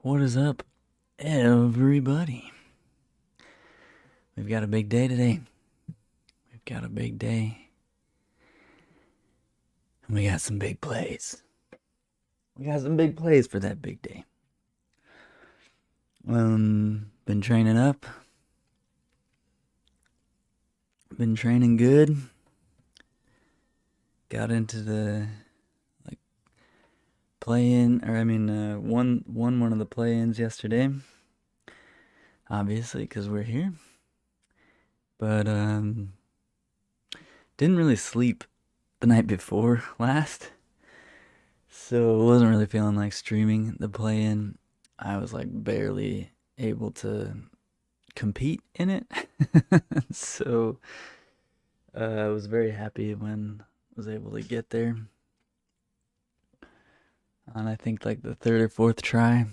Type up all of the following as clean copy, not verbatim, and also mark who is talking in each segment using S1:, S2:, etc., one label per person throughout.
S1: What is up, everybody? We've got a big day today. We've got a big day. And we got some big plays. We got some big plays for that big day. Been training up. Been training good. Got into the play-in, won one of the play-ins yesterday. Obviously, because we're here. But didn't really sleep the night before last, so wasn't really feeling like streaming the play-in. I was like barely able to compete in it. So I was very happy when I was able to get there. And I think like the third or fourth try.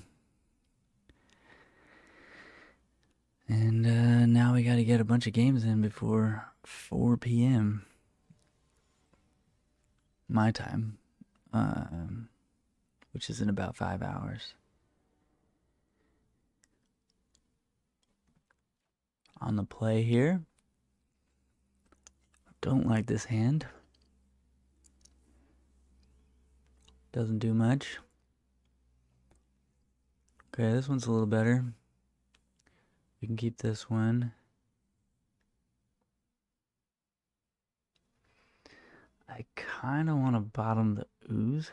S1: And now we got to get a bunch of games in before 4 p.m. my time, which is in about 5 hours. On the play here. Don't like this hand. Doesn't do much. Okay, this one's a little better. We can keep this one. I kind of want to bottom the ooze.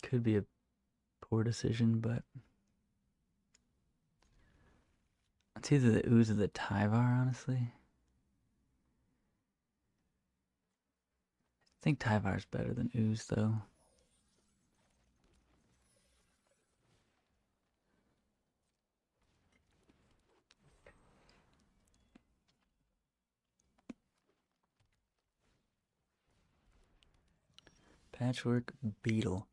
S1: Could be a poor decision, but it's either the ooze or the Tyvar, honestly. I think Tyvar's better than ooze, though. Patchwork Beetle.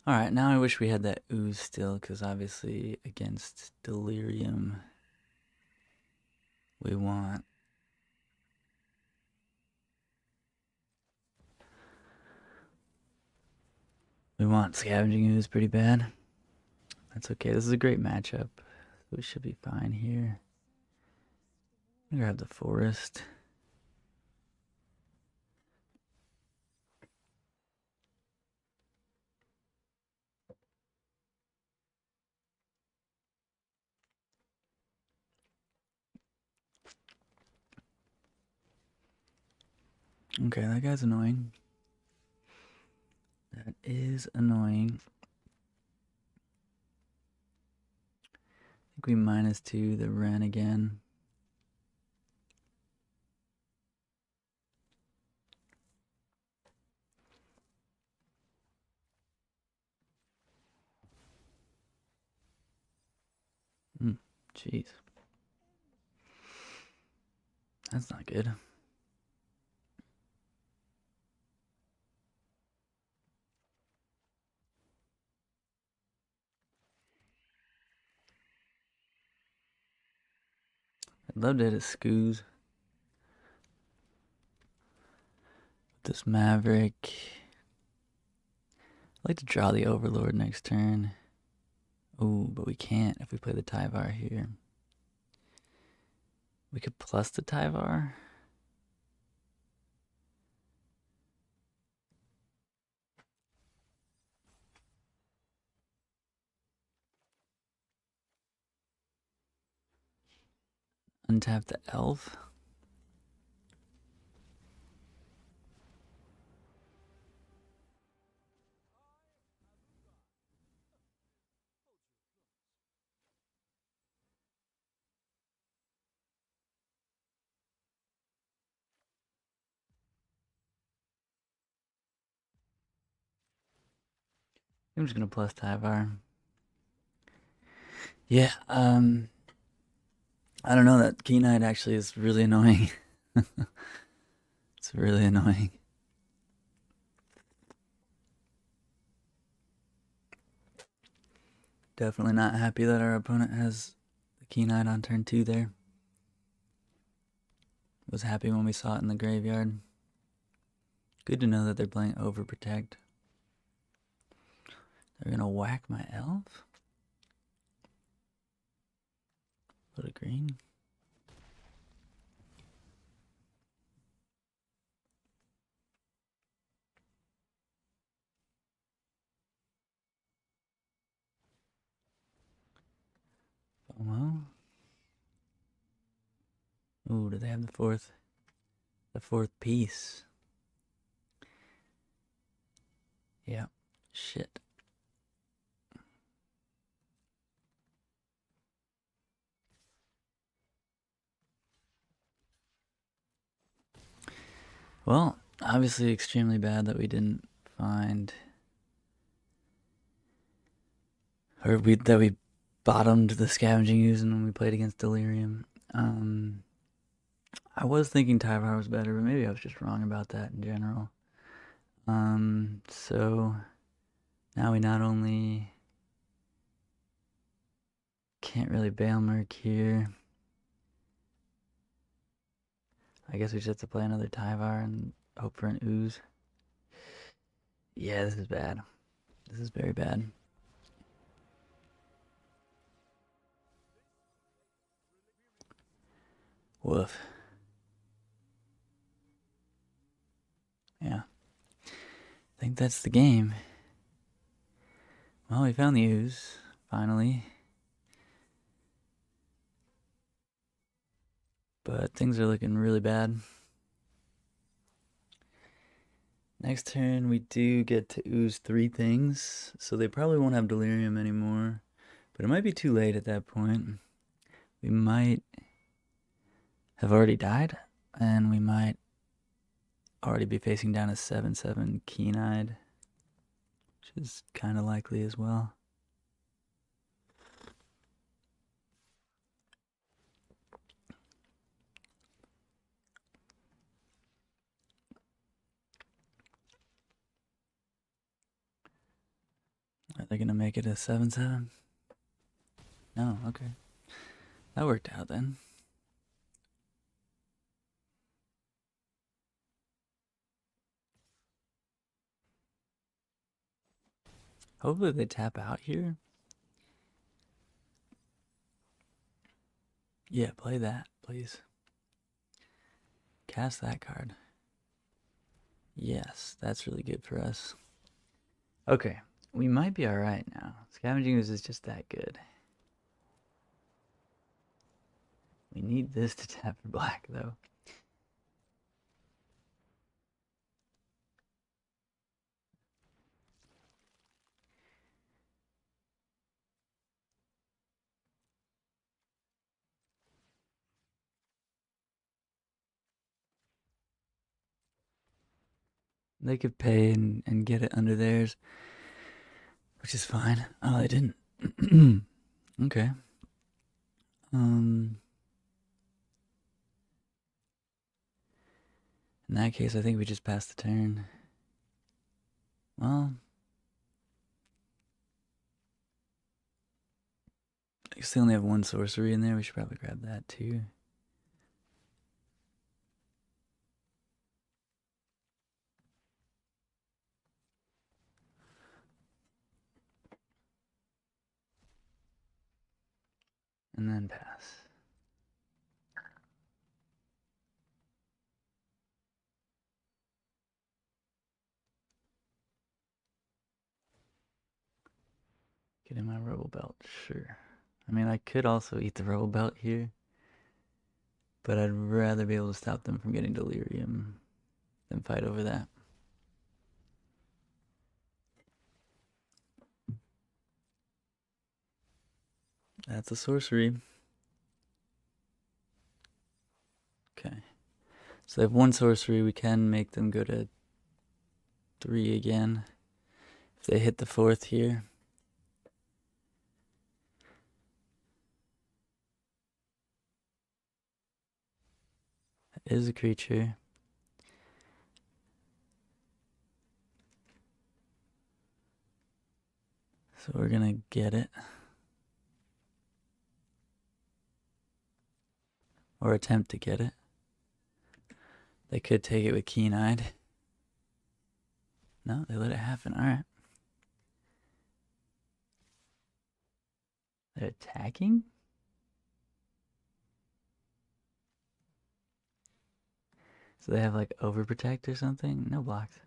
S1: Alright, now I wish we had that ooze still, because obviously against Delirium, we want Scavenging Ooze pretty bad. That's okay. This is a great matchup. We should be fine here. I'm gonna grab the forest. Okay, that guy's annoying. That is annoying. I think we -2 the Wrenn again. Jeez. That's not good. I'd love to hit a Scooze. This Maverick. I'd like to draw the Overlord next turn. Oh, but we can't if we play the Tyvar here. We could plus the Tyvar. Untap the Elf. I'm just gonna plus Tyvar. Yeah, I don't know, that Keen-Eyed actually is really annoying. It's really annoying. Definitely not happy that our opponent has the Keen-Eyed on turn 2 there. Was happy when we saw it in the graveyard. Good to know that they're playing Overprotect. They're gonna whack my elf? Put a green. Well. Ooh, do they have the fourth piece? Yeah. Shit. Well, obviously extremely bad that we didn't find, or that we bottomed the Scavenging Ooze when we played against Delirium. I was thinking Tyvar was better, but maybe I was just wrong about that in general. So now we not only can't really Balemurk here. I guess we just have to play another Tyvar and hope for an Ooze. Yeah, this is bad. This is very bad. Woof. Yeah. I think that's the game. Well, we found the Ooze, finally. But things are looking really bad. Next turn, we do get to Ooze 3 things, so they probably won't have Delirium anymore. But it might be too late at that point. We might have already died, and we might already be facing down a 7/7 Keen-Eyed, which is kind of likely as well. Are they gonna make it a 7/7? No, okay. That worked out then. Hopefully they tap out here. Yeah, play that, please. Cast that card. Yes, that's really good for us. Okay, we might be alright now. Scavenging Ooze is just that good. We need this to tap for black, though. They could pay and get it under theirs, which is fine. Oh, they didn't. Okay. In that case, I think we just passed the turn. Well, I guess they only have one sorcery in there. We should probably grab that too. And then pass. Getting my Rubblebelt, sure. I mean, I could also eat the Rubblebelt here, but I'd rather be able to stop them from getting Delirium than fight over that. That's a sorcery. Okay. So they have one sorcery. We can make them go to 3 again. If they hit the 4th here. That is a creature. So we're gonna get it. Or attempt to get it. They could take it with Keen-Eyed. No, they let it happen. Alright. They're attacking? So they have like overprotect or something? No blocks.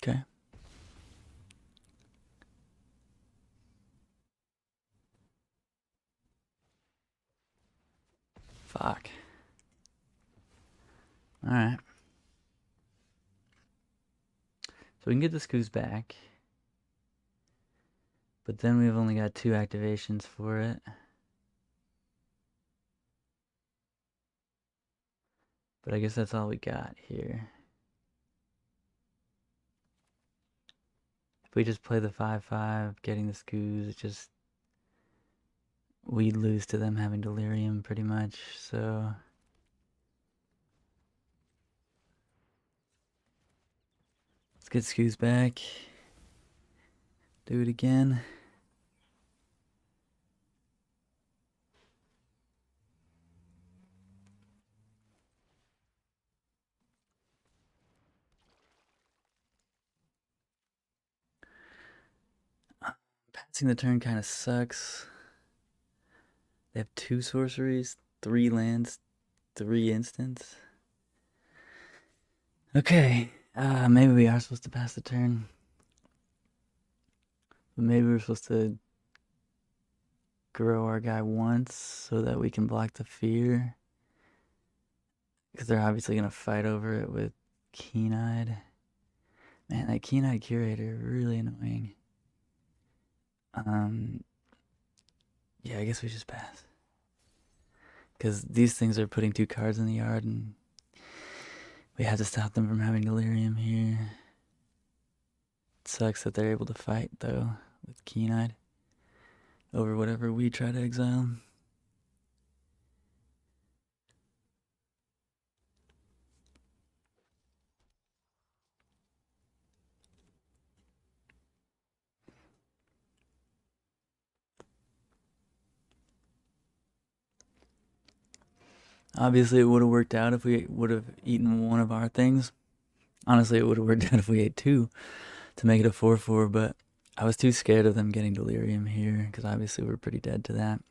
S1: Okay. Fuck. Alright. So we can get the Scoos back. But then we've only got 2 activations for it. But I guess that's all we got here. If we just play the 5/5, getting the Scoos, it just... we lose to them having Delirium pretty much, so... let's get Scoos back. Do it again. Passing the turn kind of sucks. They have 2 sorceries, 3 lands, 3 instants. Okay, maybe we are supposed to pass the turn. But maybe we're supposed to grow our guy once so that we can block the fear. Because they're obviously going to fight over it with Keen-Eyed. Man, that Keen-Eyed Curator, really annoying. Yeah, I guess we just pass. Because these things are putting 2 cards in the yard and we have to stop them from having Delirium here. It sucks that they're able to fight, though, with Keen-Eyed over whatever we try to exile. Obviously, it would have worked out if we would have eaten one of our things. Honestly, it would have worked out if we ate 2 to make it a 4/4, but I was too scared of them getting Delirium here, because obviously we're pretty dead to that.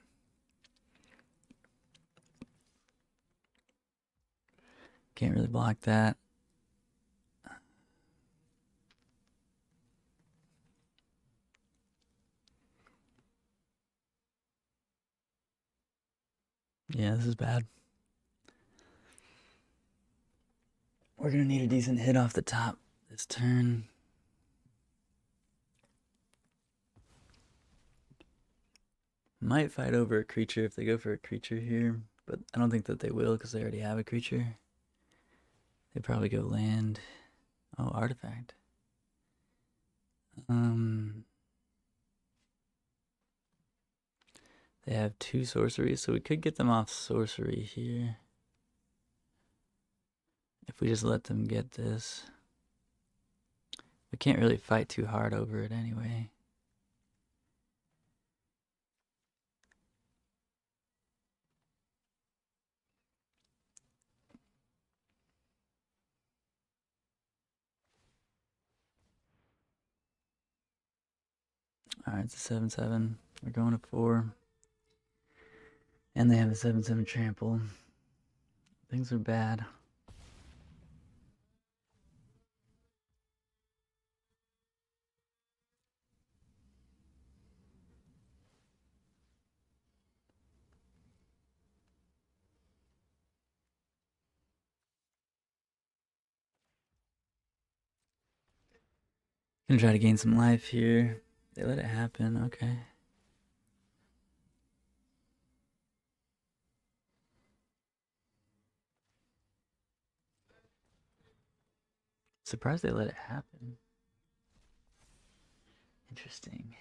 S1: Can't really block that. Yeah, this is bad. We're going to need a decent hit off the top this turn. Might fight over a creature if they go for a creature here, but I don't think that they will because they already have a creature. They probably go land. Oh, artifact. They have 2 sorceries, so we could get them off sorcery here. If we just let them get this. We can't really fight too hard over it anyway. Alright, it's a 7/7. We're going to 4. And they have a 7/7 trample. Things are bad. Gonna try to gain some life here. They let it happen, okay. Surprised they let it happen. Interesting.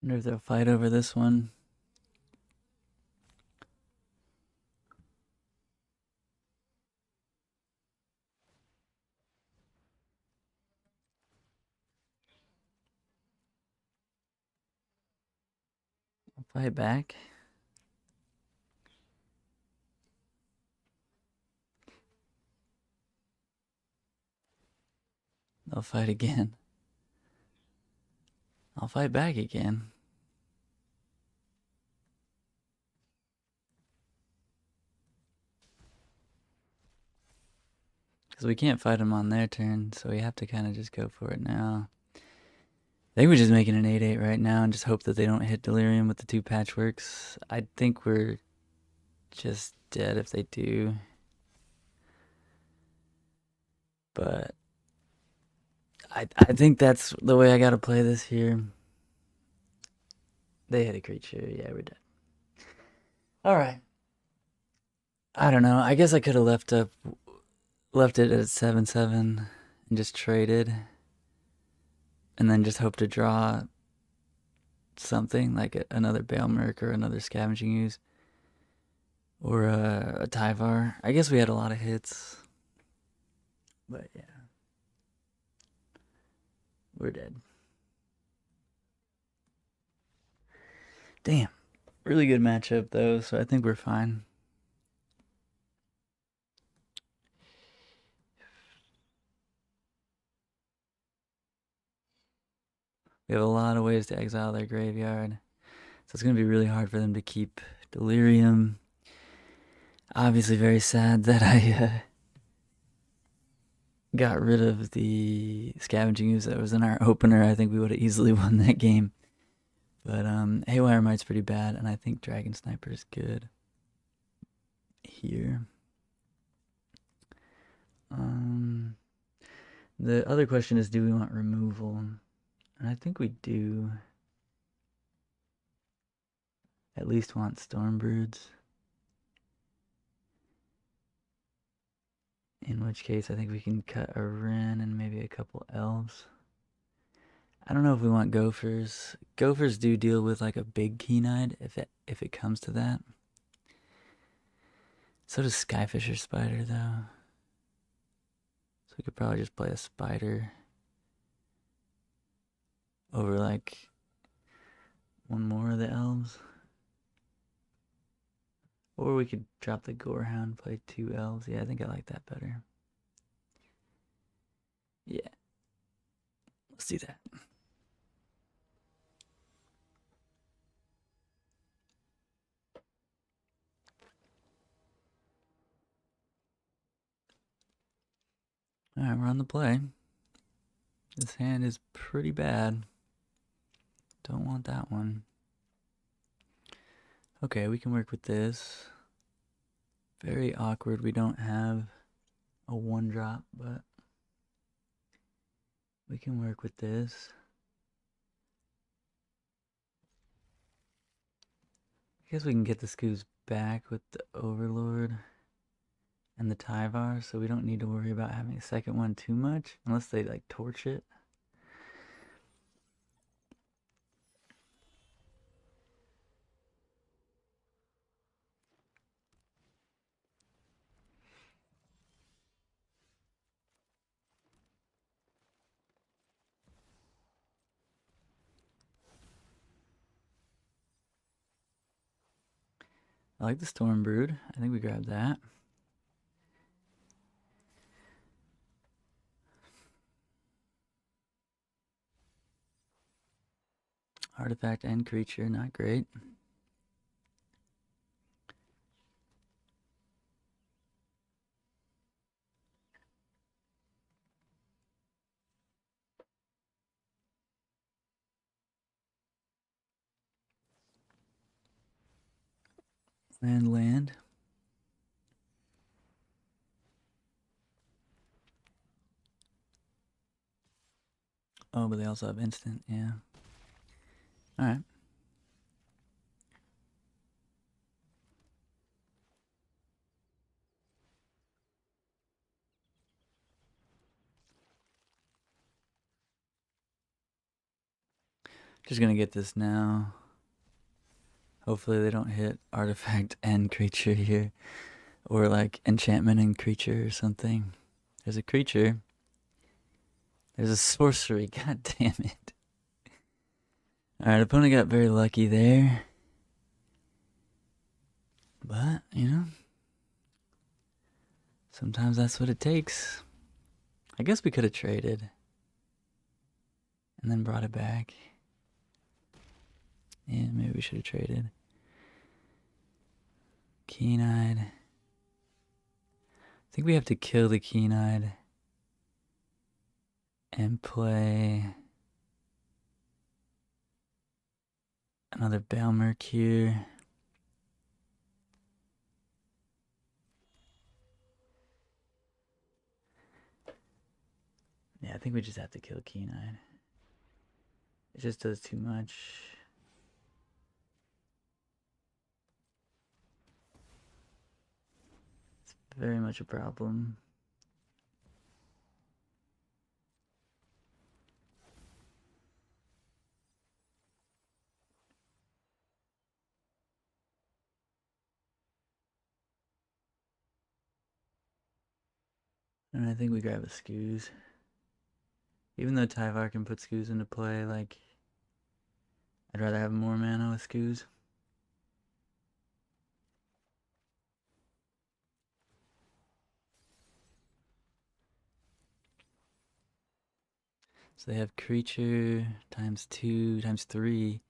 S1: Wonder if they'll fight over this one. I'll fight back. They'll fight again. I'll fight back again. Because we can't fight them on their turn, so we have to kind of just go for it now. I think we're just making an 8-8 right now and just hope that they don't hit Delirium with the 2 patchworks. I think we're just dead if they do. But I think that's the way I gotta play this here. They hit a creature. Yeah, we're dead. Alright. I don't know. I guess I could have left it at 7-7 and just traded. And then just hope to draw something like another Balemurk or another Scavenging Ooze. Or a Tyvar. I guess we had a lot of hits. But yeah. We're dead. Damn. Really good matchup though, so I think we're fine. We have a lot of ways to exile their graveyard. So it's going to be really hard for them to keep Delirium. Obviously very sad that I got rid of the Scavenging Ooze that was in our opener. I think we would have easily won that game. But Haywire Mite's pretty bad, and I think Dragon Sniper is good here. The other question is, do we want removal? And I think we do. At least want Stormbroods. In which case, I think we can cut a Wrenn and maybe a couple Elves. I don't know if we want Gophers. Gophers do deal with like a big Keen-Eyed if it comes to that. So does Skyfisher Spider though. So we could probably just play a Spider over like one more of the Elves. Or we could drop the Gorehound, play 2 Elves. Yeah, I think I like that better. Yeah. Let's do that. Alright, we're on the play. This hand is pretty bad. Don't want that one. Okay, we can work with this. Very awkward. We don't have a 1-drop, but we can work with this. I guess we can get the Scoos back with the Overlord and the Tyvar, so we don't need to worry about having a second one too much, unless they like torch it. I like the Stormbrood. I think we grab that. Artifact and creature, not great. Land. Oh, but they also have instant, yeah. Alright. Just gonna get this now. Hopefully they don't hit artifact and creature here. Or like enchantment and creature or something. There's a creature. There's a sorcery. God damn it. Alright, opponent got very lucky there. But, you know, sometimes that's what it takes. I guess we could have traded. And then brought it back. Yeah, maybe we should have traded. Keen-Eyed. I think we have to kill the Keen-Eyed. And play another Balemurk here. Yeah, I think we just have to kill Keen-Eyed. It just does too much. It's very much a problem. And I think we grab a Scooze. Even though Tyvar can put Scooze into play, like, I'd rather have more mana with Scooze. So they have creature times 2 times 3.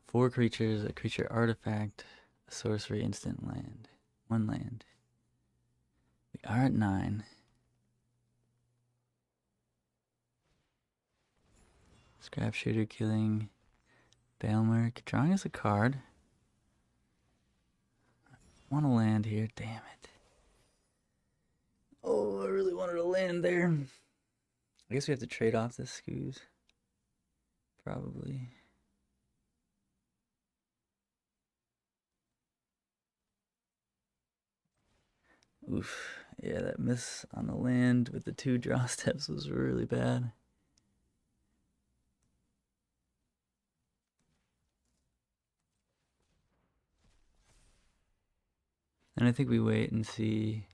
S1: 4 creatures, a creature artifact, a sorcery, instant land. 1 land. We are at 9. Scrap Shooter killing Balemurk. Drawing us a card. Want to land here. Damn it. Oh, I really wanted to land there. I guess we have to trade off this Scooze. Probably. Oof. Yeah, that miss on the land with the 2 draw steps was really bad. And I think we wait and see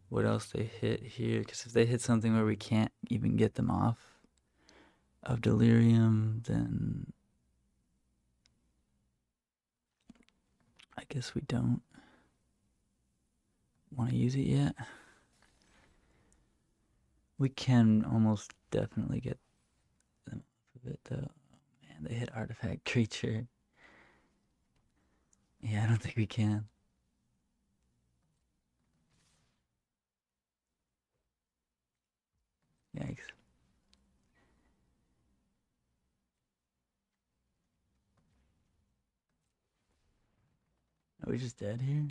S1: what else they hit here. Because if they hit something where we can't even get them off of Delirium, then I guess we don't want to use it yet. We can almost definitely get them off of it though. Oh, man, they hit artifact creature. Yeah, I don't think we can. Yikes. Are we just dead here?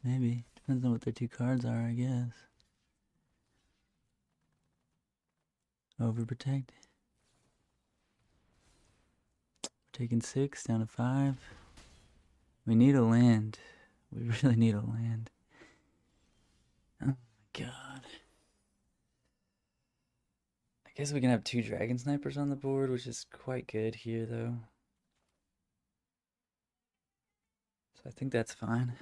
S1: Maybe. Depends on what their 2 cards are, I guess. Overprotect. We're taking 6 down to 5. We need a land. We really need a land. Oh my god. I guess we can have 2 Dragon Snipers on the board, which is quite good here, though. So I think that's fine.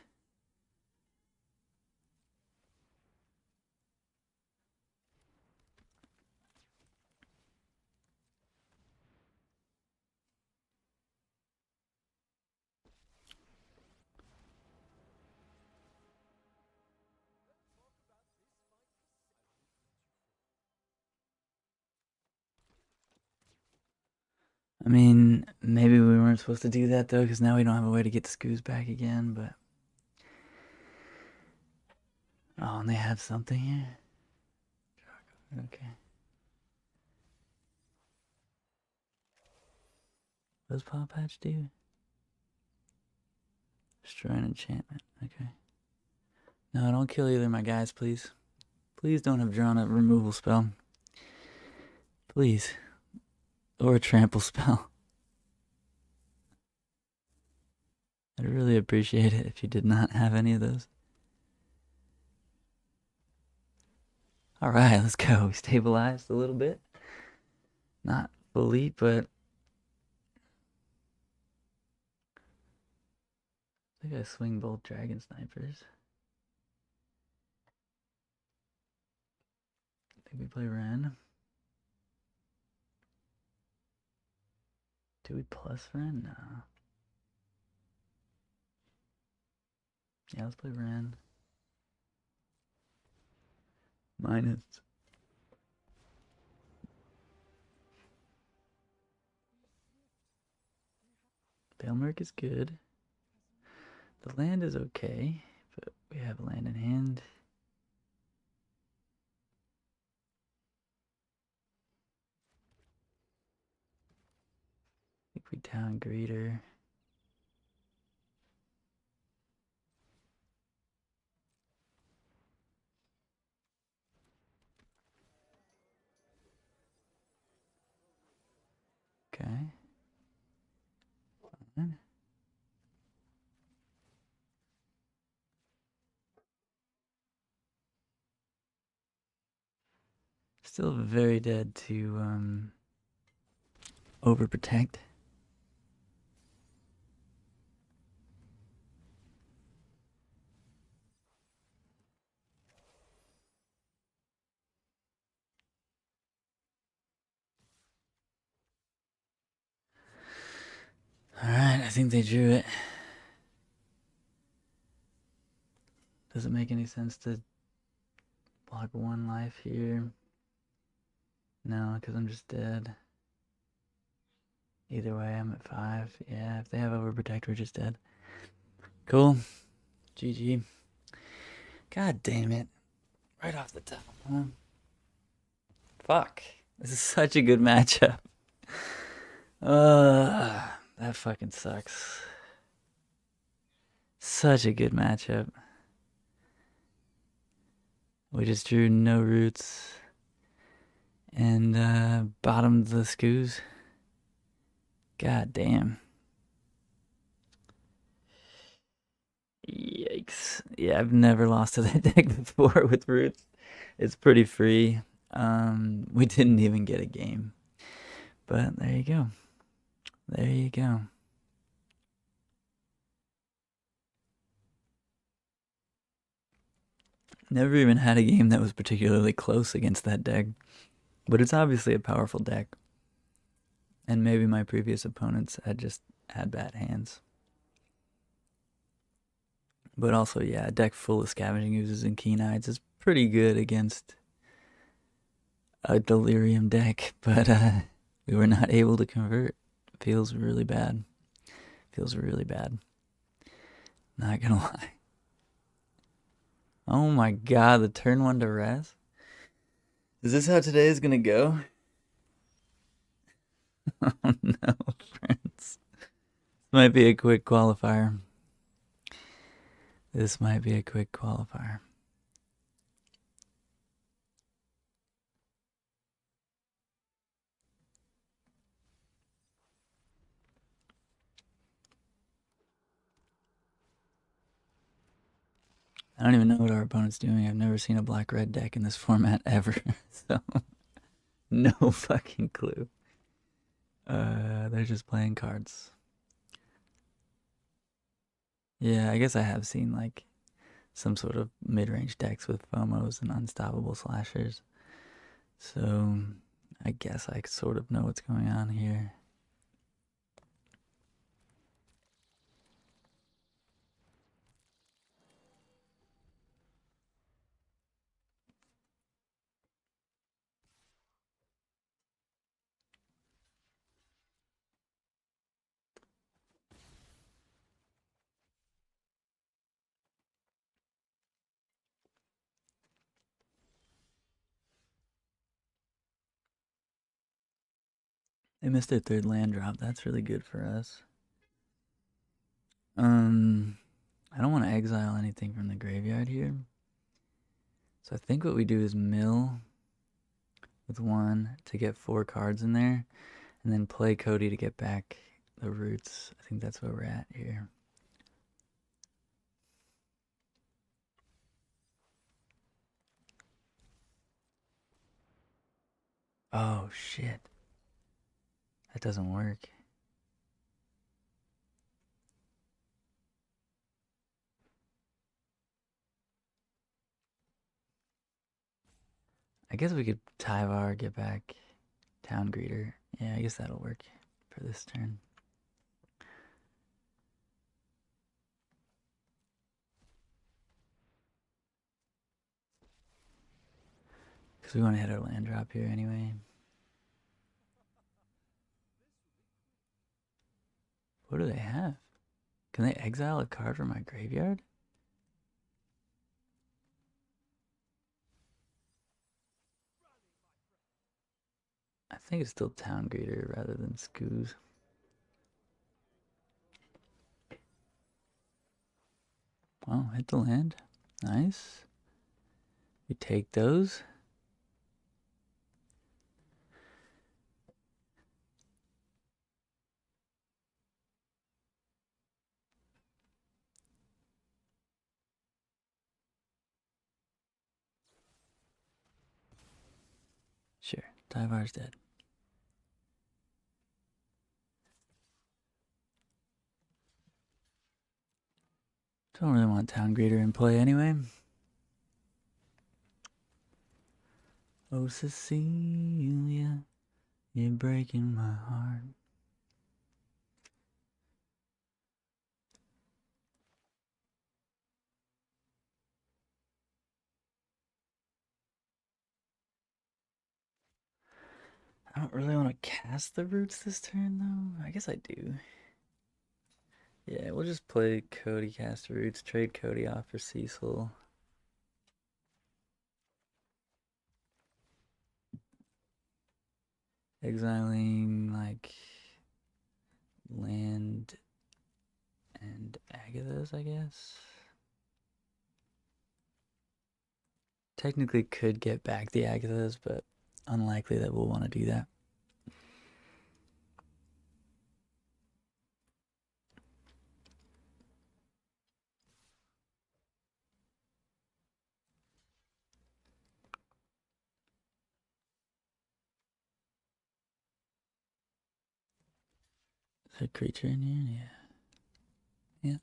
S1: I mean, maybe we weren't supposed to do that, though, because now we don't have a way to get the Scooze back again, but... Oh, and they have something here? Okay. What does Paw Patch do? Destroy an enchantment. Okay. No, don't kill either of my guys, please. Please don't have drawn a removal spell. Please. Or a trample spell. I'd really appreciate it if you did not have any of those. Alright, let's go. We stabilized a little bit. Not fully, but I think I swing both dragon snipers. I think we play Wrenn. Do we plus Wrenn? No. Yeah, let's play Wrenn. Minus. Balemurk is good. The land is okay, but we have land in hand. I think we town Greeter. Okay. Fine. Still very dead to overprotect. Alright, I think they drew it. Does it make any sense to block 1 life here? No, because I'm just dead. Either way, I'm at 5. Yeah, if they have overprotect, we're just dead. Cool. GG. God damn it. Right off the top, huh? Fuck. This is such a good matchup. That fucking sucks. Such a good matchup. We just drew no roots and bottomed the Scoos. God damn. Yikes. Yeah, I've never lost to that deck before with roots. It's pretty free. We didn't even get a game. But there you go. There you go. Never even had a game that was particularly close against that deck. But it's obviously a powerful deck. And maybe my previous opponents had bad hands. But also, yeah, a deck full of Scavenging Oozes and Keen-Eyed is pretty good against a Delirium deck. But we were not able to convert. Feels really bad. Feels really bad. Not gonna lie. Oh my god, the turn 1 to res? Is this how today is gonna go? Oh no, friends. This might be a quick qualifier. This might be a quick qualifier. I don't even know what our opponent's doing. I've never seen a black-red deck in this format ever. So, no fucking clue. They're just playing cards. Yeah, I guess I have seen, like, some sort of mid-range decks with FOMOs and unstoppable slashers. So, I guess I sort of know what's going on here. They missed their 3rd land drop. That's really good for us. I don't want to exile anything from the graveyard here. So I think what we do is mill with 1 to get 4 cards in there, and then play Cody to get back the roots. I think that's where we're at here. Oh shit. That doesn't work. I guess we could Tyvar, get back Town Greeter. Yeah, I guess that'll work for this turn. Because we want to hit our land drop here anyway. What do they have? Can they exile a card from my graveyard? I think it's still Town Greeter rather than Scooze. Well, hit the land. Nice. We take those. Sure, Tyvar's dead. Don't really want Town Greeter in play anyway. Oh, Cecilia, you're breaking my heart. I don't really want to cast the roots this turn, though. I guess I do. Yeah, we'll just play Cody cast roots, trade Cody off for Cecil. Exiling, like, land and Agathas, I guess. Technically could get back the Agathas, but unlikely that we'll want to do that. Is there a creature in here? Yeah. Yeah.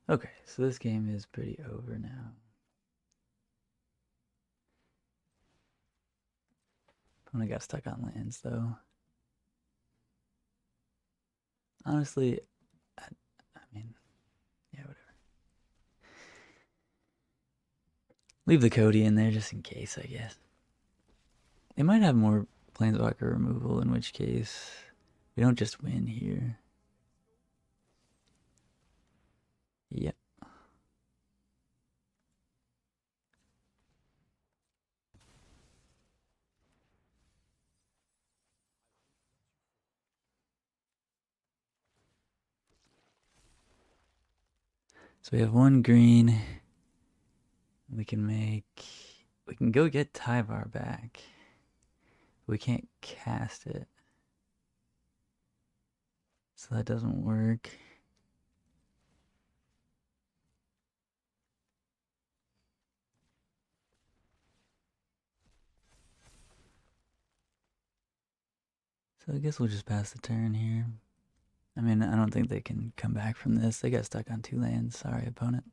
S1: Okay, so this game is pretty over now. Opponent got stuck on lands, though. Honestly, I mean, yeah, whatever. Leave the Cody in there just in case, I guess. They might have more Planeswalker removal, in which case we don't just win here. Yep. So we have one green. We can go get Tyvar back. We can't cast it. So that doesn't work. So I guess we'll just pass the turn here. I mean, I don't think they can come back from this. They got stuck on 2 lands. Sorry, opponent.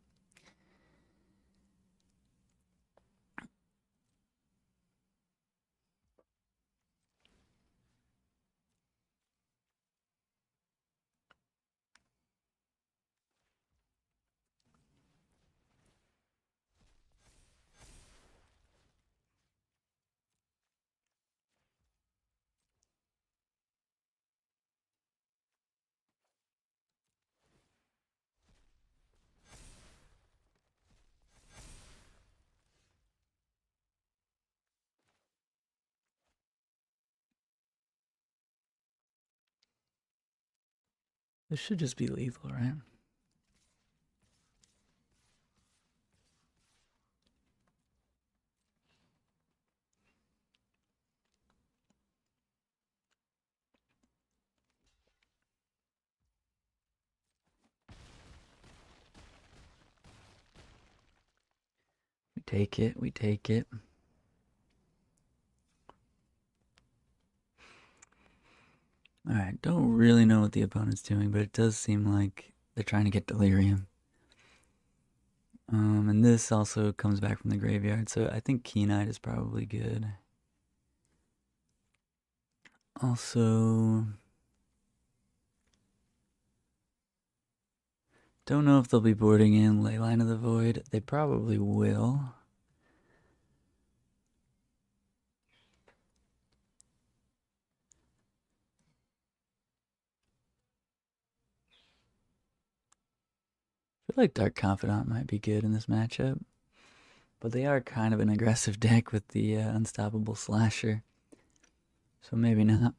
S1: This should just be lethal, right? take it. We take it. Alright, don't really know what the opponent's doing, but it does seem like they're trying to get Delirium. And this also comes back from the graveyard, so I think Keen-Eyed is probably good. Also, don't know if they'll be boarding in Leyline of the Void. They probably will. I feel like Dark Confidant might be good in this matchup. But they are kind of an aggressive deck with the Unstoppable Slasher. So maybe not.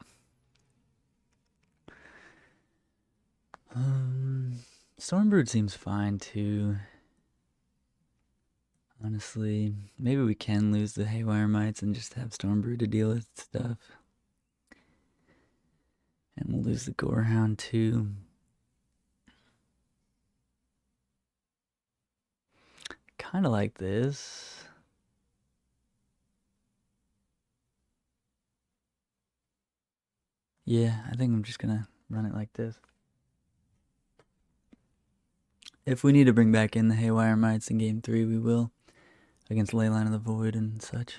S1: Stormbrood seems fine too. Honestly, maybe we can lose the Haywire Mites and just have Stormbrood to deal with stuff. And we'll lose the Gorehound too. Kind of like this. Yeah, I think I'm just gonna run it like this. If we need to bring back in the Haywire Mites in game 3, we will. Against Leyline of the Void and such.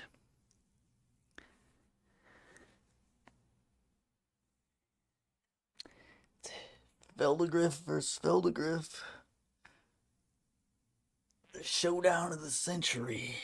S1: Veldegriff versus Veldegriff. The showdown of the century.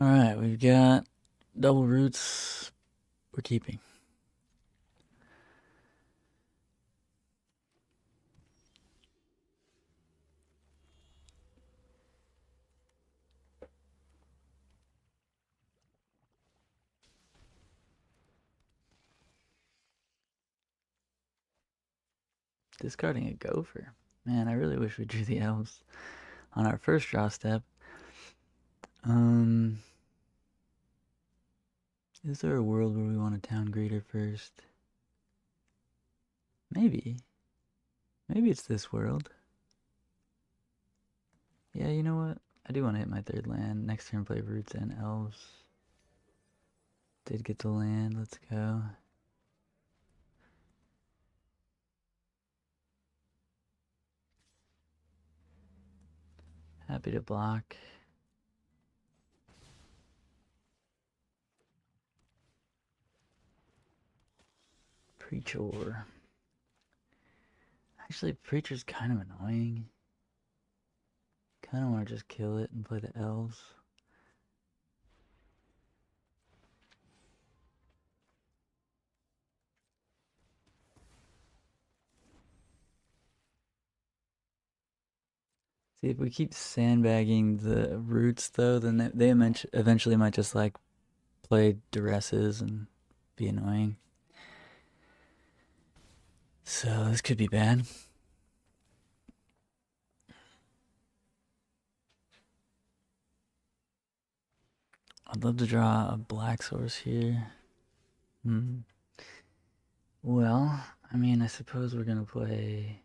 S1: Alright, we've got double roots. We're keeping. Discarding a gopher. Man, I really wish we drew the elves on our first draw step. Is there a world where we want a town greeter first? Maybe. Maybe it's this world. Yeah, you know what? I do want to hit my third land. Next turn play roots and elves. Did get the land. Let's go. Happy to block. Preacher. Actually, Preacher's kind of annoying. Kind of want to just kill it and play the elves. See, if we keep sandbagging the roots, though, then they eventually might just, like, play duresses and be annoying. So, this could be bad. I'd love to draw a black source here. Well, I mean, I suppose we're gonna play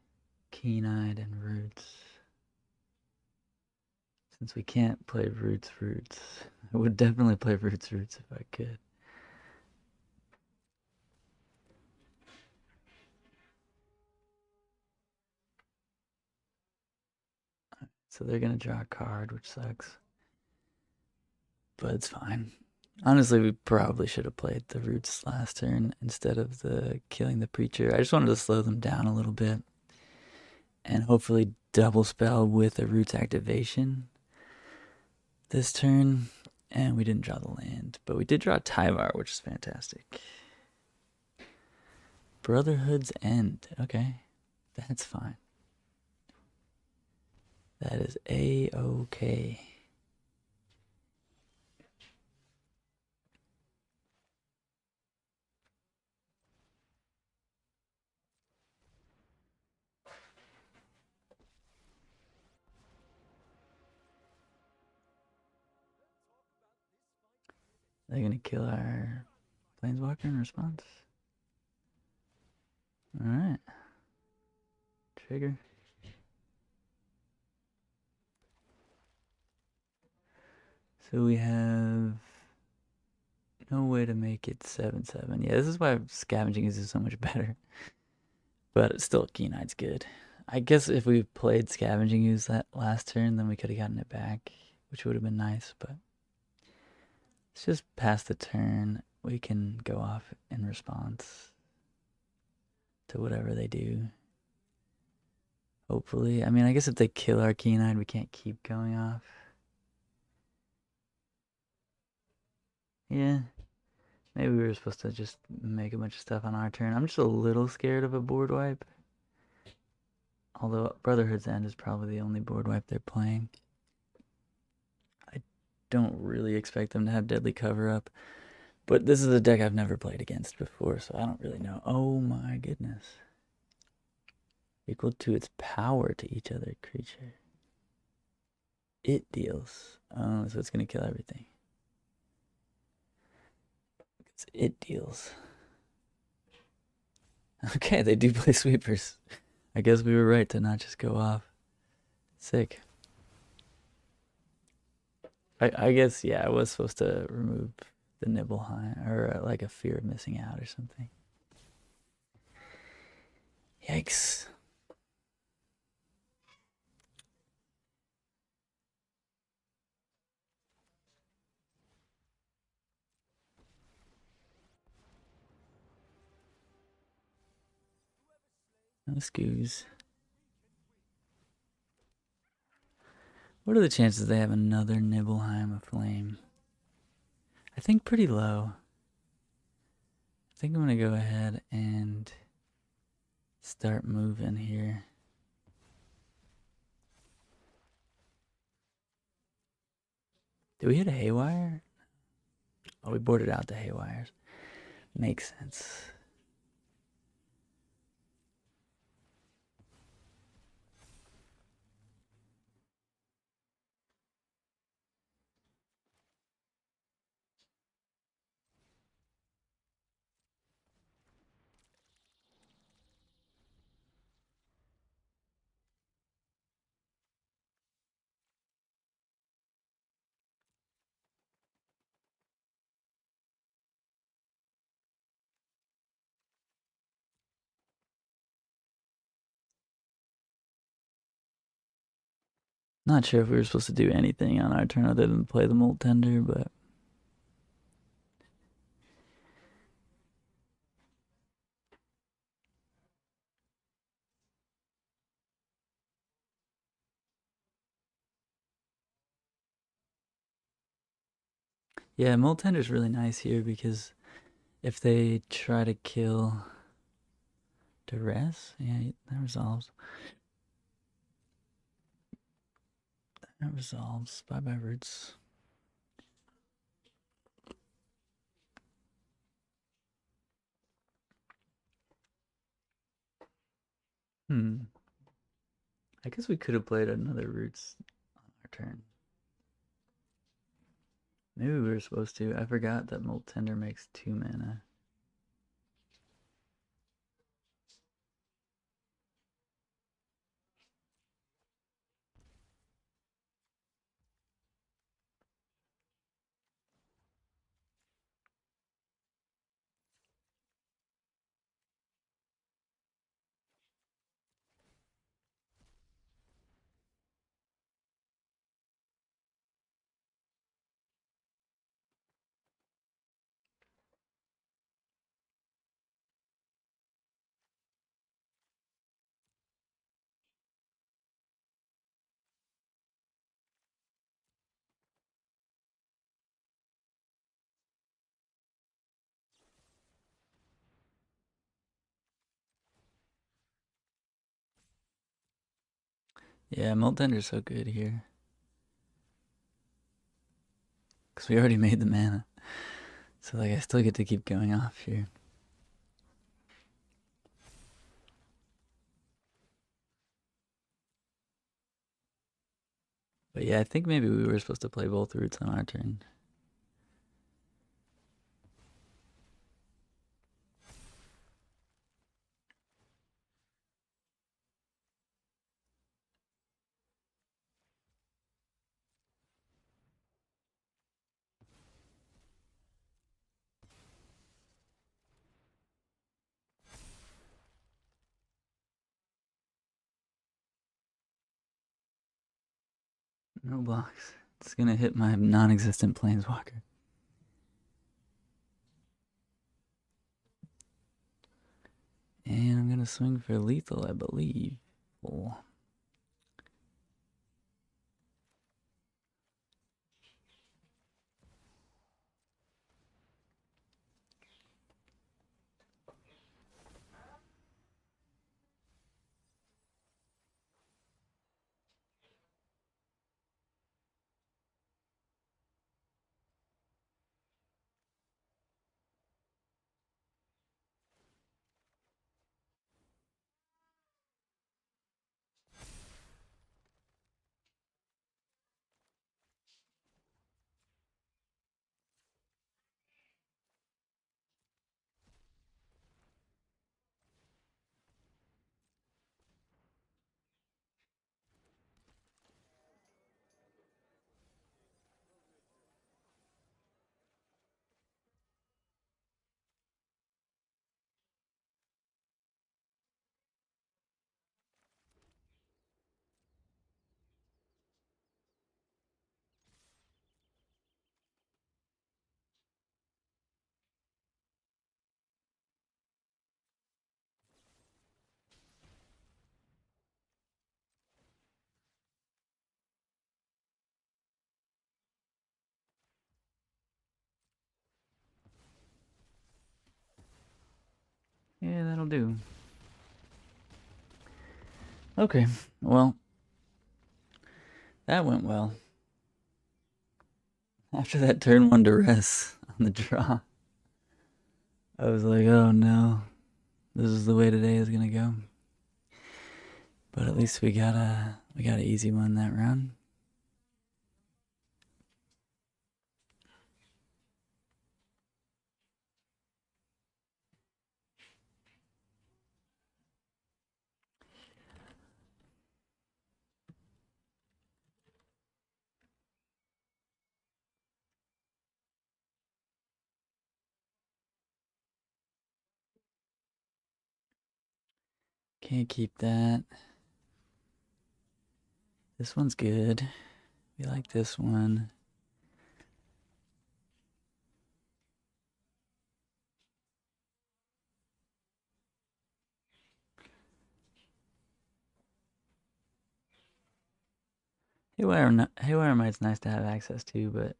S1: Keen-Eyed and Roots. Since we can't play Roots. I would definitely play Roots if I could. So they're gonna draw a card, which sucks. But it's fine. Honestly, we probably should have played the Roots last turn instead of the killing the Preacher. I just wanted to slow them down a little bit. And hopefully double spell with a Roots activation. this turn, and we didn't draw the land, but we did draw Tyvar, which is fantastic. Brotherhood's End. Okay, that's fine. That is A-okay. They're gonna kill our Planeswalker in response. Alright. Trigger. So we have no way to make it 7/7. Yeah, this is why Scavenging Ooze is so much better. But still, Keen-Eye's good. I guess if we played Scavenging Ooze that last turn, then we could have gotten it back, which would have been nice, but it's just past the turn. We can go off in response to whatever they do. Hopefully. I mean, I guess if they kill our Keen-Eyed, we can't keep going off. Yeah. Maybe we were supposed to just make a bunch of stuff on our turn. I'm just a little scared of a board wipe. Although Brotherhood's End is probably the only board wipe they're playing. I don't really expect them to have Deadly Cover-Up. But this is a deck I've never played against before, so I don't really know. Oh my goodness. Equal to its power to each other creature. It deals. Oh, so it's going to kill everything. It deals. Okay, they do play sweepers. I guess we were right to not just go off. Sick. I guess, yeah, I was supposed to remove the Nibelheim, or like a fear of missing out or something. Yikes. No scoos. What are the chances they have another Nibelheim aflame? I think pretty low. I think I'm going to go ahead and start moving here. Did we hit a Haywire? Oh, we boarded out the Haywires. Makes sense. Not sure if we were supposed to do anything on our turn other than play the Molt Tender, but yeah, Molt Tender's really nice here because if they try to kill Duress, yeah, that resolves. That resolves. Bye-bye, Roots. I guess we could have played another Roots on our turn. Maybe we were supposed to. I forgot that Molt Tender makes 2 mana. Yeah, Molt Tender's so good here. Because we already made the mana. So, like, I still get to keep going off here. But yeah, I think maybe we were supposed to play both roots on our turn. No blocks. It's gonna hit my non-existent planeswalker. And I'm gonna swing for lethal, I believe. Oh. Yeah, that'll do. Okay, well, that went well. After that turn 1 duress on the draw, I was like, oh no, this is the way today is gonna go. But at least we got an easy one that round. Can't keep that. This one's good. We like this one. Haywire Mite's nice to have access to, but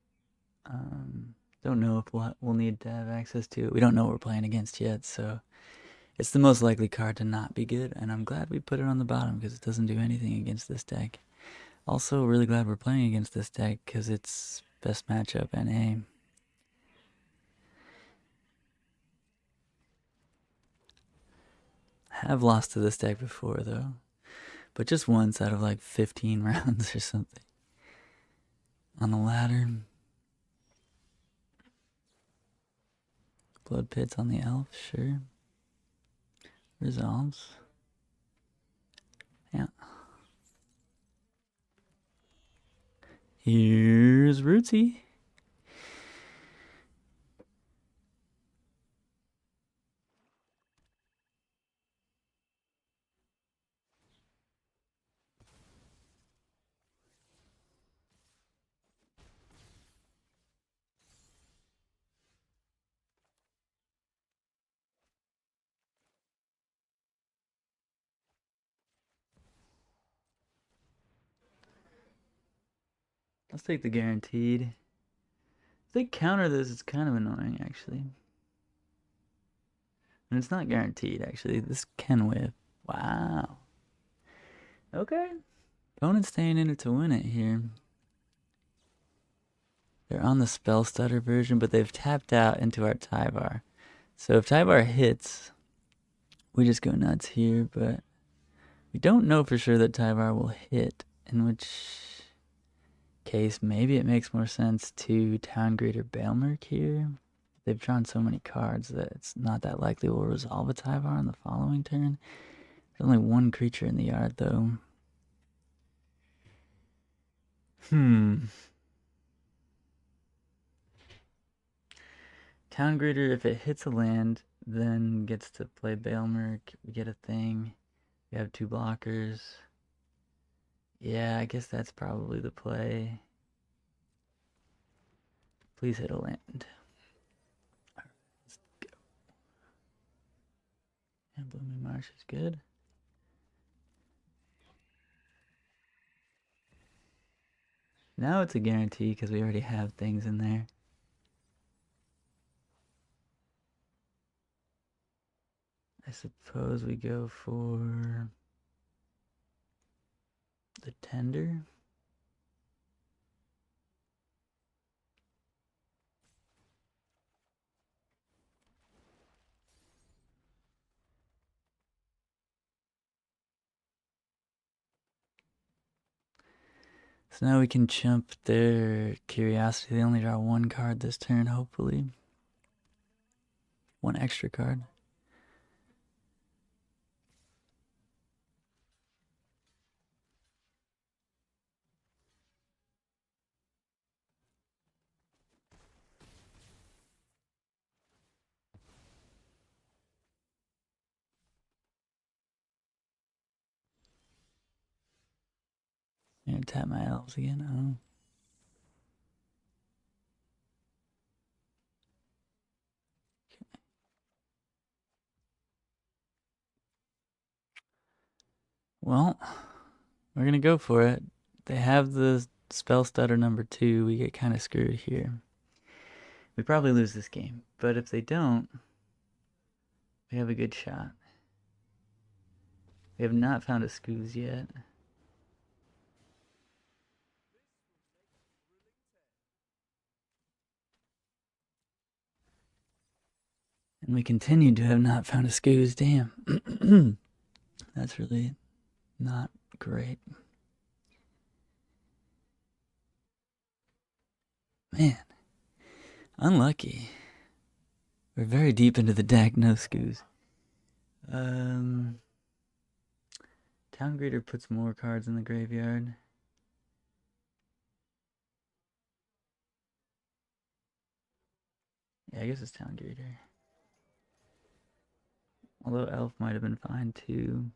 S1: don't know if we'll need to have access to it. We don't know what we're playing against yet, so it's the most likely card to not be good, and I'm glad we put it on the bottom because it doesn't do anything against this deck. Also, really glad we're playing against this deck because it's best matchup NA. Have lost to this deck before, though, but just once out of like 15 rounds or something. On the ladder. Blood Pits on the Elf, sure. Resolves. Yeah. Here's Rootsy. Let's take the guaranteed. If they counter this, it's kind of annoying, actually. And it's not guaranteed, actually. This can whiff. Wow. Okay. Opponent's staying in it to win it here. They're on the Spell Stutter version, but they've tapped out into our Tyvar. So if Tyvar hits, we just go nuts here, but we don't know for sure that Tyvar will hit, in which case maybe it makes more sense to Town Greater Balemurk here. They've drawn so many cards that it's not that likely we'll resolve a Tyvar on the following turn. There's only one creature in the yard, though. Town Greater, if it hits a land, then gets to play Balemurk. We get a thing. We have 2 blockers. Yeah, I guess that's probably the play. Please hit a land. Alright, let's go. And Blooming Marsh is good. Now it's a guarantee because we already have things in there. I suppose we go for the Tender. So now we can chump their Curiosity. They only draw 1 card this turn, hopefully. 1 extra card. I'm gonna tap my elves again. Oh. Okay. Well, we're gonna go for it. They have the Spell Stutter number 2. We get kind of screwed here. We probably lose this game, but if they don't, we have a good shot. We have not found a Scooze yet. And we continue to have not found a Scooze. Damn. That's really not great. Man. Unlucky. We're very deep into the deck. No Scooze. Town Greater puts more cards in the graveyard. Yeah, I guess it's Town Greater. Although Elf might have been fine too.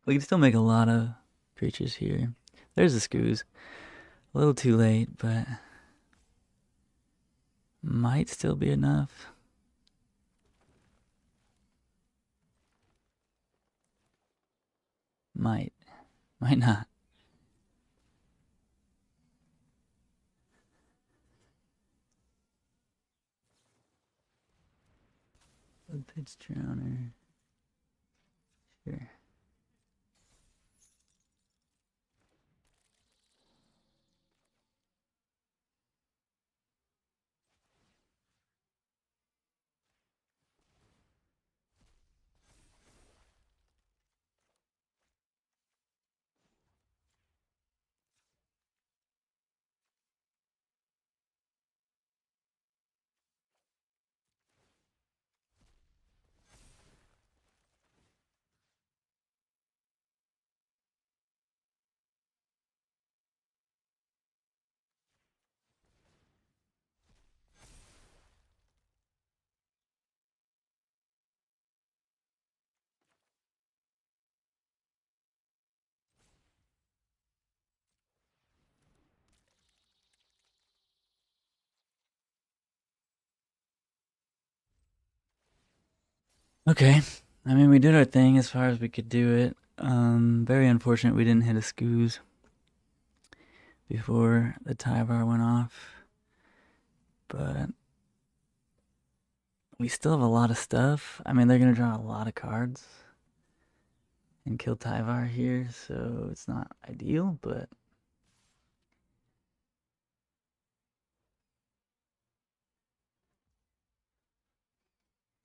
S1: We can still make a lot of creatures here. There's the Scooze. A little too late, but might still be enough. Might not. Pitch Drowner. Sure. Okay. I mean, we did our thing as far as we could do it. Very unfortunate we didn't hit a Scooze before the Tyvar went off. But we still have a lot of stuff. I mean, they're going to draw a lot of cards. and kill Tyvar here, so it's not ideal, but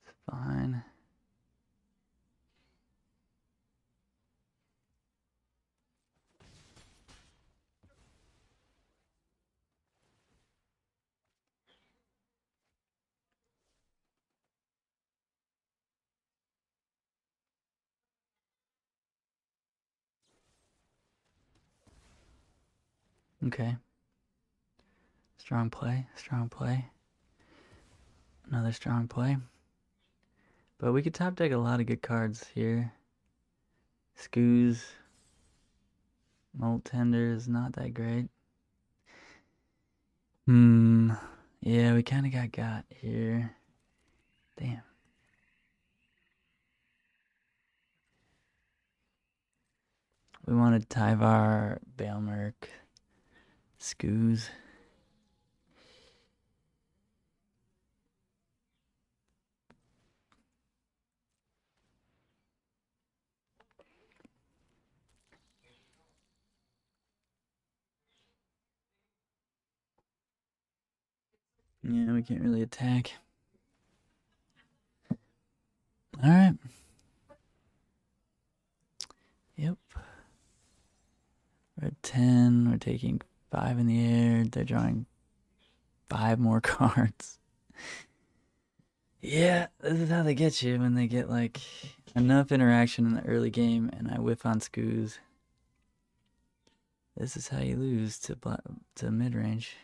S1: it's fine. Okay. Strong play, strong play. Another strong play. But we could top deck a lot of good cards here. Scooze. Molt Tender is not that great. Yeah, we kind of got here. Damn. We wanted Tyvar, Balemurk, Scooze. Yeah, we can't really attack. Alright. Yep. We're at 10. We're taking 5 in the air. They're drawing 5 more cards. Yeah, this is how they get you when they get like enough interaction in the early game and I whiff on Scooze. This is how you lose to mid-range.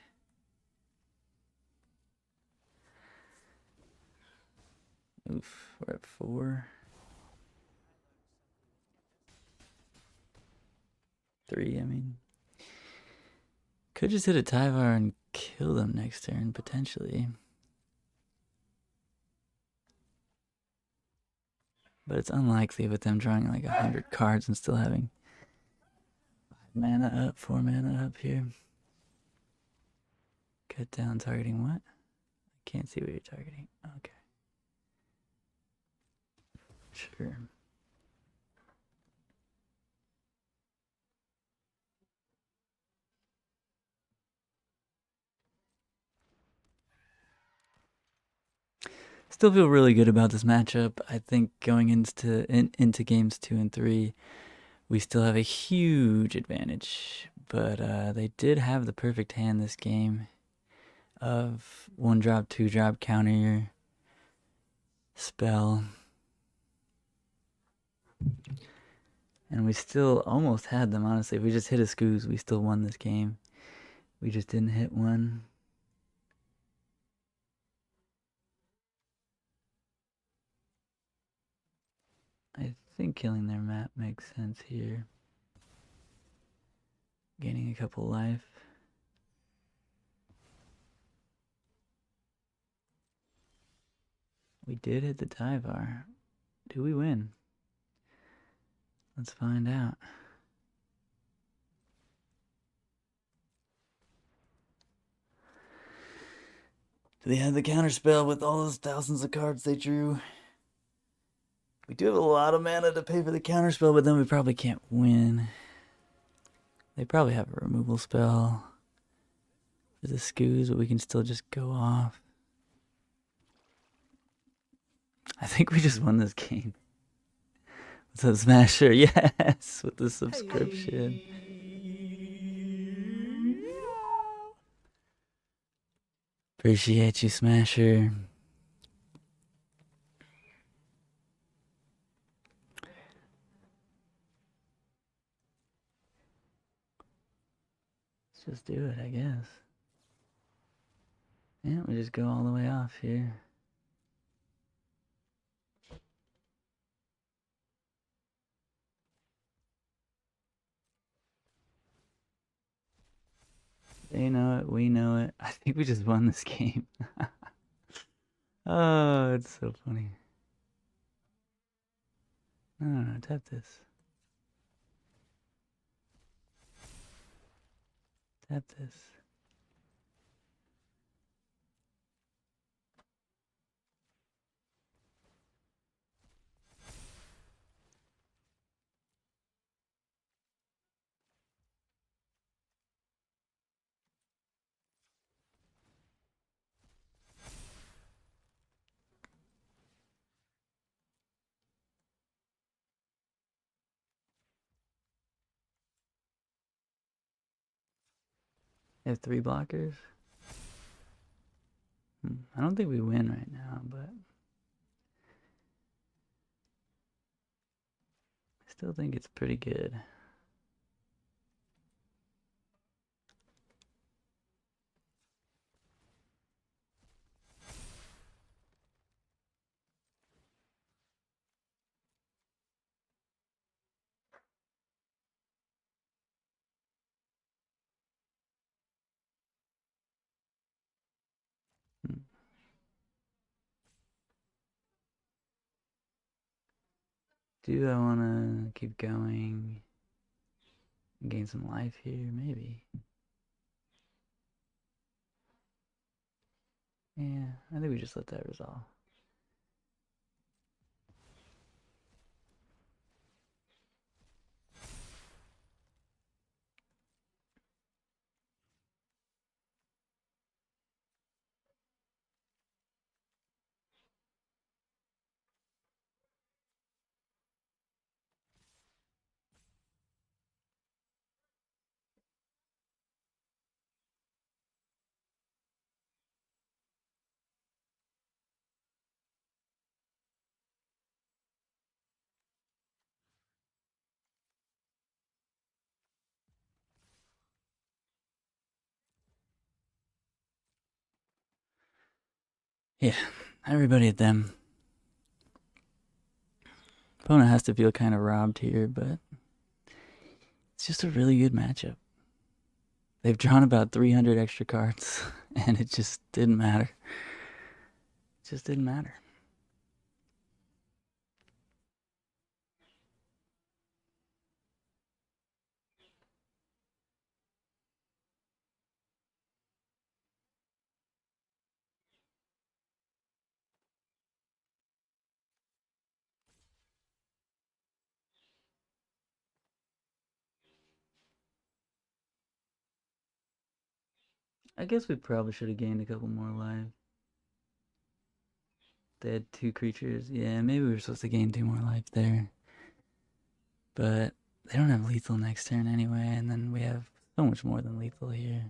S1: Oof, we're at 4. 3, I mean. Could just hit a Tyvar and kill them next turn, potentially. But it's unlikely with them drawing like 100 cards and still having 5 mana up, 4 mana up here. Cut down targeting what? I can't see what you're targeting. Okay. Sure. Still feel really good about this matchup. I think going into games 2 and 3, we still have a huge advantage. But they did have the perfect hand this game of 1-drop, 2-drop, counter your spell. And we still almost had them, honestly. If we just hit a Scooze, we still won this game. We just didn't hit one. I think killing their map makes sense here. Gaining a couple life. We did hit the Tyvar. Do we win? Let's find out. Do they have the counterspell with all those thousands of cards they drew? We do have a lot of mana to pay for the counterspell, but then we probably can't win. They probably have a removal spell for the Scooze, but we can still just go off. I think we just won this game. What's up, Smasher? Yes, with the subscription. Appreciate you, Smasher. Let's just do it, I guess. Yeah, we just go all the way off here. They know it, we know it. I think we just won this game. Oh, it's so funny. No, tap this. Tap this. They have 3 blockers. I don't think we win right now, but I still think it's pretty good. Do I want to keep going? Gain some life here, maybe. Yeah, I think we just let that resolve. Yeah, everybody at them. Opponent has to feel kind of robbed here, but it's just a really good matchup. They've drawn about 300 extra cards, and it just didn't matter. It just didn't matter. I guess we probably should have gained a couple more life. They had 2 creatures. Yeah, maybe we were supposed to gain 2 more life there. But they don't have lethal next turn anyway, and then we have so much more than lethal here.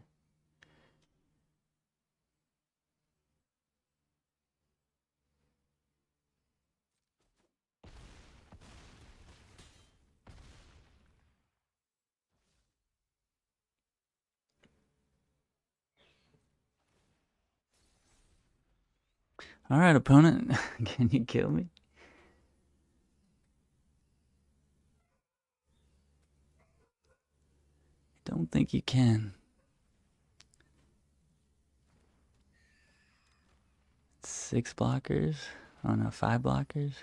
S1: Alright, opponent, can you kill me? I don't think you can. 6 blockers? Oh no, 5 blockers?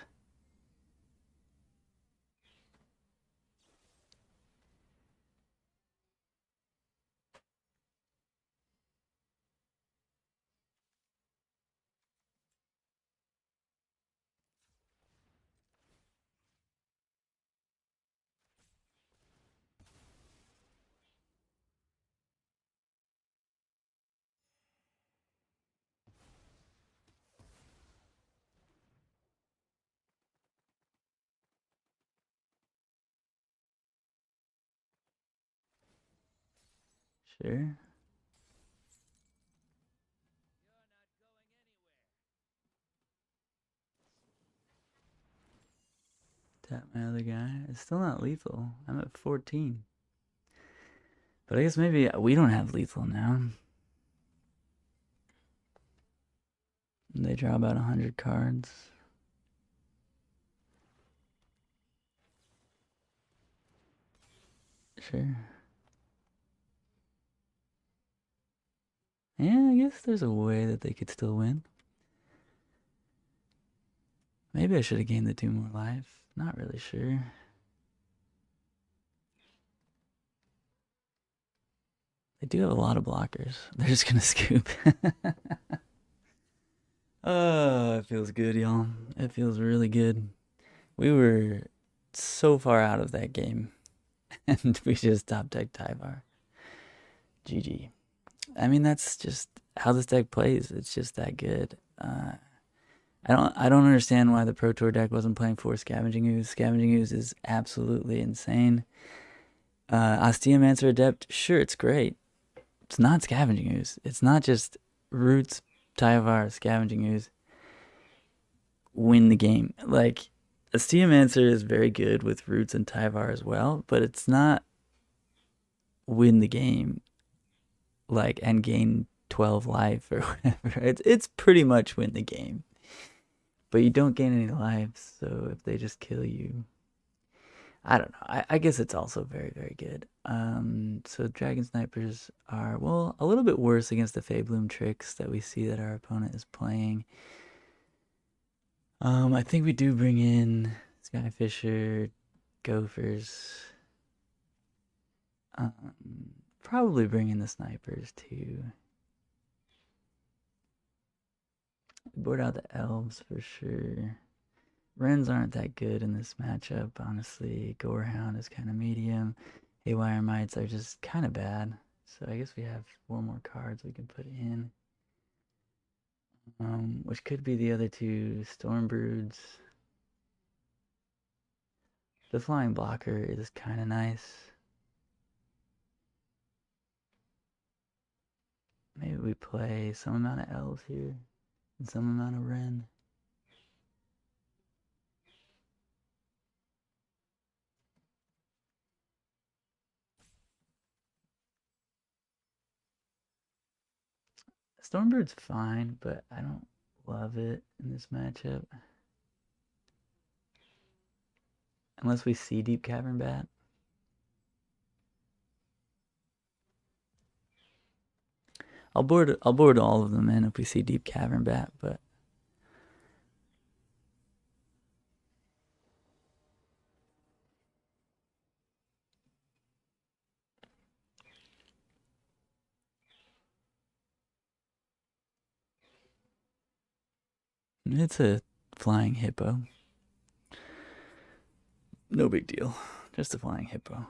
S1: Sure. Tap my other guy. It's still not lethal. I'm at 14. But I guess maybe we don't have lethal now. They draw about 100 cards. Sure. Yeah, I guess there's a way that they could still win. Maybe I should have gained the 2 more life. Not really sure. They do have a lot of blockers. They're just gonna scoop. Oh, it feels good, y'all. It feels really good. We were so far out of that game, and we just top deck Tyvar. GG. I mean, that's just how this deck plays. It's just that good. I don't understand why the Pro Tour deck wasn't playing 4 Scavenging Ooze. Scavenging Ooze is absolutely insane. Osteomancer Adept, sure, it's great. it's not Scavenging Ooze. It's not just Roots, Tyvar, Scavenging Ooze win the game. Like, a Steomancer is very good with Roots and Tyvar as well, but it's not win the game, like, and gain 12 life or whatever. It's pretty much win the game. But you don't gain any lives, so if they just kill you, I don't know. I guess it's also very, very good. So Dragon Snipers are, well, a little bit worse against the Faebloom tricks that we see that our opponent is playing. I think we do bring in Skyfisher, Gophers. Probably bring in the Snipers too. Board out the Elves for sure. Wrens aren't that good in this matchup, honestly. Gorehound is kind of medium. Haywire Mites are just kind of bad. So I guess we have 4 more cards we can put in. Which could be the other 2 Stormbroods. The Flying Blocker is kind of nice. Maybe we play some amount of Elves here and some amount of Wren. Stormbrood's fine, but I don't love it in this matchup. Unless we see Deep Cavern Bat. I'll board all of them in if we see Deep Cavern Bat, but it's a flying hippo. No big deal. Just a flying hippo.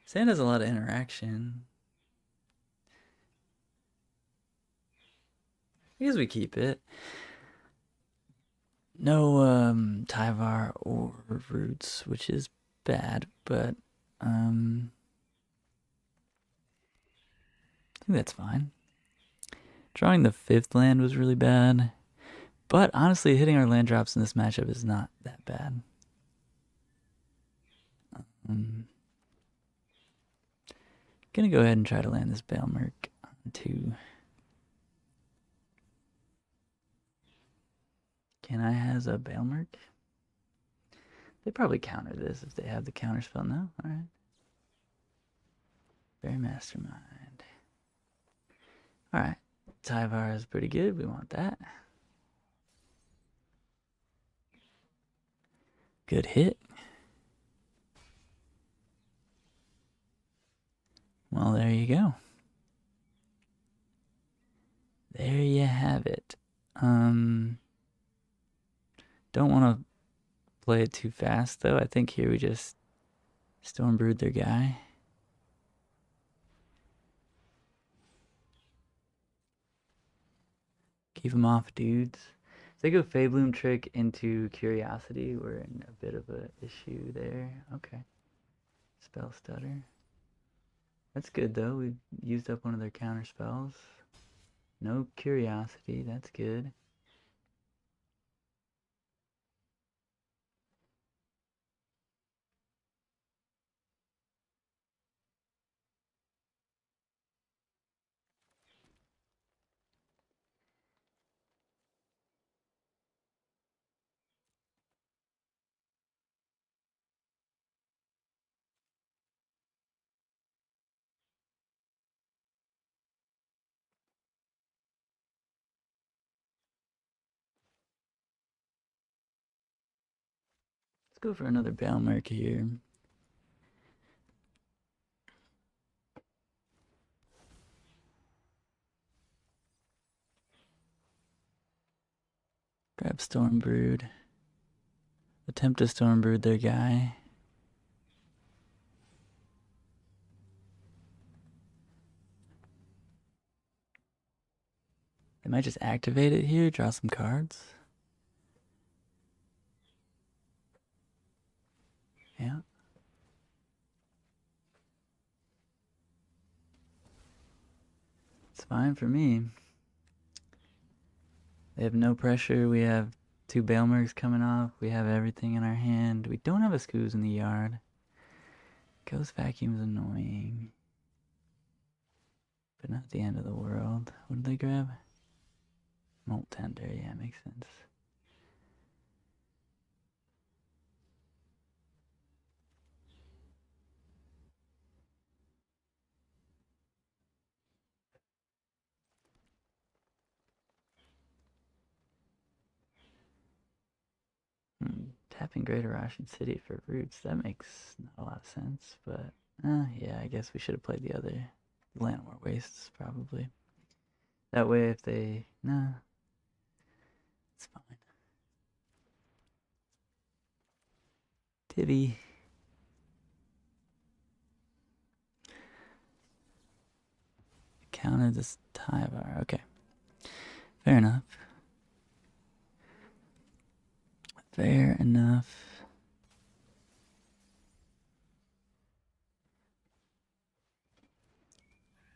S1: Sand has a lot of interaction. I guess we keep it. No Tyvar or Roots, which is bad, but I think that's fine. Drawing the 5th land was really bad, but honestly, hitting our land drops in this matchup is not that bad. Gonna go ahead and try to land this Balemurk on 2. Can I has a Balemurk? They probably counter this if they have the counter spell now. Alright. Very Mastermind. Alright. Tyvar is pretty good. We want that. Good hit. Well, there you go. There you have it. Don't want to play it too fast, though. I think here we just Stormbrood their guy. Keep them off, dudes. If they go Faebloom Trick into Curiosity, we're in a bit of an issue there. Okay. Spell Stutter. That's good, though. We've used up one of their counter spells. No Curiosity. That's good. Let's go for another Balemurk here. Grab Stormbrood. Attempt to Stormbrood their guy. They might just activate it here, draw some cards. fine for me. They have no pressure. We have 2 Balemurks coming off. We have everything in our hand. We don't have a Scooze in the yard. Ghost Vacuum's annoying. But not the end of the world. What did they grab? Molt Tender, yeah, makes sense. Tapping Great Arashin City for roots. That makes not a lot of sense, but yeah, I guess we should have played the other Llanowar Wastes, probably. That way if they... Nah. It's fine. Tibby. Counted as Tyvar. Okay. Fair enough. Fair enough.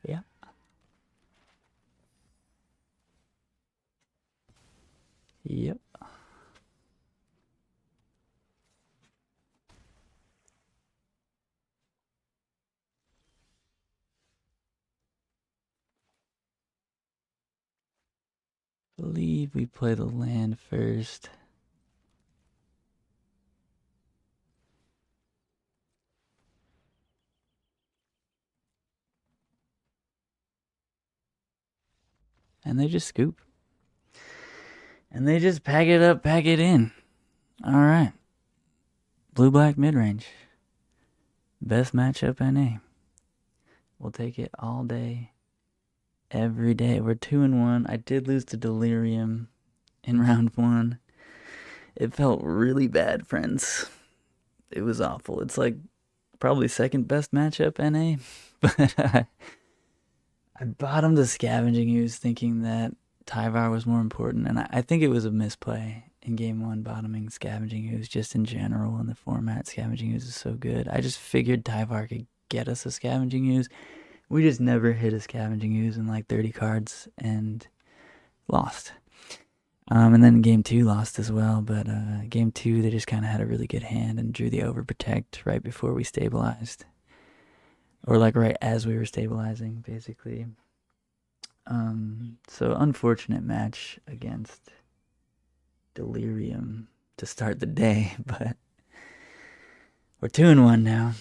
S1: Yeah. Yep. Believe we play the land first. And they just scoop. And they just pack it up, pack it in. Alright. Blue-black mid-range. Best matchup NA. We'll take it all day, every day. We're 2-1. I did lose to Delirium in round 1. It felt really bad, friends. It was awful. It's like probably second best matchup NA. But I bottomed the Scavenging Ooze thinking that Tyvar was more important. And I think it was a misplay in game 1, bottoming Scavenging Ooze just in general in the format. Scavenging Ooze is so good. I just figured Tyvar could get us a Scavenging Ooze. We just never hit a Scavenging Ooze in like 30 cards and lost. And then game 2 lost as well, but game 2 they just kind of had a really good hand and drew the Overprotect right before we stabilized. Or like right as we were stabilizing, basically. So unfortunate match against Delirium to start the day, but we're 2-1 now.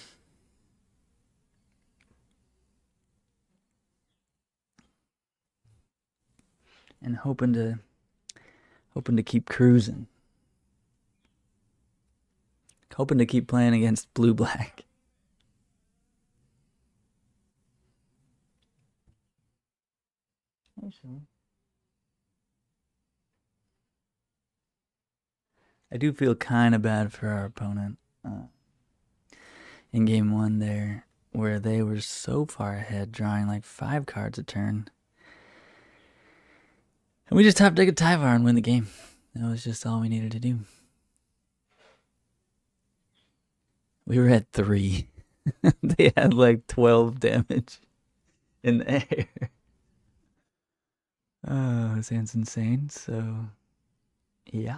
S1: And hoping to keep cruising. Hoping to keep playing against blue-black. I do feel kind of bad for our opponent in game 1 there, where they were so far ahead, drawing like 5 cards a turn. And we just top deck a Tyvar and win the game. That was just all we needed to do. We were at 3. They had like 12 damage in the air. Oh, it sounds insane. So, yeah.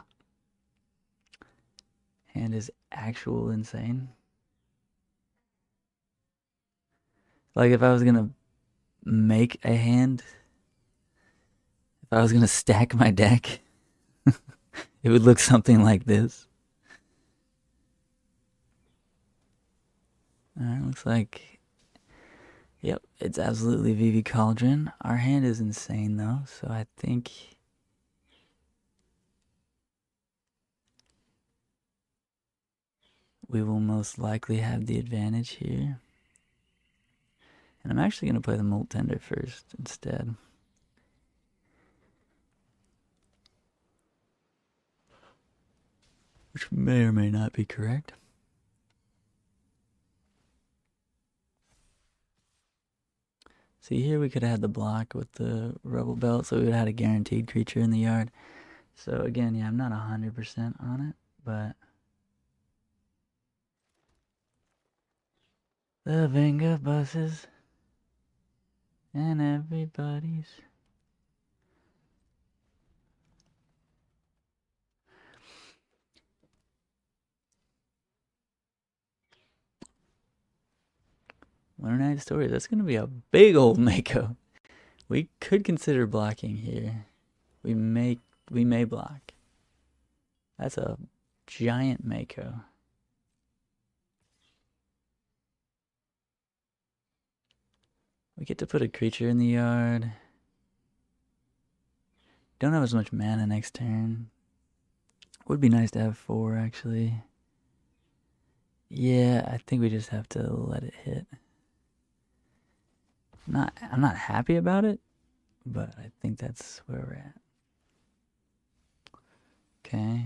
S1: Hand is actual insane. Like if I was gonna make a hand, if I was gonna stack my deck, it would look something like this. Alright, looks like, yep, it's absolutely VV Cauldron. Our hand is insane though, so I think we will most likely have the advantage here. And I'm actually going to play the Molt Tender first instead. Which may or may not be correct. See, here we could have had the block with the Rubblebelt, so we would have had a guaranteed creature in the yard. So again, yeah, I'm not 100% on it, but the Venga buses And everybody's. Winter Night Stories. That's going to be a big old Mako. We could consider blocking here. We may block. That's a giant Mako. We get to put a creature in the yard. Don't have as much mana next turn. Would be nice to have 4, actually. Yeah, I think we just have to let it hit. I'm not happy about it, but I think that's where we're at. Okay.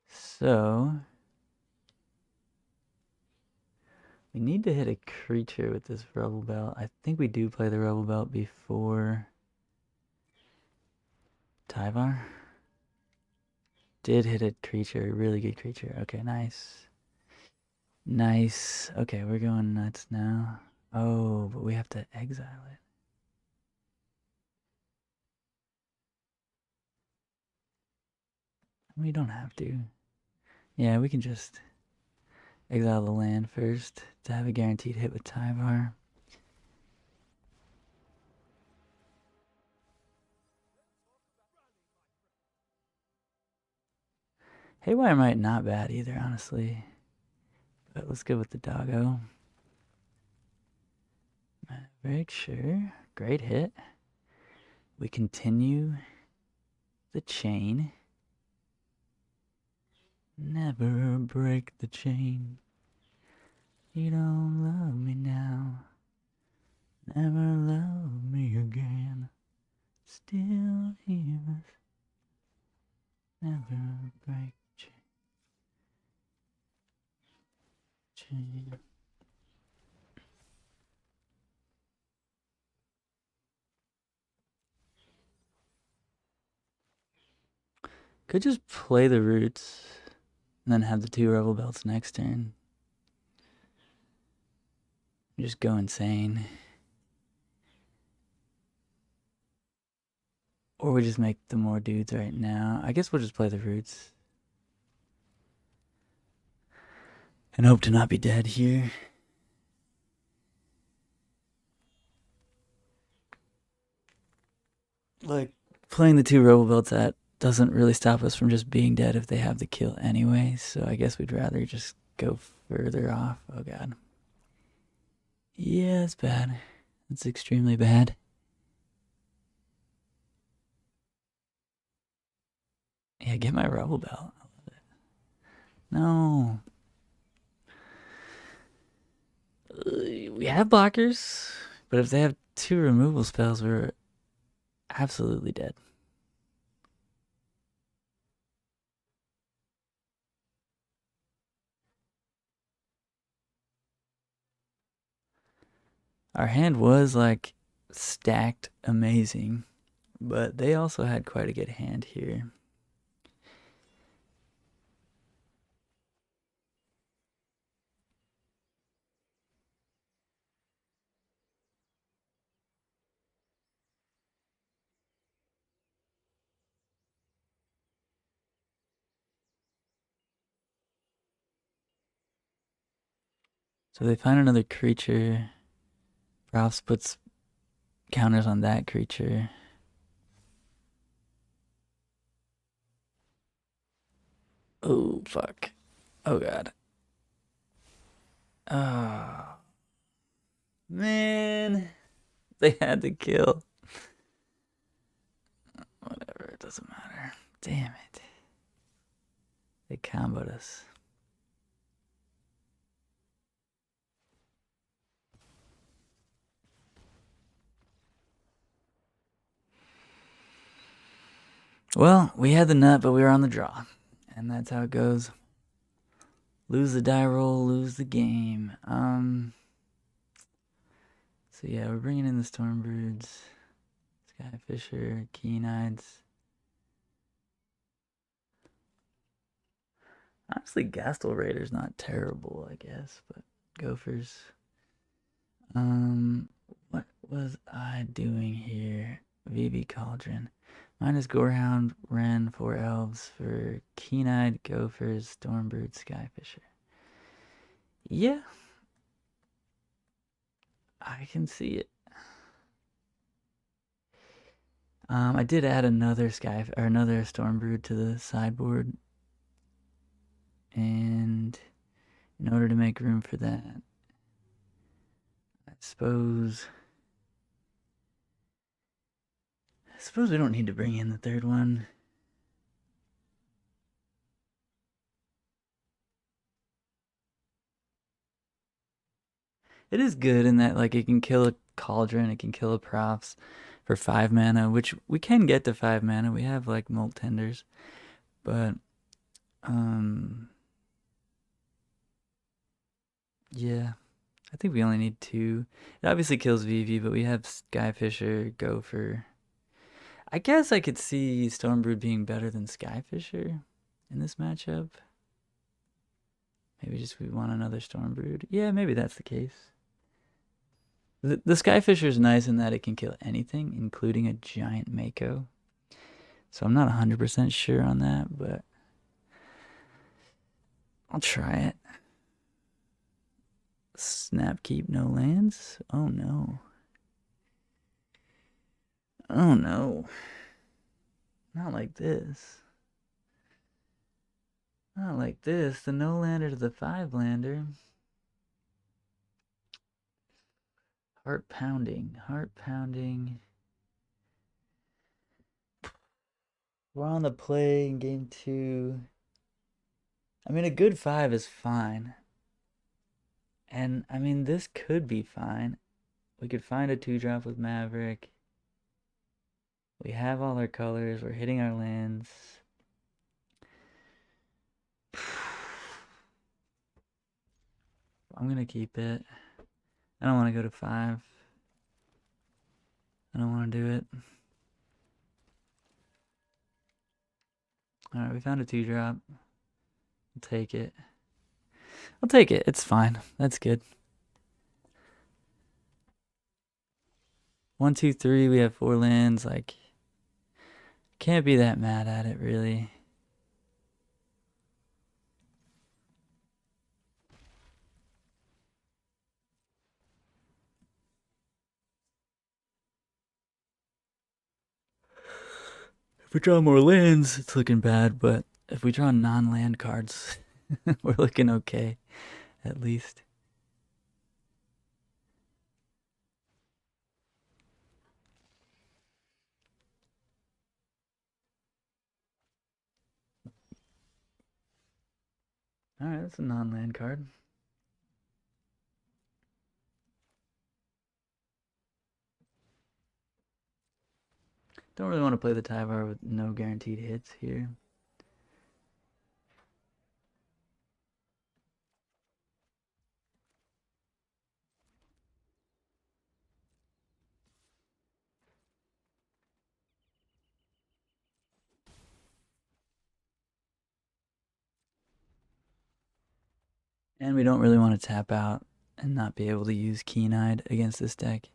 S1: So we need to hit a creature with this Rubblebelt. I think we do play the Rubblebelt before Tyvar. Did hit a creature, a really good creature. Okay, nice. Nice. Okay, we're going nuts now. Oh, but we have to exile it. We don't have to. Yeah, we can just exile the land first to have a guaranteed hit with Tyvar. Haywire Mite not bad either, honestly. But let's go with the doggo. Maverick, sure. Great hit. We continue the chain. Never break the chain. You don't love me now. Never love me again. Still here. Never break chain. Could just play the roots and then have the 2 Rubblebelts next turn. Just go insane. Or we just make the more dudes right now. I guess we'll just play the roots. And hope to not be dead here. Like, playing the 2 Rubblebelts at doesn't really stop us from just being dead if they have the kill anyway. So I guess we'd rather just go further off. Oh god. Yeah, it's bad. It's extremely bad. Yeah, get my Rubblebelt. I love it. No. We have blockers, but if they have 2 removal spells, we're absolutely dead. Our hand was like stacked amazing, but they also had quite a good hand here. So they find another creature. Ralphs puts counters on that creature. Oh, fuck. Oh, God. Oh. Man. They had to kill. Whatever, it doesn't matter. Damn it. They comboed us. Well, we had the nut, but we were on the draw. And that's how it goes. Lose the die roll, lose the game. So yeah, we're bringing in the Stormbroods, Skyfisher, Keen-Eyed. Honestly, Gastal Raider's not terrible, I guess, but Gophers. What was I doing here? VV Cauldron. Minus Gorehound, Wrenn, 4 Elves for Keen-Eyed, Gophers, Stormbrood, Skyfisher. Yeah, I can see it. I did add another Stormbrood to the sideboard, and in order to make room for that, I suppose we don't need to bring in the third one. It is good in that like it can kill a Cauldron, it can kill a Props for 5 mana, which we can get to 5 mana. We have like Molt Tenders, but yeah, I think we only need 2. It obviously kills VV, but we have Skyfisher, Gopher. I guess I could see Stormbrood being better than Skyfisher in this matchup. Maybe just we want another Stormbrood. Yeah, maybe that's the case. The Skyfisher is nice in that it can kill anything, including a giant Mako. So I'm not 100% sure on that, but I'll try it. Snap keep no lands? Oh no. Oh no. Not like this. Not like this. The no lander to the 5 lander. Heart pounding. Heart pounding. We're on the play in game 2. I mean, a good 5 is fine. And, I mean, this could be fine. We could find a 2-drop with Maverick. We have all our colors. We're hitting our lands. I'm going to keep it. I don't want to go to 5. I don't want to do it. Alright, we found a 2-drop. I'll take it. I'll take it. It's fine. That's good. 1, 2, 3. We have 4 lands. Like, can't be that mad at it, really. If we draw more lands, it's looking bad, but if we draw non-land cards, we're looking okay, at least. Alright, that's a non-land card. Don't really want to play the Tyvar with no guaranteed hits here. And we don't really want to tap out and not be able to use Keen-Eyed against this deck.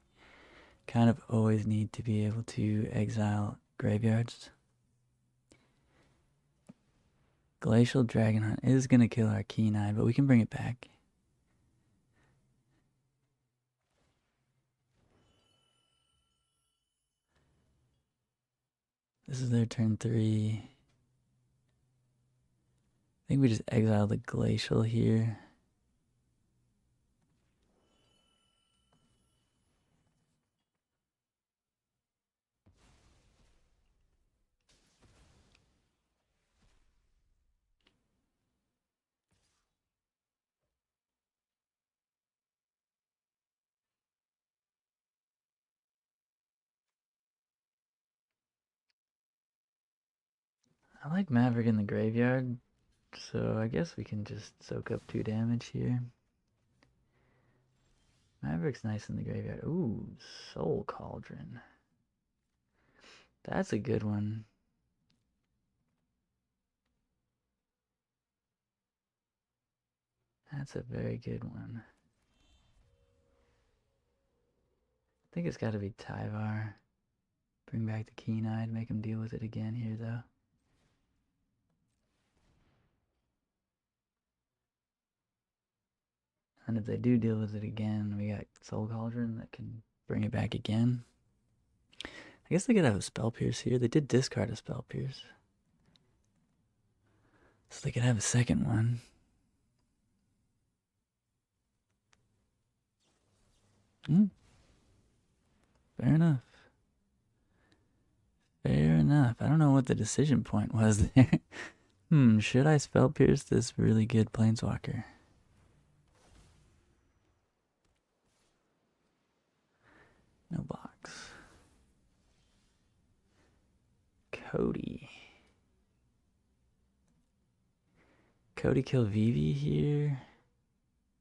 S1: Kind of always need to be able to exile graveyards. Glacial Dragon Hunt is going to kill our Keen-Eyed, but we can bring it back. This is their turn 3. I think we just exile the Glacial here. I like Maverick in the graveyard, so I guess we can just soak up 2 damage here. Maverick's nice in the graveyard. Ooh, Soul Cauldron. That's a good one. That's a very good one. I think it's got to be Tyvar. Bring back the Keen-Eyed, make him deal with it again here, though. And if they do deal with it again, we got Soul Cauldron that can bring it back again. I guess they could have a Spell Pierce here. They did discard a Spell Pierce. So they could have a second one. Fair enough. Fair enough. I don't know what the decision point was there. Should I Spell Pierce this really good Planeswalker? No box. Cody. Cody kill Vivi here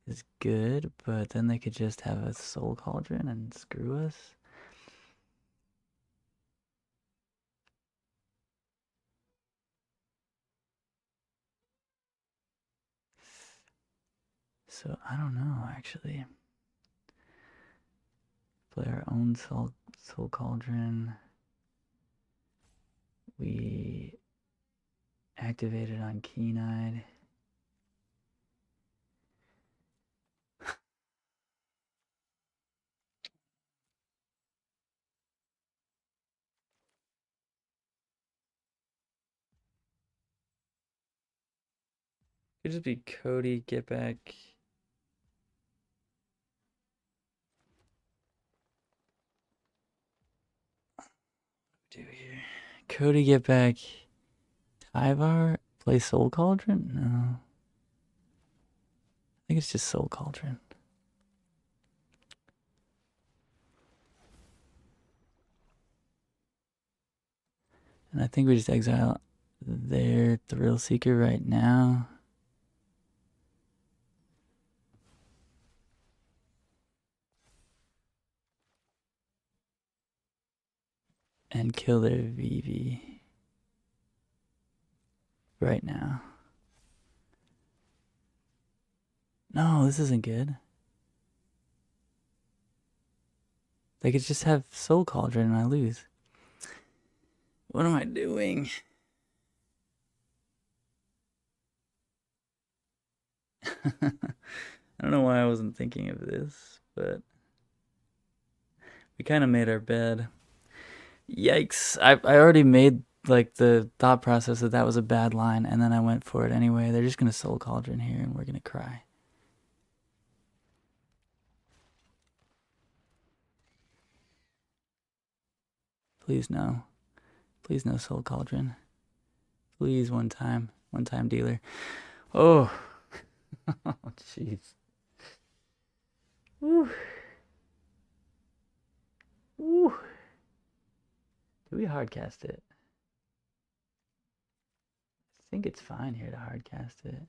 S1: is good, but then they could just have a Soul Cauldron and screw us. So I don't know, actually. Play our own Soul Cauldron. We activated on Keen-Eyed. Could just be Cody, get back. Do here. Cody, get back. Tyvar, play Soul Cauldron? No. I think it's just Soul Cauldron. And I think we just exile their Thrillseeker right now. And kill their Vivi right now. No, this isn't good. They could just have Soul Cauldron and I lose. What am I doing? I don't know why I wasn't thinking of this, but we kind of made our bed. Yikes. I already made like the thought process that was a bad line, and then I went for it anyway. They're just going to Soul Cauldron here, and we're going to cry. Please no. Please no Soul Cauldron. Please one time dealer. Oh. Oh, jeez. Woo. Woo. Do we hardcast it? I think it's fine here to hardcast it.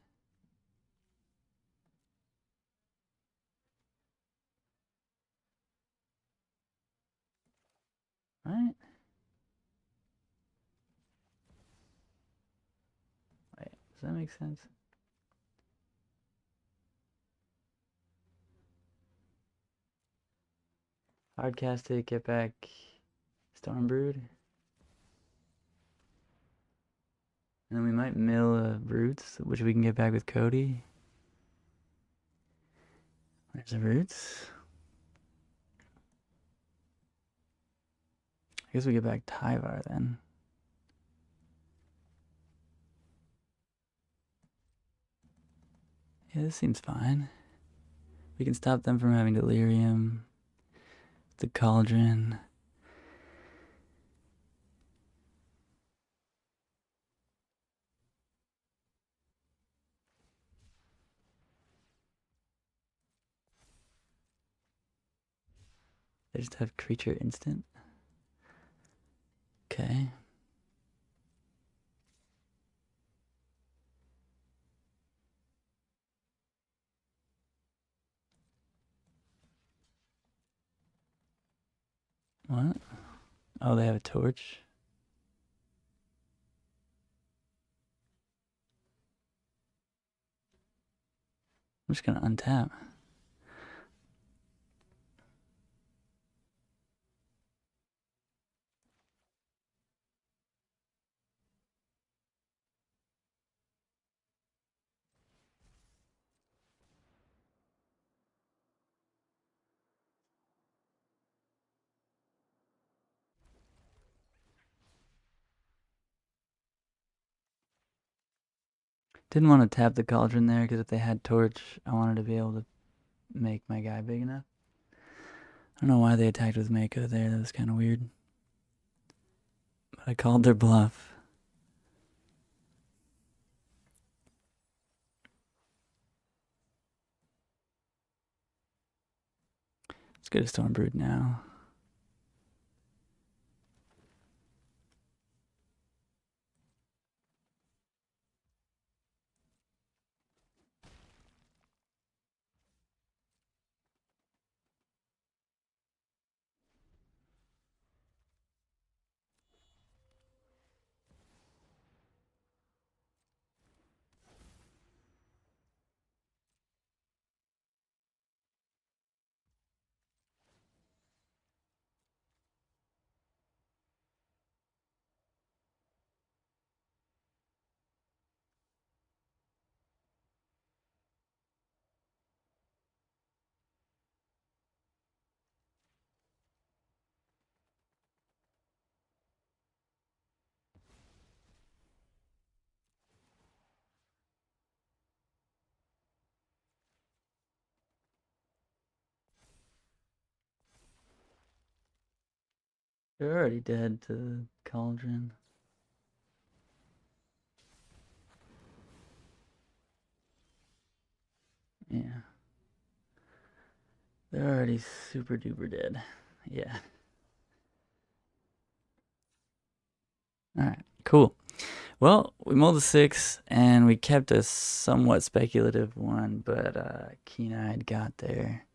S1: Right? Wait, does that make sense? Hardcast it, get back Stormbrood. And then we might mill Roots, which we can get back with Cody. There's the Roots. I guess we get back Tyvar then. Yeah, this seems fine. We can stop them from having Delirium. The Cauldron. They just have creature instant. Okay. What? Oh, they have a torch. I'm just gonna untap. Didn't want to tap the Cauldron there because if they had Torch, I wanted to be able to make my guy big enough. I don't know why they attacked with Mako there. That was kind of weird. But I called their bluff. Let's go to Stormbrood now. They're already dead to Cauldron. Yeah. They're already super duper dead. Yeah. Alright, cool. Well, we mulled a 6, and we kept a somewhat speculative one, but Keen-Eyed got there.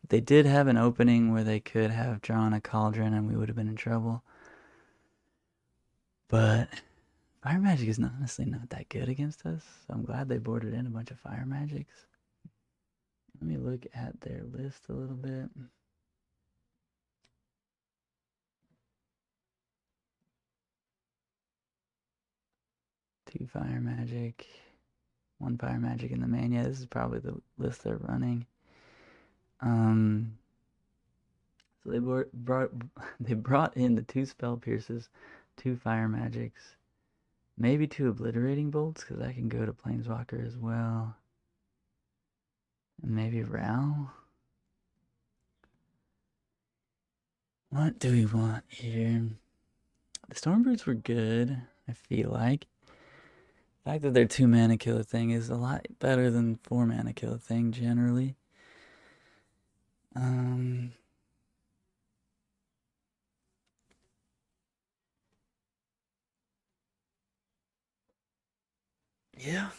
S1: They did have an opening where they could have drawn a Cauldron, and we would have been in trouble. But Fire Magic is honestly not that good against us, so I'm glad they boarded in a bunch of Fire Magics. Let me look at their list a little bit. Two Fire Magic, one Fire Magic in the main. Yeah, this is probably the list they're running. So they brought in the 2 Spell Pierces, 2 Fire Magics, maybe 2 Obliterating Bolts, because I can go to Planeswalker as well. And maybe Ral. What do we want here? The Stormbroods were good, I feel like. The fact that their 2 mana kill a thing is a lot better than 4 mana kill a thing generally. Yeah,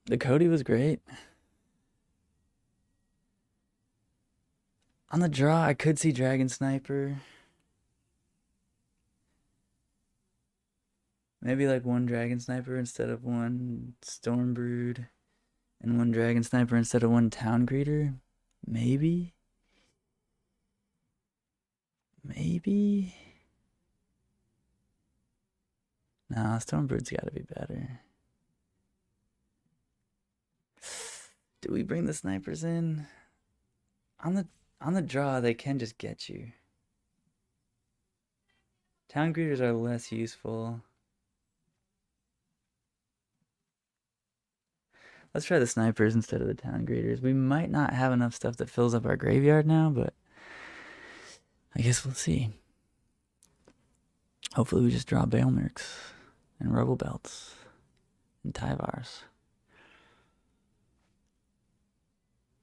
S1: the Cody was great. On the draw, I could see Dragon Sniper. Maybe like 1 Dragon Sniper instead of 1 Stormbrood. And 1 Dragon Sniper instead of 1 Town Greeter. Maybe. Maybe. Nah, Stormbrood's gotta be better. Do we bring the snipers in? On the draw, they can just get you. Town Greeters are less useful. Let's try the snipers instead of the Town Greeters. We might not have enough stuff that fills up our graveyard now, but I guess we'll see. Hopefully we just draw Balemurks and Rubblebelts and Tyvars.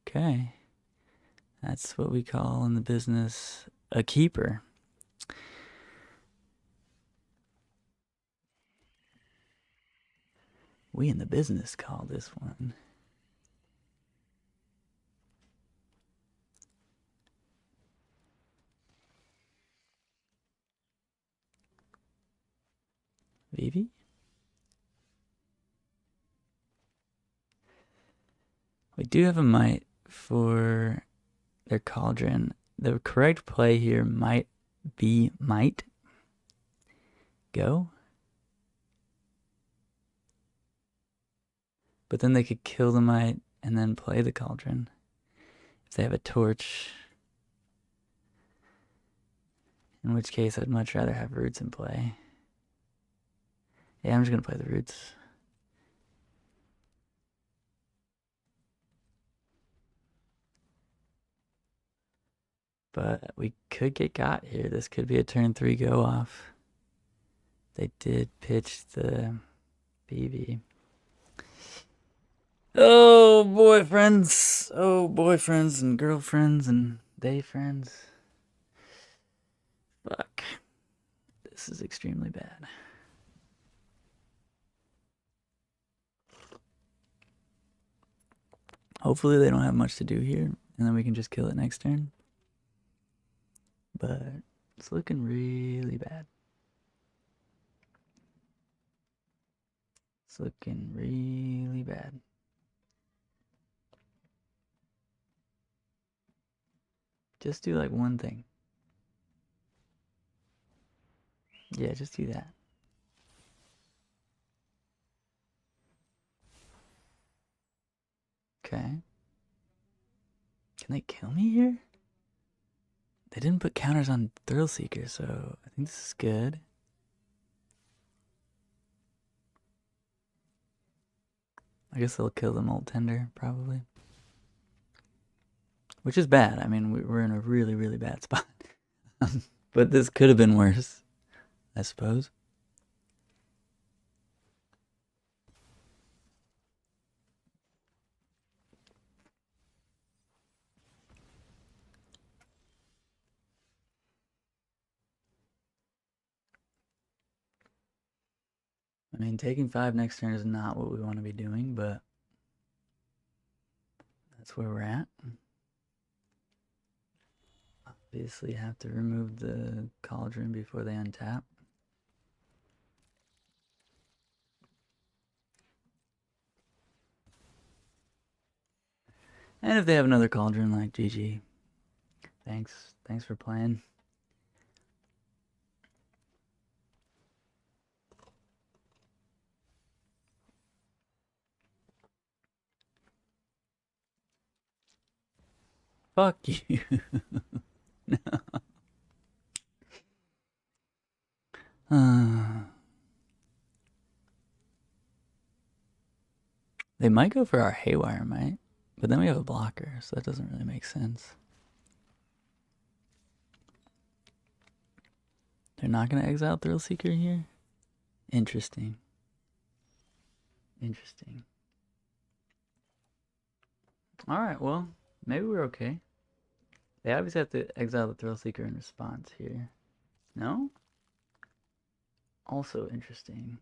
S1: Okay. That's what we call in the business a keeper. We in the business call this one Vivi? We do have a Mite. for their Cauldron. The correct play here might be Mite. Go. But then they could kill the Mite and then play the Cauldron. If they have a torch. In which case, I'd much rather have Roots in play. Yeah, I'm just going to play the Roots. But we could get got here. This could be a turn 3 go off. They did pitch the BB. Oh, boyfriends. Oh, boyfriends and girlfriends and day friends. Fuck. This is extremely bad. Hopefully they don't have much to do here, and then we can just kill it next turn. But it's looking really bad. It's looking really bad. Just do like one thing. Yeah, just do that. Okay. Can they kill me here? They didn't put counters on Thrillseeker, so I think this is good. I guess they'll kill the Molt Tender, probably. Which is bad. I mean, we're in a really, really bad spot. But this could have been worse, I suppose. I mean, taking 5 next turn is not what we want to be doing, but that's where we're at. Obviously, have to remove the Cauldron before they untap. And if they have another Cauldron, like GG. Thanks for playing. Fuck you. No. They might go for our Haywire Mite, but then we have a blocker, so that doesn't really make sense. They're not going to exile Thrillseeker here? Interesting. Interesting. Alright, well, maybe we're okay. They obviously have to exile the Thrillseeker in response here. No? Also interesting.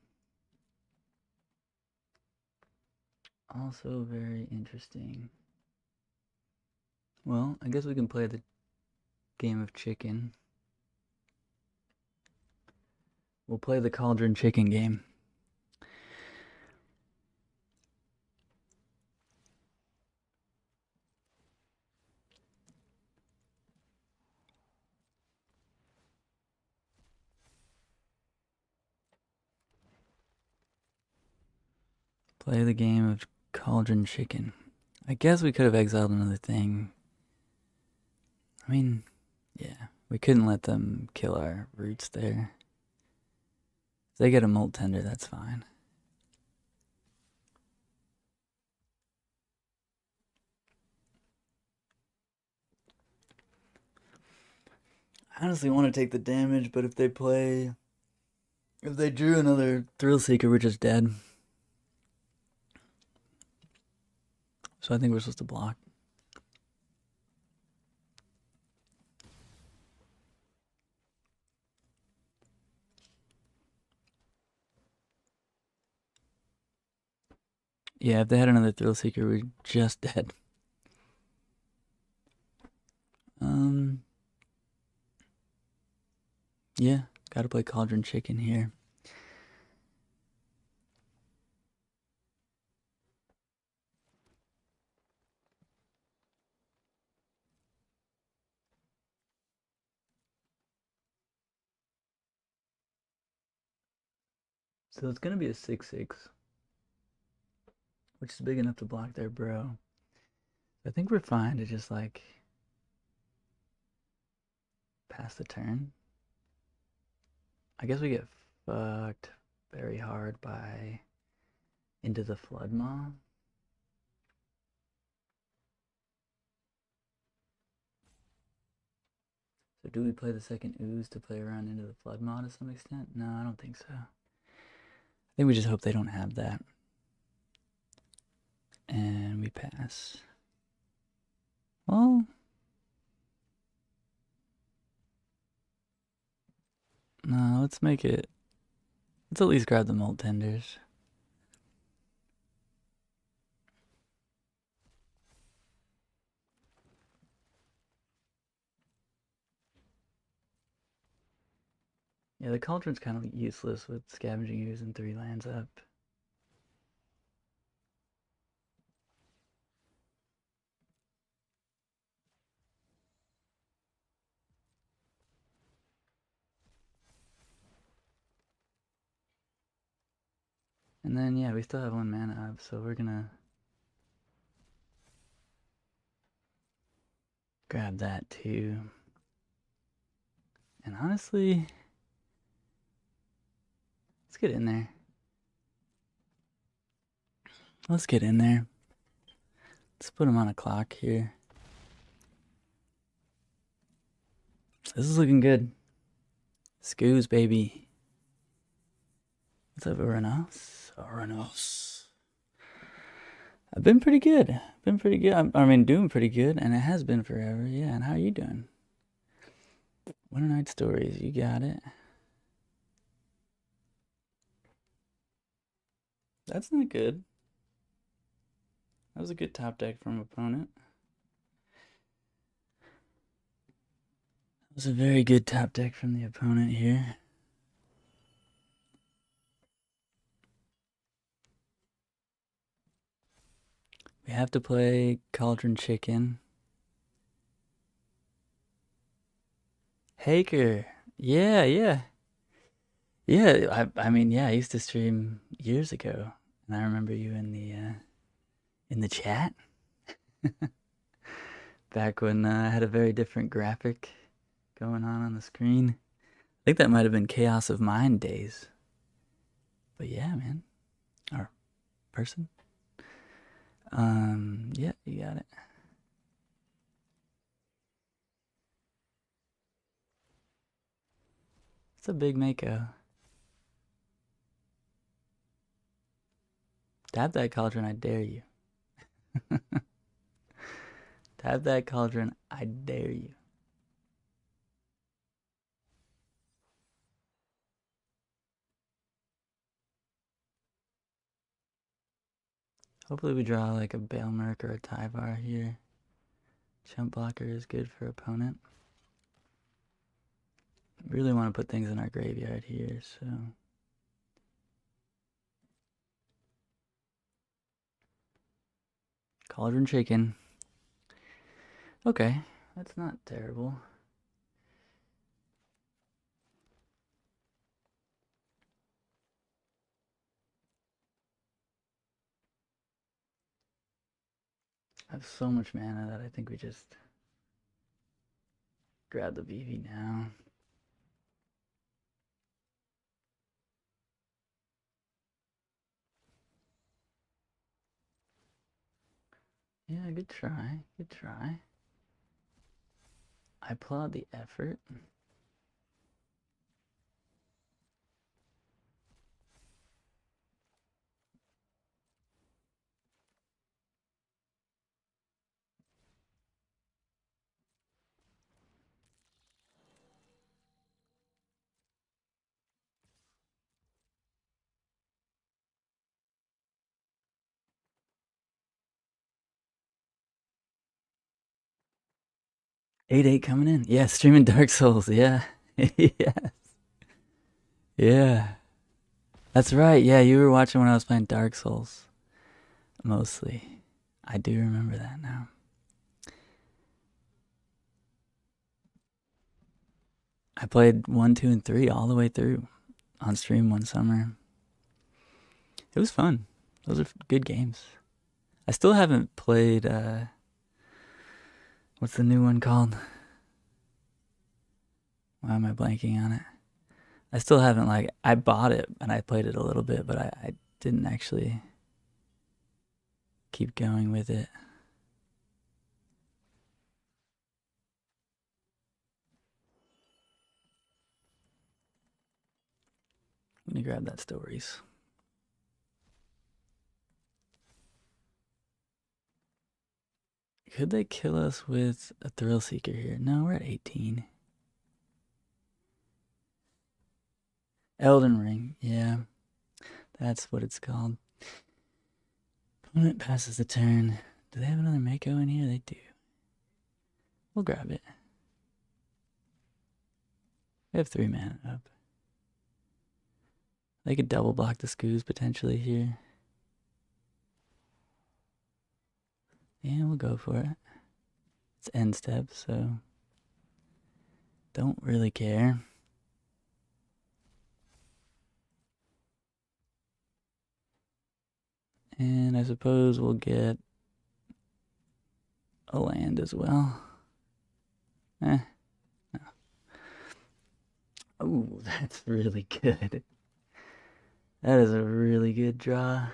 S1: Also very interesting. Well, I guess we can play the game of chicken. We'll play the Cauldron chicken game. Play the game of Cauldron chicken. I guess we could have exiled another thing. I mean, yeah, we couldn't let them kill our Roots there. If they get a Molt Tender, that's fine. I honestly want to take the damage, but if they drew another Thrillseeker, we're just dead. So I think we're supposed to block. Yeah, if they had another Thrillseeker, we're just dead. Yeah, gotta play Cauldron chicken here. So it's gonna be a 6/6, which is big enough to block their bro. I think we're fine to just like pass the turn. I guess we get fucked very hard by Into the Flood Maw. So do we play the second Ooze to play around Into the Flood Maw to some extent? No, I don't think so. I think we just hope they don't have that. And we pass. Well, no, let's make it. Let's at least grab the Molt Tenders. Yeah, the Cauldron's kind of useless with Scavenging Ooze and 3 lands up. And then, yeah, we still have 1 mana up, so we're gonna grab that too. And honestly, let's get in there. Let's get in there. Let's put him on a clock here. This is looking good. Scoos, baby. What's up, Uranos? Uranos. I've been pretty good. Been pretty good. I mean, doing pretty good, and it has been forever. Yeah, and how are you doing? Winter Night Stories, you got it. That's not good. That was a good top deck from opponent. That was a very good top deck from the opponent here. We have to play Cauldron Chicken. Haker. Yeah, yeah. Yeah, I mean, yeah, I used to stream years ago, and I remember you in the chat back when I had a very different graphic going on the screen. I think that might have been Chaos of Mind days. But yeah, man, or person. Yeah, you got it. It's a big Mako. Tap that Cauldron, I dare you. Tap that Cauldron, I dare you. Hopefully we draw like a Balemurk or a Tyvar here. Chump blocker is good for opponent. Really want to put things in our graveyard here, so. Cauldron Chicken. Okay, that's not terrible. I have so much mana that I think we just grab the VV now. Yeah, good try, good try. I applaud the effort. Eight coming in. Yeah, streaming Dark Souls. Yeah. Yes. Yeah. That's right. Yeah, you were watching when I was playing Dark Souls. Mostly. I do remember that now. I played 1, 2, and 3 all the way through on stream one summer. It was fun. Those are good games. I still haven't played, what's the new one called? Why am I blanking on it? I still haven't, like, I bought it and I played it a little bit, but I didn't actually keep going with it. Let me grab that stories. Could they kill us with a Thrillseeker here? No, we're at 18. Elden Ring, yeah. That's what it's called. Opponent passes the turn. Do they have another Mako in here? They do. We'll grab it. We have 3 mana up. They could double block the Scooze potentially here. Yeah, we'll go for it. It's end step, so don't really care. And I suppose we'll get a land as well. No. Oh, that's really good. That is a really good draw.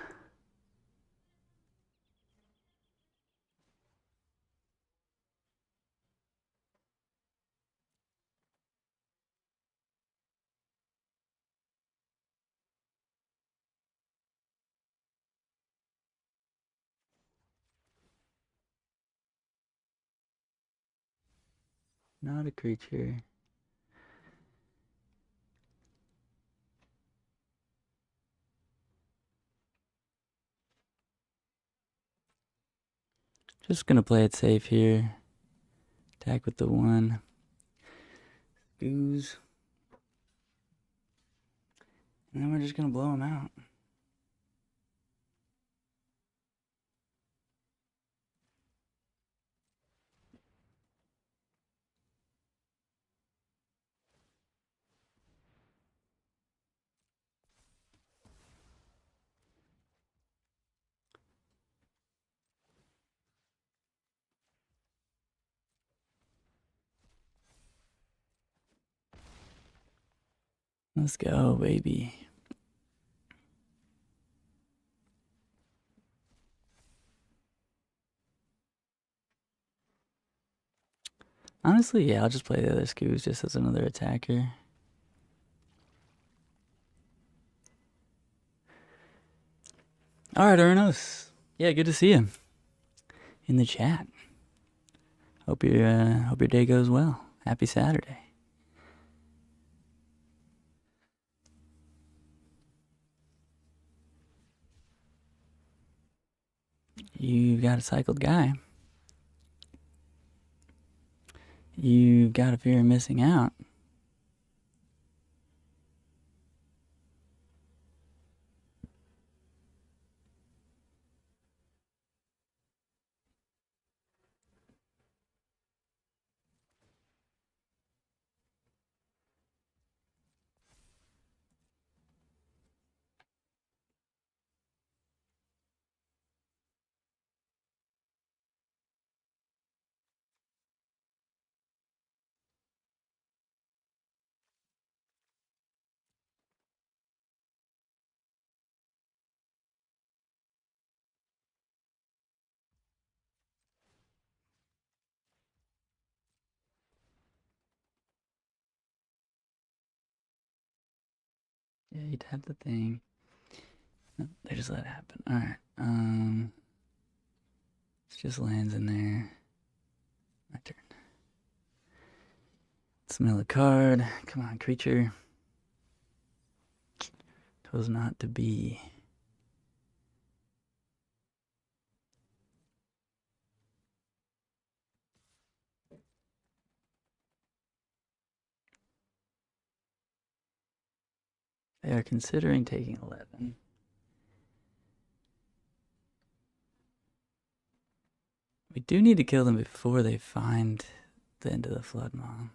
S1: Not a creature. Just gonna play it safe here. Attack with the 1. Ooze. And then we're just gonna blow him out. Let's go, baby. Honestly, yeah, I'll just play the other Scooze just as another attacker. Alright, Ernos. Yeah, good to see you in the chat. Hope your day goes well. Happy Saturday. You've got a cycled guy. You've got a fear of missing out. Yeah, you'd have the thing. No, they just let it happen. Alright, it just lands in there. My turn. Smell a card. Come on, creature. Twas not to be. They are considering taking 11. We do need to kill them before they find the end of the Flood Maw.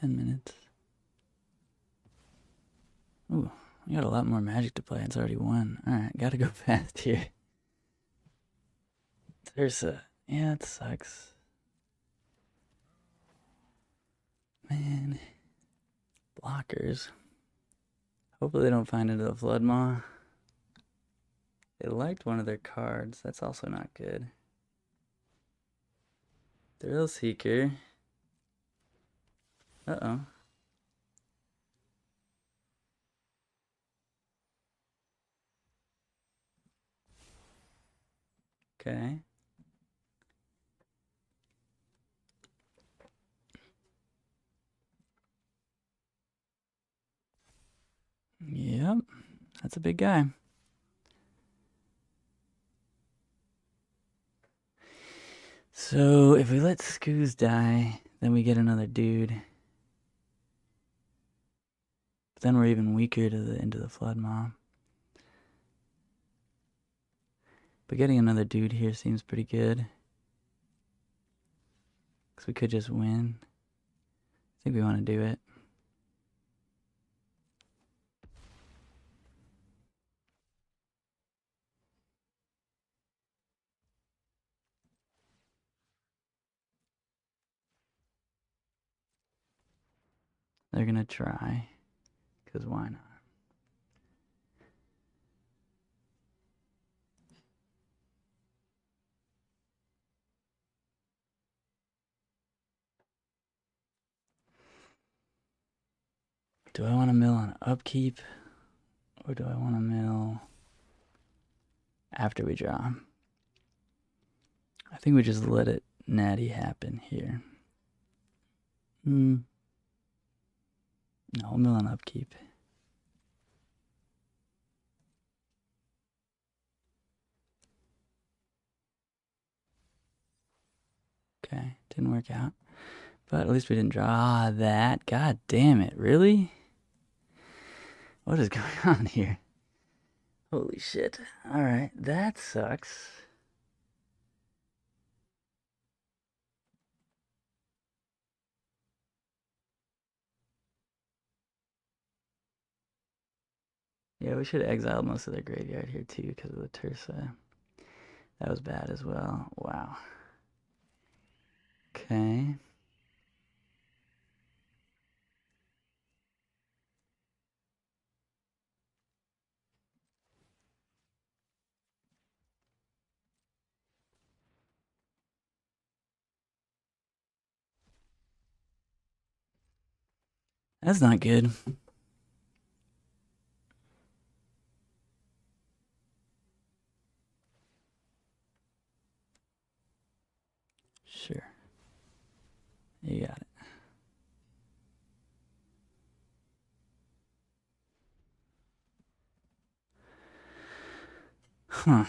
S1: 10 minutes. Ooh, we got a lot more Magic to play. It's already 1. Alright, gotta go fast here. Thyrsa. Yeah, it sucks. Man. Blockers. Hopefully they don't find into the Floodmaw. They liked one of their cards. That's also not good. Thrillseeker. Uh-oh. Okay. Yep. That's a big guy. So if we let Scooze die, then we get another dude. But then we're even weaker to into the Floodmaw. But getting another dude here seems pretty good. Because we could just win. I think we want to do it. They're going to try. Because why not? Do I want to mill on upkeep? Or do I want to mill after we draw? I think we just let it natty happen here. No, we'll mill on upkeep. Okay, didn't work out. But at least we didn't draw that. God damn it, really? What is going on here? Holy shit. Alright, that sucks. Yeah, we should have exiled most of their graveyard here too because of the Thyrsa. That was bad as well. Wow. Okay. That's not good. Sure. You got it. Huh.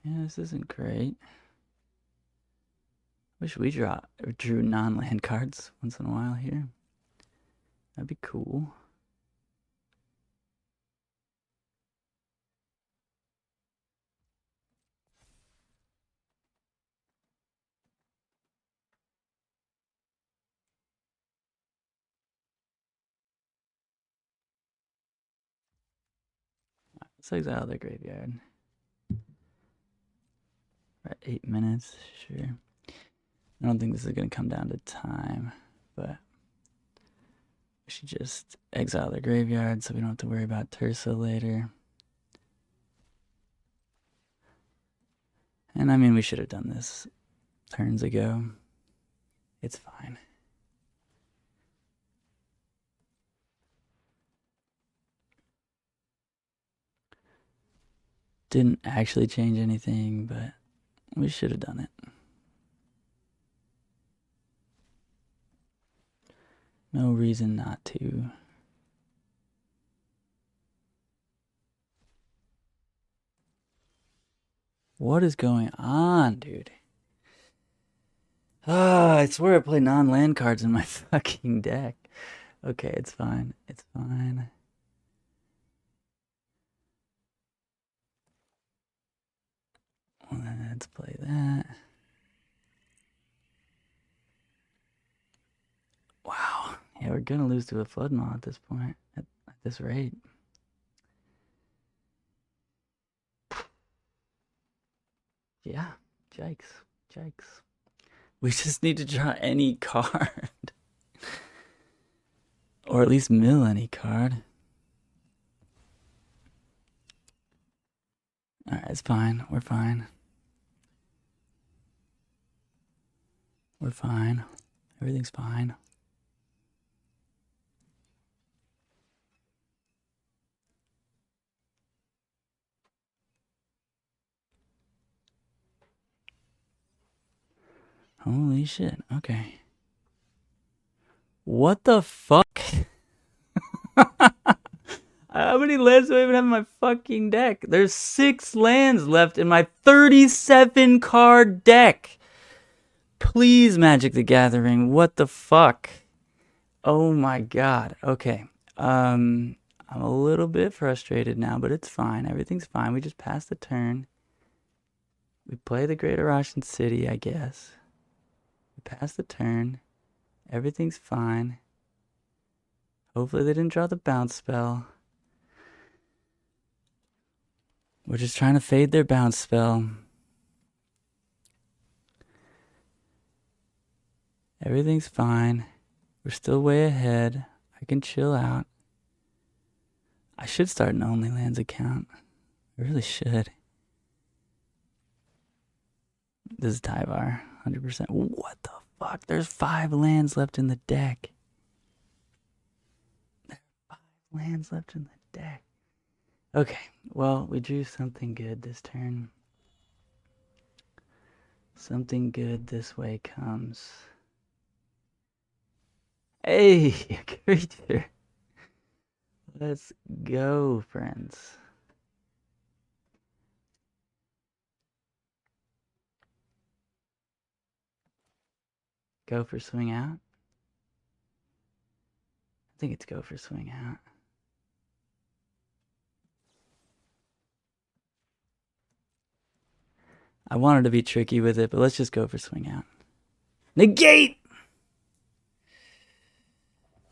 S1: Yeah, this isn't great. Wish we drew non-land cards once in a while here. That'd be cool. Let's exile their graveyard. We're at 8 minutes, sure. I don't think this is going to come down to time, but we should just exile their graveyard so we don't have to worry about Thyrsa later. And I mean, we should have done this turns ago. It's fine. Didn't actually change anything, but we should have done it. No reason not to. What is going on, dude? Ah, I swear I play non-land cards in my fucking deck. Okay, it's fine. It's fine. Let's play that. Wow. Yeah, we're gonna lose to a Flood Maw at this point, at this rate. Yeah, Jakes. We just need to draw any card. Or at least mill any card. Alright, it's fine. We're fine. We're fine. Everything's fine. Holy shit. Okay. What the fuck? How many lands do I even have in my fucking deck? There's 6 lands left in my 37 card deck. Please, Magic the Gathering. What the fuck? Oh my god. Okay. I'm a little bit frustrated now, but it's fine. Everything's fine. We just passed the turn. We play the Great Arashin City, I guess. We passed the turn. Everything's fine. Hopefully they didn't draw the bounce spell. We're just trying to fade their bounce spell. Everything's fine. We're still way ahead. I can chill out. I should start an Only Lands account. I really should. This is Tyvar, 100%. What the fuck? There's 5 lands left in the deck. There's 5 lands left in the deck. Okay, well, we drew something good this turn. Something good this way comes. Hey, creature. Let's go, friends. Go for swing out. I think it's go for swing out. I wanted to be tricky with it, but let's just go for swing out. Negate!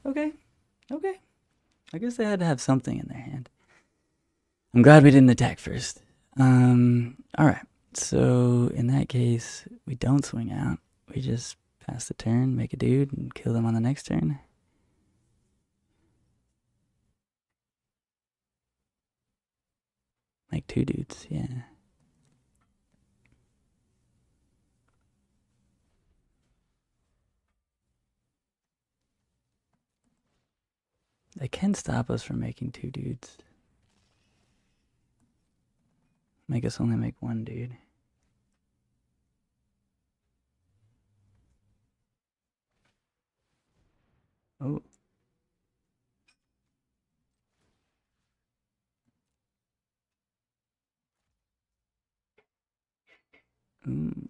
S1: Okay. I guess they had to have something in their hand. I'm glad we didn't attack first. Alright. So, in that case, we don't swing out. We just pass the turn, make a dude, and kill them on the next turn. Like 2 dudes, yeah. They can stop us from making 2 dudes. Make us only make 1 dude. Oh. Mm.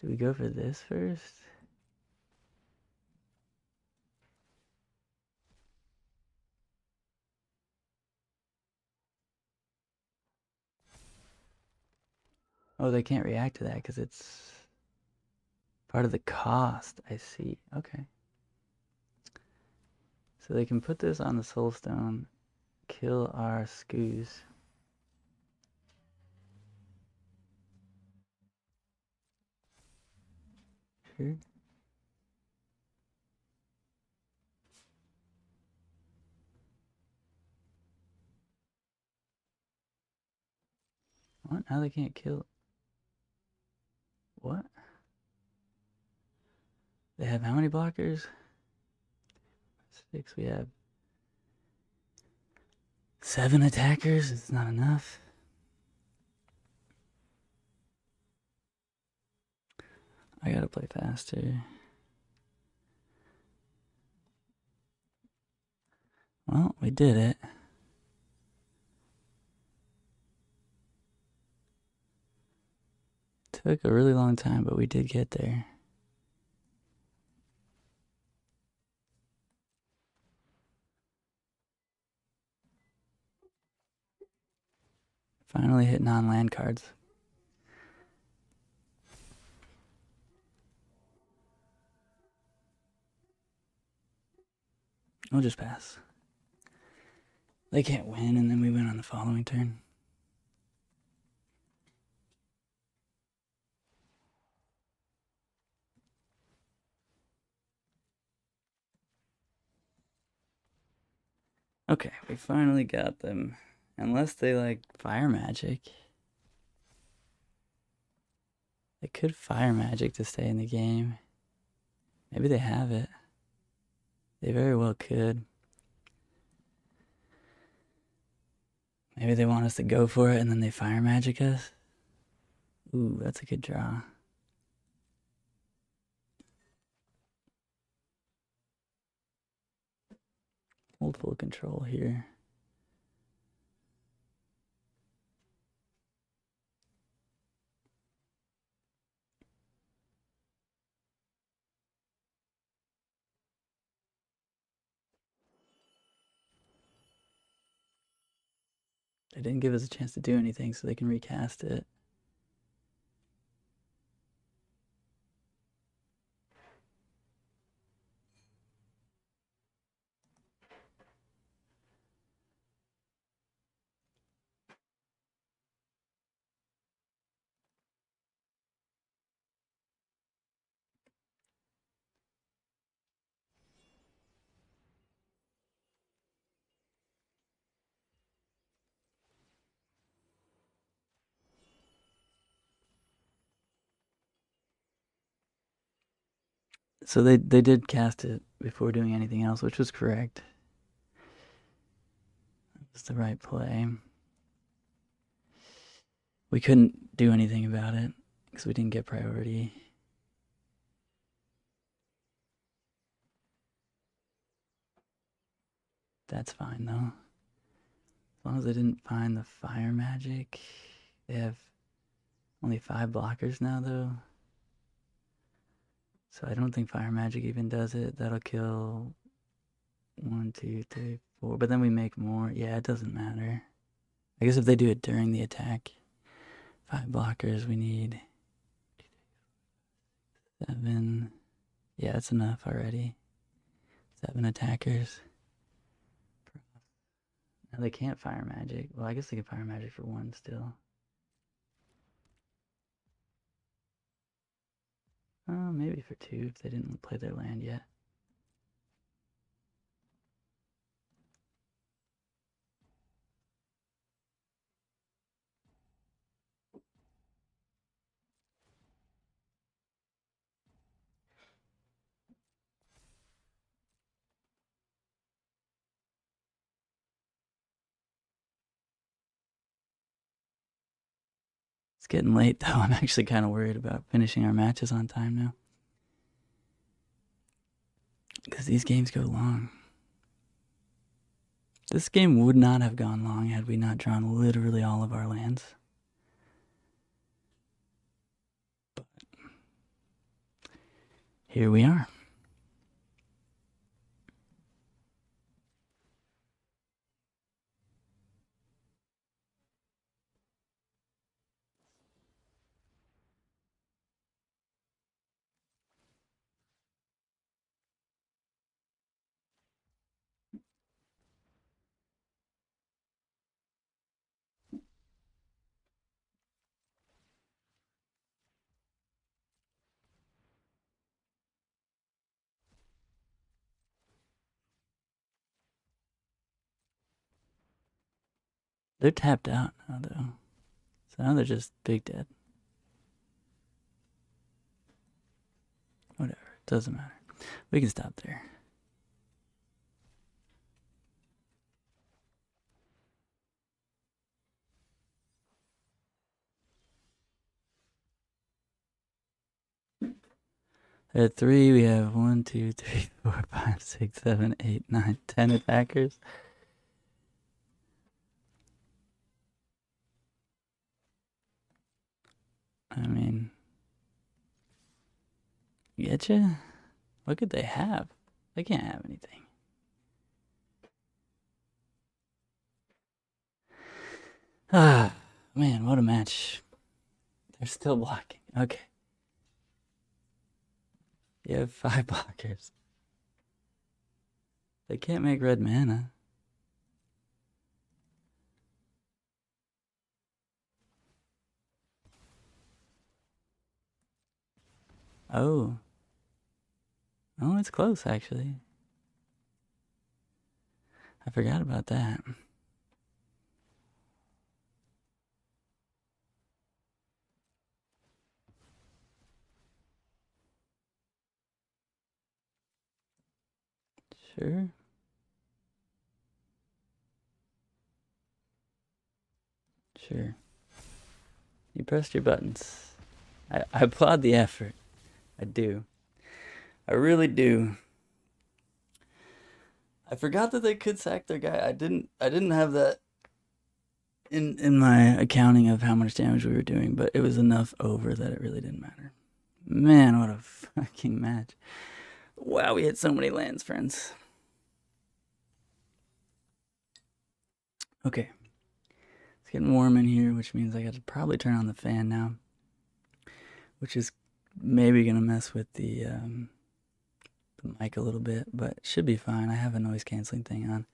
S1: Do we go for this first? Oh, they can't react to that because it's part of the cost. I see. Okay. So they can put this on the Soulstone, kill our Skoos. Sure. What? Now they can't kill. What? They have how many blockers? 6. We have 7 attackers. It's not enough. I gotta play faster. Well, we did it. Took a really long time, but we did get there. Finally hit non-land cards. We'll just pass. They can't win, and then we win on the following turn. Okay, we finally got them. Unless they like fire magic. They could fire magic to stay in the game. Maybe they have it. They very well could. Maybe they want us to go for it and then they fire magic us. Ooh, that's a good draw. Hold full control here. They didn't give us a chance to do anything, so they can recast it. So they did cast it before doing anything else, which was correct. That was the right play. We couldn't do anything about it because we didn't get priority. That's fine though. As long as they didn't find the fire magic. They have only 5 blockers now though. So I don't think fire magic even does it. That'll kill 1, 2, 3, 4. But then we make more. Yeah, it doesn't matter. I guess if they do it during the attack. 5 blockers we need. 7. Yeah, that's enough already. 7 attackers. Now they can't fire magic. Well, I guess they can fire magic for 1 still. Maybe for 2 if they didn't play their land yet. It's getting late though. I'm actually kind of worried about finishing our matches on time now. Because these games go long. This game would not have gone long had we not drawn literally all of our lands. But here we are. They're tapped out now though. So now they're just big dead. Whatever, doesn't matter. We can stop there. At 3, we have 1, 2, 3, 4, 5, 6, 7, 8, 9, 10 attackers. I mean, getcha? What could they have? They can't have anything. Man, what a match. They're still blocking. Okay. You have 5 blockers. They can't make red mana. Oh. Oh, it's close, actually. I forgot about that. Sure. Sure. You pressed your buttons. I applaud the effort. I do. I really do. I forgot that they could sack their guy. I didn't have that in my accounting of how much damage we were doing, but it was enough over that it really didn't matter. Man, what a fucking match. Wow, we hit so many lands, friends. Okay. It's getting warm in here, which means I got to probably turn on the fan now, which is maybe going to mess with the mic a little bit, but it should be fine. I have a noise canceling thing on.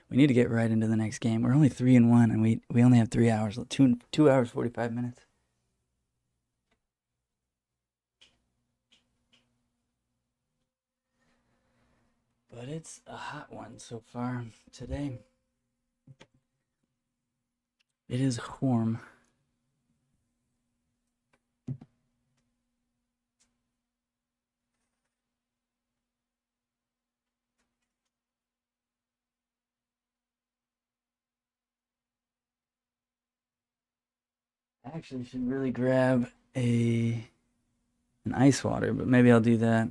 S1: We need to get right into the next game. We're only 3-1, and we only have 3 hours, 2 hours 45 minutes. But it's a hot one so far today. It is warm. I actually should really grab an ice water, but maybe I'll do that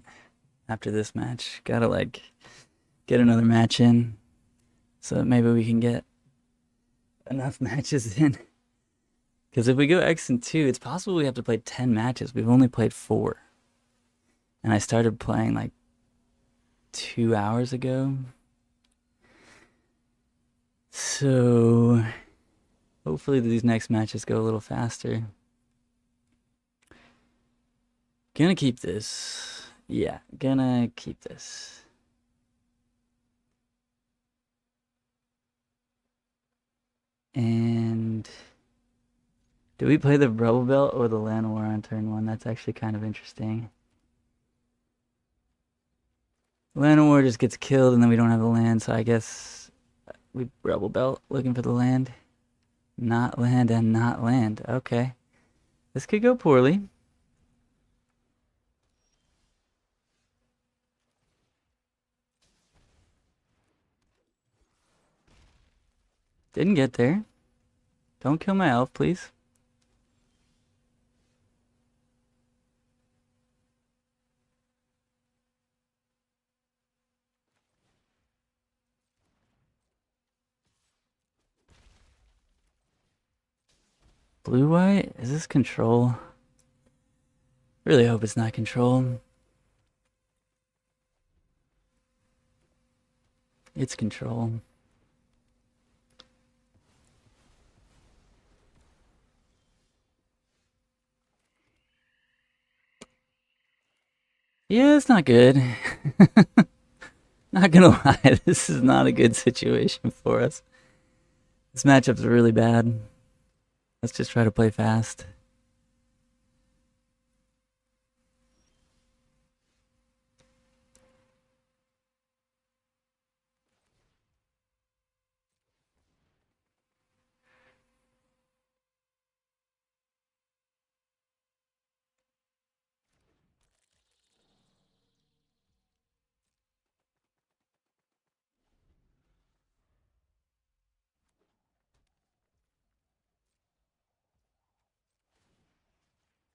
S1: after this match. Gotta get another match in, so that maybe we can get enough matches in. Because if we go X and 2, it's possible we have to play 10 matches. We've only played 4. And I started playing like 2 hours ago. So hopefully these next matches go a little faster. Gonna keep this. Yeah, gonna keep this. And do we play the Rubblebelt or the Llanowar on turn 1? That's actually kind of interesting. Llanowar just gets killed and then we don't have the land, so I guess we Rubblebelt looking for the land. Not land and not land. Okay. This could go poorly. Didn't get there. Don't kill my elf, please. Blue-white? Is this control? Really hope it's not control. It's control. Yeah, it's not good. Not gonna lie, this is not a good situation for us. This matchup's really bad. Let's just try to play fast.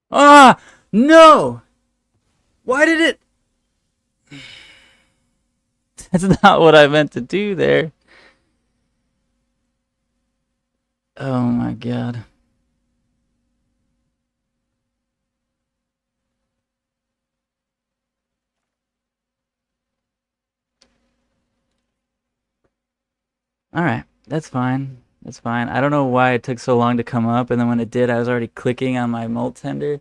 S1: Ah! No! Why did it... That's not what I meant to do there. Oh my god. Alright, that's fine. It's fine. I don't know why it took so long to come up, and then when it did, I was already clicking on my Molt Tender.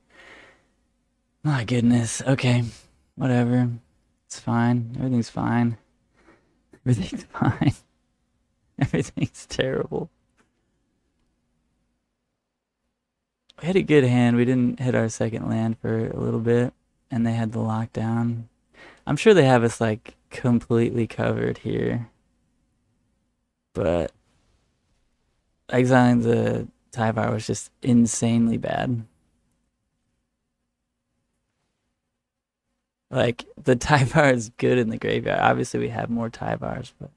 S1: My goodness. Okay. Whatever. It's fine. Everything's fine. Everything's fine. Everything's terrible. We had a good hand. We didn't hit our second land for a little bit, and they had the lockdown. I'm sure they have us, like, completely covered here. But exiling the Tyvar was just insanely bad. Like, the Tyvar is good in the graveyard. Obviously, we have more Tyvars, but...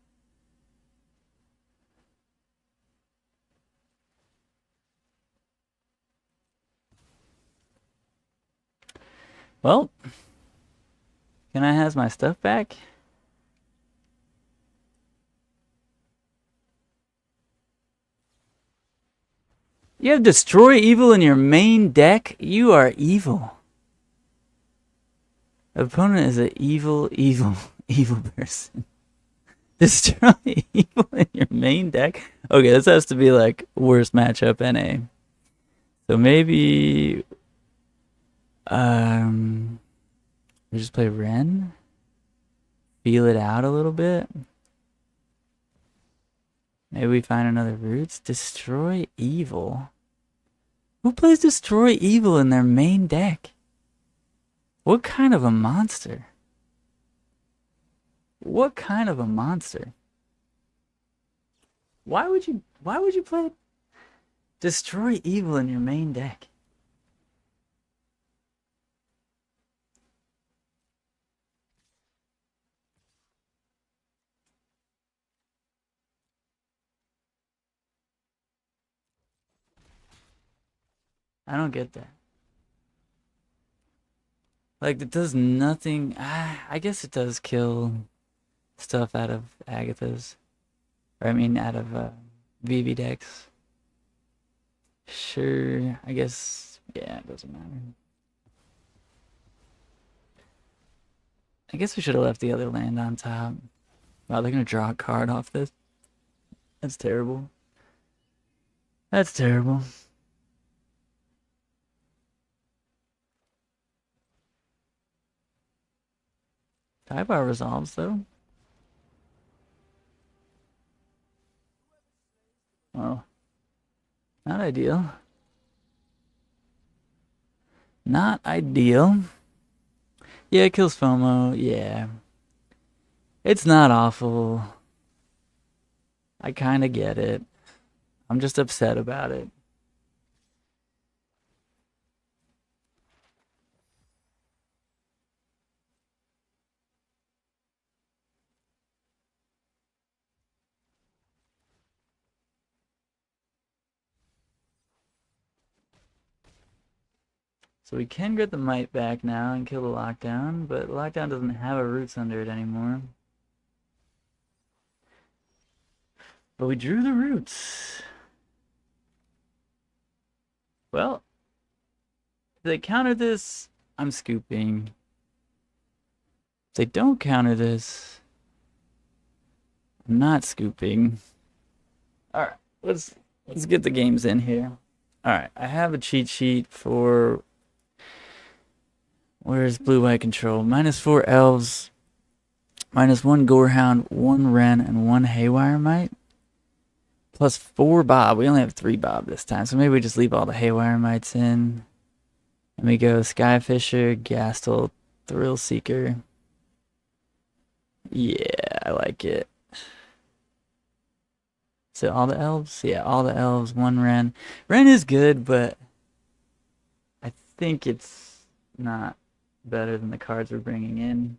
S1: Well, can I have my stuff back? You have Destroy Evil in your main deck? You are evil. Opponent is an evil person. Destroy Evil in your main deck? Okay, this has to be like worst matchup NA. So maybe... we just play Wrenn? Feel it out a little bit? Maybe we find another Roots? Destroy Evil? Who plays Destroy Evil in their main deck? What kind of a monster? What kind of a monster? Why would you play Destroy Evil in your main deck? I don't get that. Like, it does nothing. I guess it does kill stuff out of Agatha's. Or, I mean, out of VV decks. Sure, I guess, yeah, it doesn't matter. I guess we should have left the other land on top. Wow, they're gonna draw a card off this. That's terrible. That's terrible. Tyvar resolves, though. Oh. Not ideal. Not ideal. Yeah, it kills FOMO. Yeah. It's not awful. I kind of get it. I'm just upset about it. So we can get the Mite back now and kill the lockdown, but lockdown doesn't have a Roots under it anymore. But we drew the Roots. Well, if they counter this, I'm scooping. If they don't counter this, I'm not scooping. Alright, let's get the games in here. Alright, I have a cheat sheet for... Where's blue-white control? -4 Elves, -1 Gorehound, 1 Wrenn, and 1 Haywire Mite. Plus 4 Bob. We only have 3 Bob this time, so maybe we just leave all the Haywire Mites in. And we go Skyfisher, Gastal, Thrillseeker. Yeah, I like it. So all the Elves? Yeah, all the Elves, 1 Wrenn. Wrenn is good, but I think it's not better than the cards we're bringing in.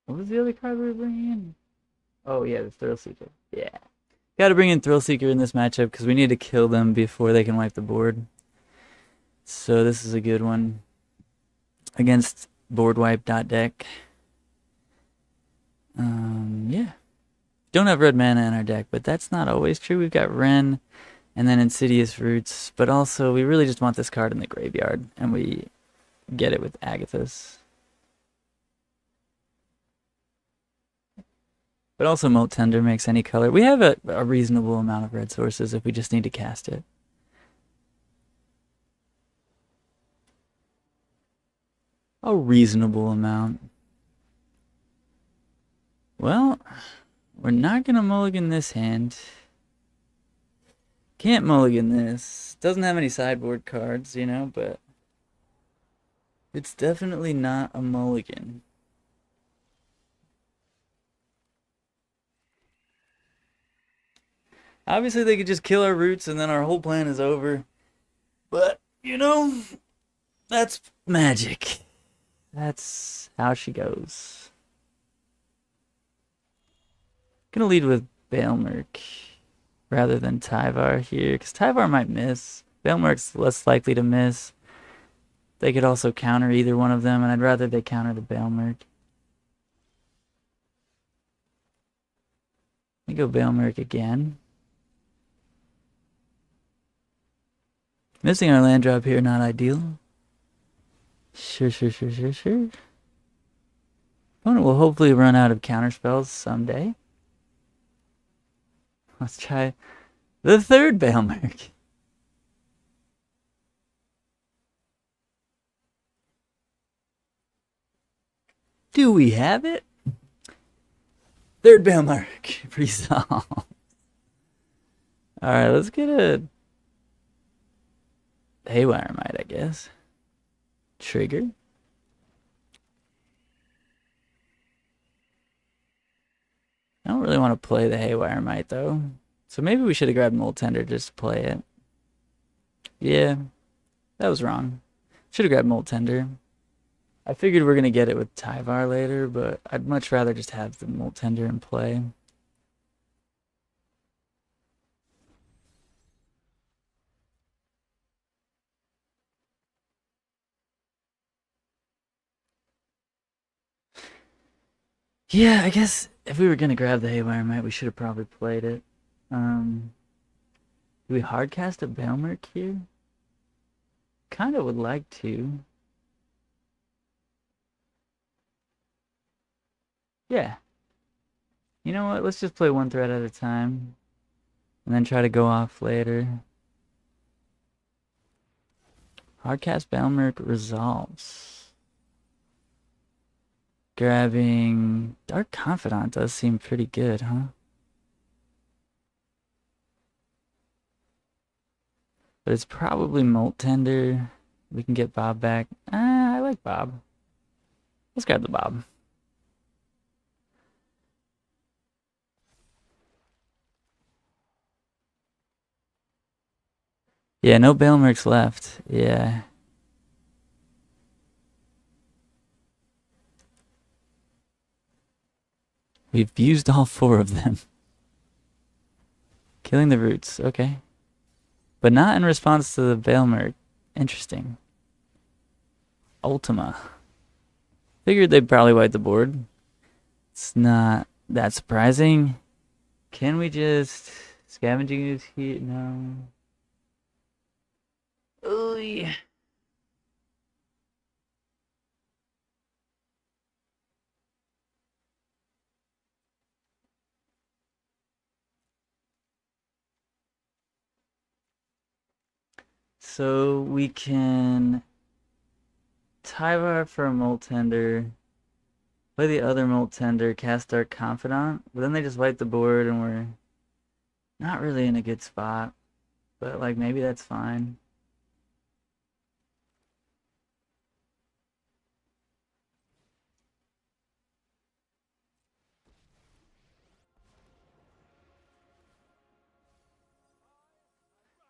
S1: What was the other card we were bringing in? Oh yeah, the Thrillseeker. Yeah. Gotta bring in Thrillseeker in this matchup because we need to kill them before they can wipe the board. So this is a good one. Against boardwipe.deck. Yeah. Don't have red mana in our deck, but that's not always true. We've got Wrenn and then Insidious Roots, but also we really just want this card in the graveyard, and we get it with Agatha's. But also Molt Tender makes any color. We have a reasonable amount of red sources if we just need to cast it. A reasonable amount. Well, we're not gonna mulligan this hand. Can't mulligan this. Doesn't have any sideboard cards, you know, but it's definitely not a mulligan. Obviously, they could just kill our roots and then our whole plan is over. But, you know, that's magic. That's how she goes. Gonna lead with Balemurk rather than Tyvar here, because Tyvar might miss. Balemurk's less likely to miss. They could also counter either one of them, and I'd rather they counter the Balemurk. Let me go Balemurk again. Missing our land drop here, not ideal. Sure. Opponent will hopefully run out of counter spells someday. Let's try the third Balemurk. Do we have it? Third Balemurk resolved. Alright, let's get a Haywire Mite, I guess. Trigger. I don't really want to play the Haywire Mite, though. So maybe we should have grabbed Molt Tender just to play it. Yeah, that was wrong. Should have grabbed Molt Tender. I figured we're going to get it with Tyvar later, but I'd much rather just have the Molt Tender in play. Yeah, I guess if we were going to grab the Haywire Mite, we should have probably played it. Do we hardcast a Balemurk here? Kind of would like to. Yeah. You know what? Let's just play one threat at a time. And then try to go off later. Hardcast Balemurk resolves. Grabbing Dark Confidant does seem pretty good, huh? But it's probably Molt Tender. We can get Bob back. I like Bob. Let's grab the Bob. Yeah, no Balemurks left. Yeah. We've used all 4 of them. Killing the roots. Okay. But not in response to the Balemurk. Interesting. Ultima. Figured they'd probably wipe the board. It's not that surprising. Can we just Scavenging Ooze here? No. Ooh. So we can Tyvar for a Molt Tender, play the other Molt Tender, cast Dark Confidant, but then they just wipe the board and we're not really in a good spot. But like maybe that's fine.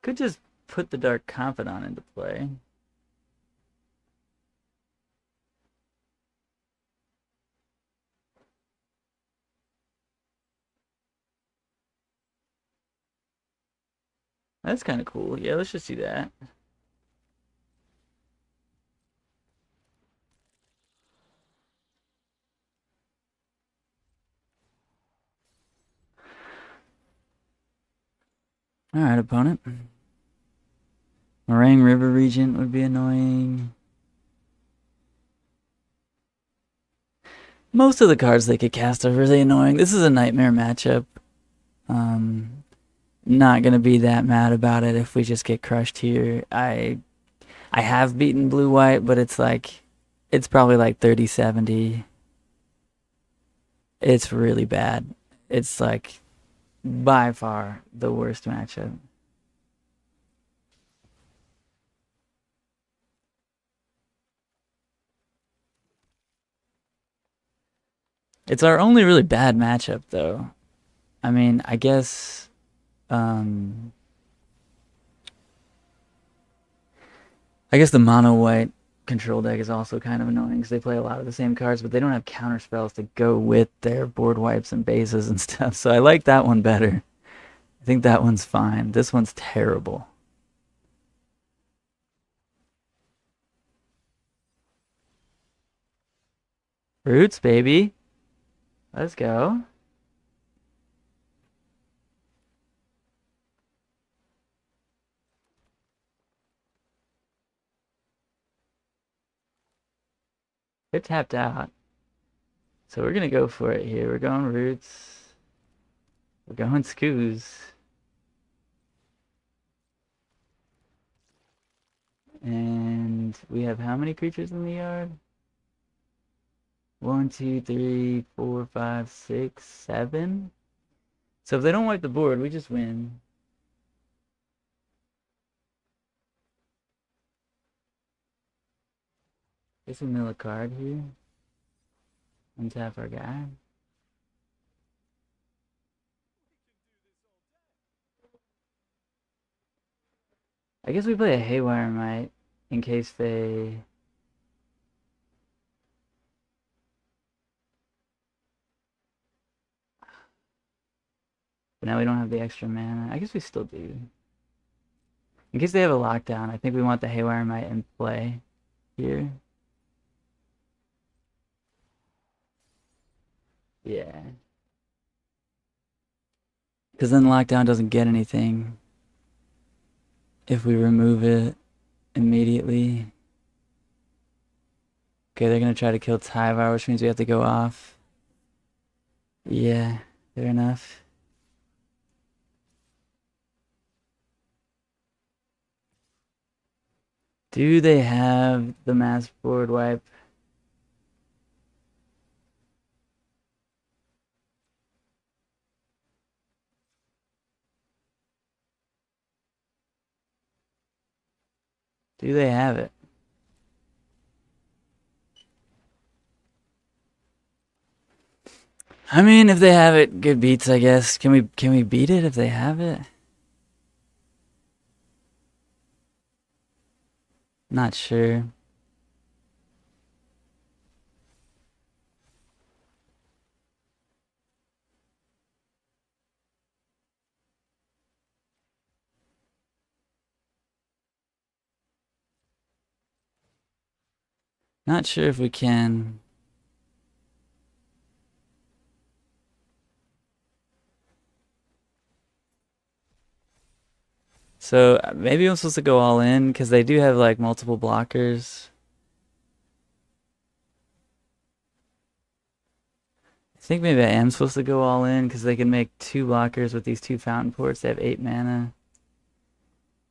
S1: Could just put the Dark Confidant into play. That's kind of cool. Yeah, let's just do that. Alright, opponent. Moraine River Regent would be annoying. Most of the cards they could cast are really annoying. This is a nightmare matchup. Not gonna be that mad about it if we just get crushed here. I have beaten blue white, but it's probably like 30-70. It's really bad. It's like by far the worst matchup. It's our only really bad matchup though. I mean, um I guess the mono white control deck is also kind of annoying because they play a lot of the same cards, but they don't have counter spells to go with their board wipes and bases and stuff. So I like that one better. I think that one's fine. This one's terrible. Roots, baby. Let's go. They're tapped out. So we're going to go for it here. We're going Roots. We're going Scoos. And we have how many creatures in the yard? 1, 2, 3, 4, 5, 6, 7. So if they don't wipe the board, we just win. Guess we mill a card here. Untap our guy. I guess we play a Haywire Mite in case they... But now we don't have the extra mana. I guess we still do. In case they have a lockdown, I think we want the Haywire Mite in play here. Yeah. Because then lockdown doesn't get anything if we remove it immediately. Okay, they're going to try to kill Tyvar, which means we have to go off. Yeah, fair enough. Do they have the mass board wipe? Do they have it? I mean, if they have it, good beats, I guess. Can we beat it if they have it? Not sure. Not sure if we can. So maybe I'm supposed to go all in because they do have like multiple blockers. I think maybe I am supposed to go all in because they can make 2 blockers with these 2 fountain ports. They have 8 mana.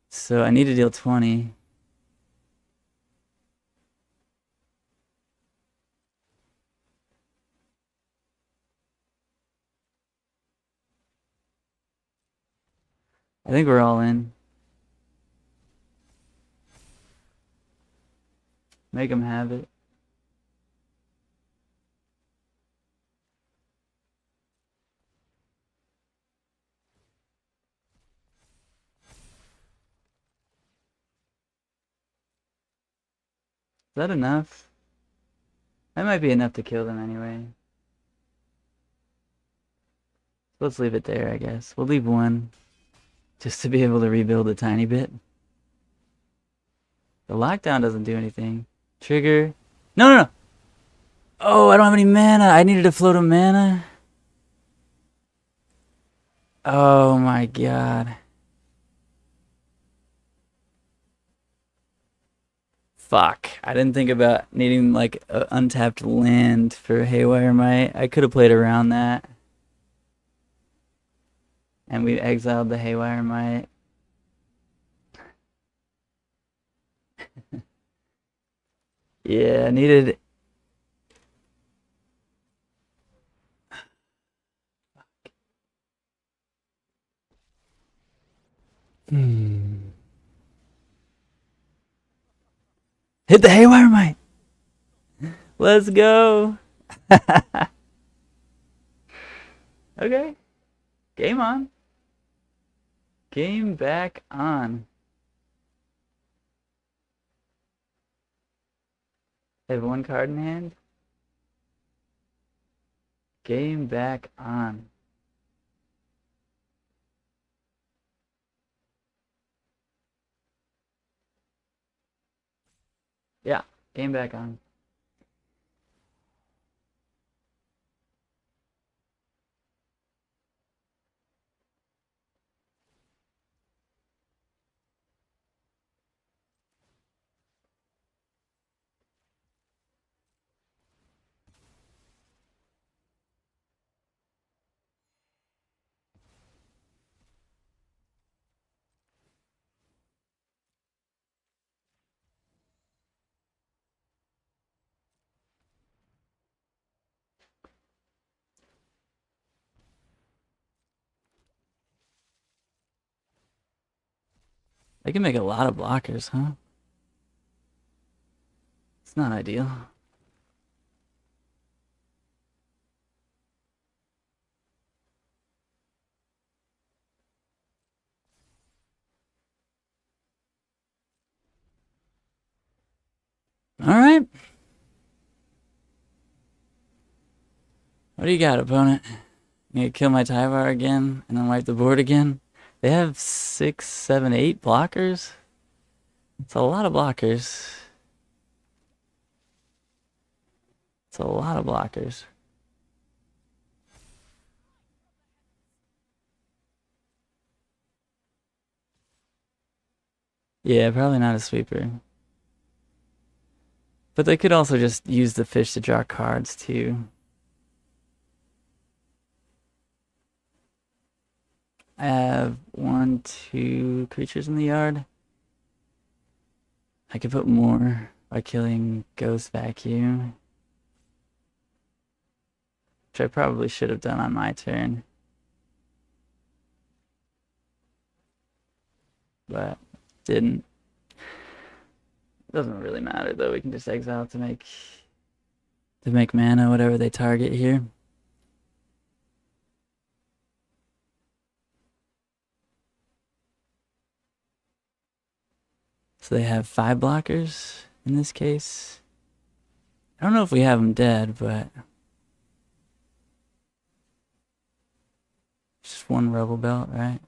S1: So I need to deal 20. I think we're all in. Make them have it. Is that enough? That might be enough to kill them anyway. Let's leave it there, I guess. We'll leave 1 just to be able to rebuild a tiny bit. The lockdown doesn't do anything. Trigger. No, no, no. Oh, I don't have any mana. I needed to float a mana. Oh my god. Fuck. I didn't think about needing like an untapped land for Haywire Mite. I could have played around that. And we exiled the Haywire Mite. Yeah, I needed. Hmm. Hit the Haywire Mite. Let's go. Okay. Game on. Game back on. I have one card in hand. Game back on. Yeah, game back on. They can make a lot of blockers, huh? It's not ideal. All right. What do you got, opponent? You gonna kill my Tyvar again and then wipe the board again? They have 6, 7, 8 blockers. It's a lot of blockers. It's a lot of blockers. Yeah, probably not a sweeper. But they could also just use the fish to draw cards too. I have 1, 2 creatures in the yard. I could put more by killing Ghost Vacuum, which I probably should have done on my turn. But didn't. Doesn't really matter though. We can just exile to make mana whatever they target here. So they have 5 blockers in this case. I don't know if we have them dead, but just one Rubblebelt, right?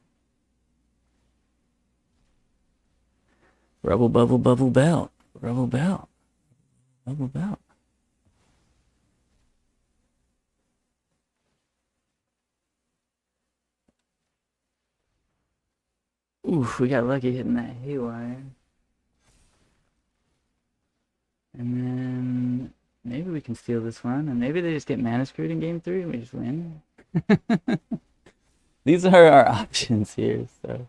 S1: Rubblebelt. Rubblebelt. Oof, we got lucky hitting that Haywire. And then maybe we can steal this one, and maybe they just get mana screwed in game 3 and we just win. These are our options here, so.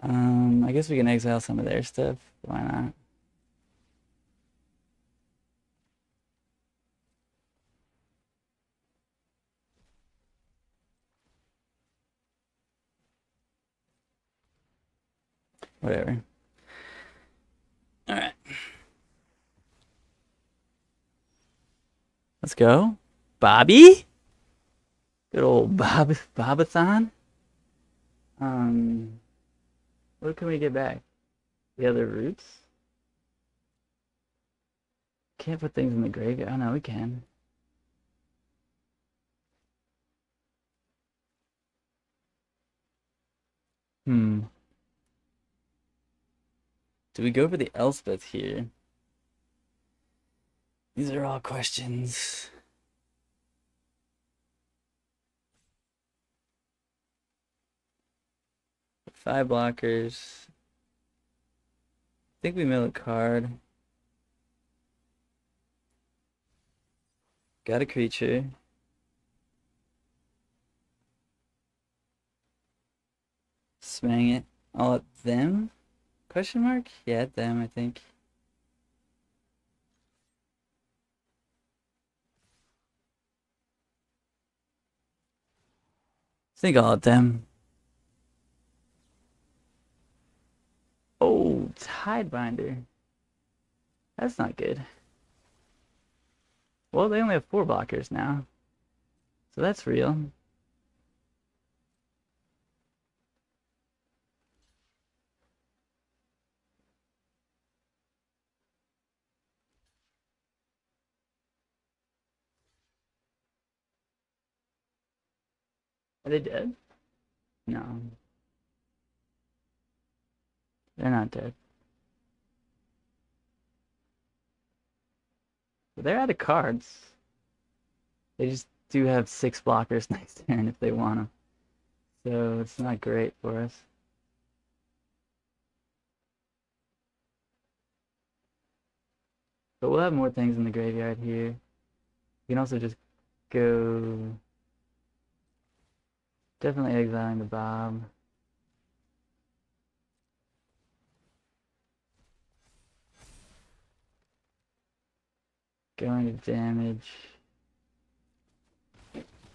S1: I guess we can exile some of their stuff. Why not? Whatever. Alright. Let's go. Bobby? Good old Bobathon. What can we get back? The other roots? Can't put things in the graveyard. Oh no, we can. Do we go for the Elspeth here? These are all questions. Five blockers. think we mill a card. Got a creature. Smang it. All at them? Question mark? Yeah, at them, I think. I think all at them. Oh, Tidebinder. That's not good. Well, they only have 4 blockers now. So that's real. Are they dead? No. They're not dead. But they're out of cards. They just do have 6 blockers next turn if they want them. So it's not great for us. But we'll have more things in the graveyard here. We can also just go... Definitely exiling the Bob. Going to damage.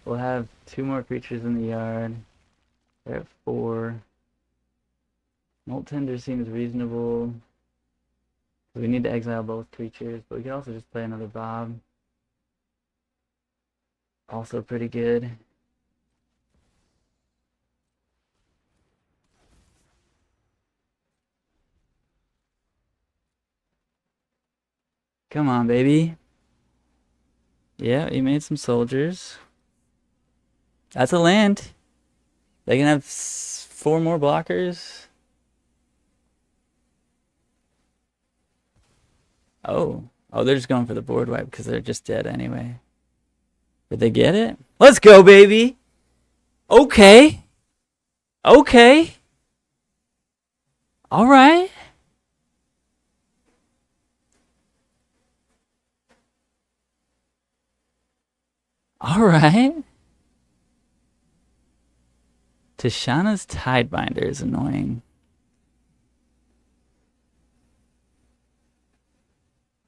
S1: We'll have 2 more creatures in the yard. They're at 4. Molt Tender seems reasonable. We need to exile both creatures, but we can also just play another Bob. Also pretty good. Come on, baby. Yeah, he made some soldiers. That's a land. They can have 4 more blockers. Oh, they're just going for the board wipe because they're just dead anyway. Did they get it? Let's go, baby. Okay. Okay. All right. All right. Tishana's Tidebinder is annoying.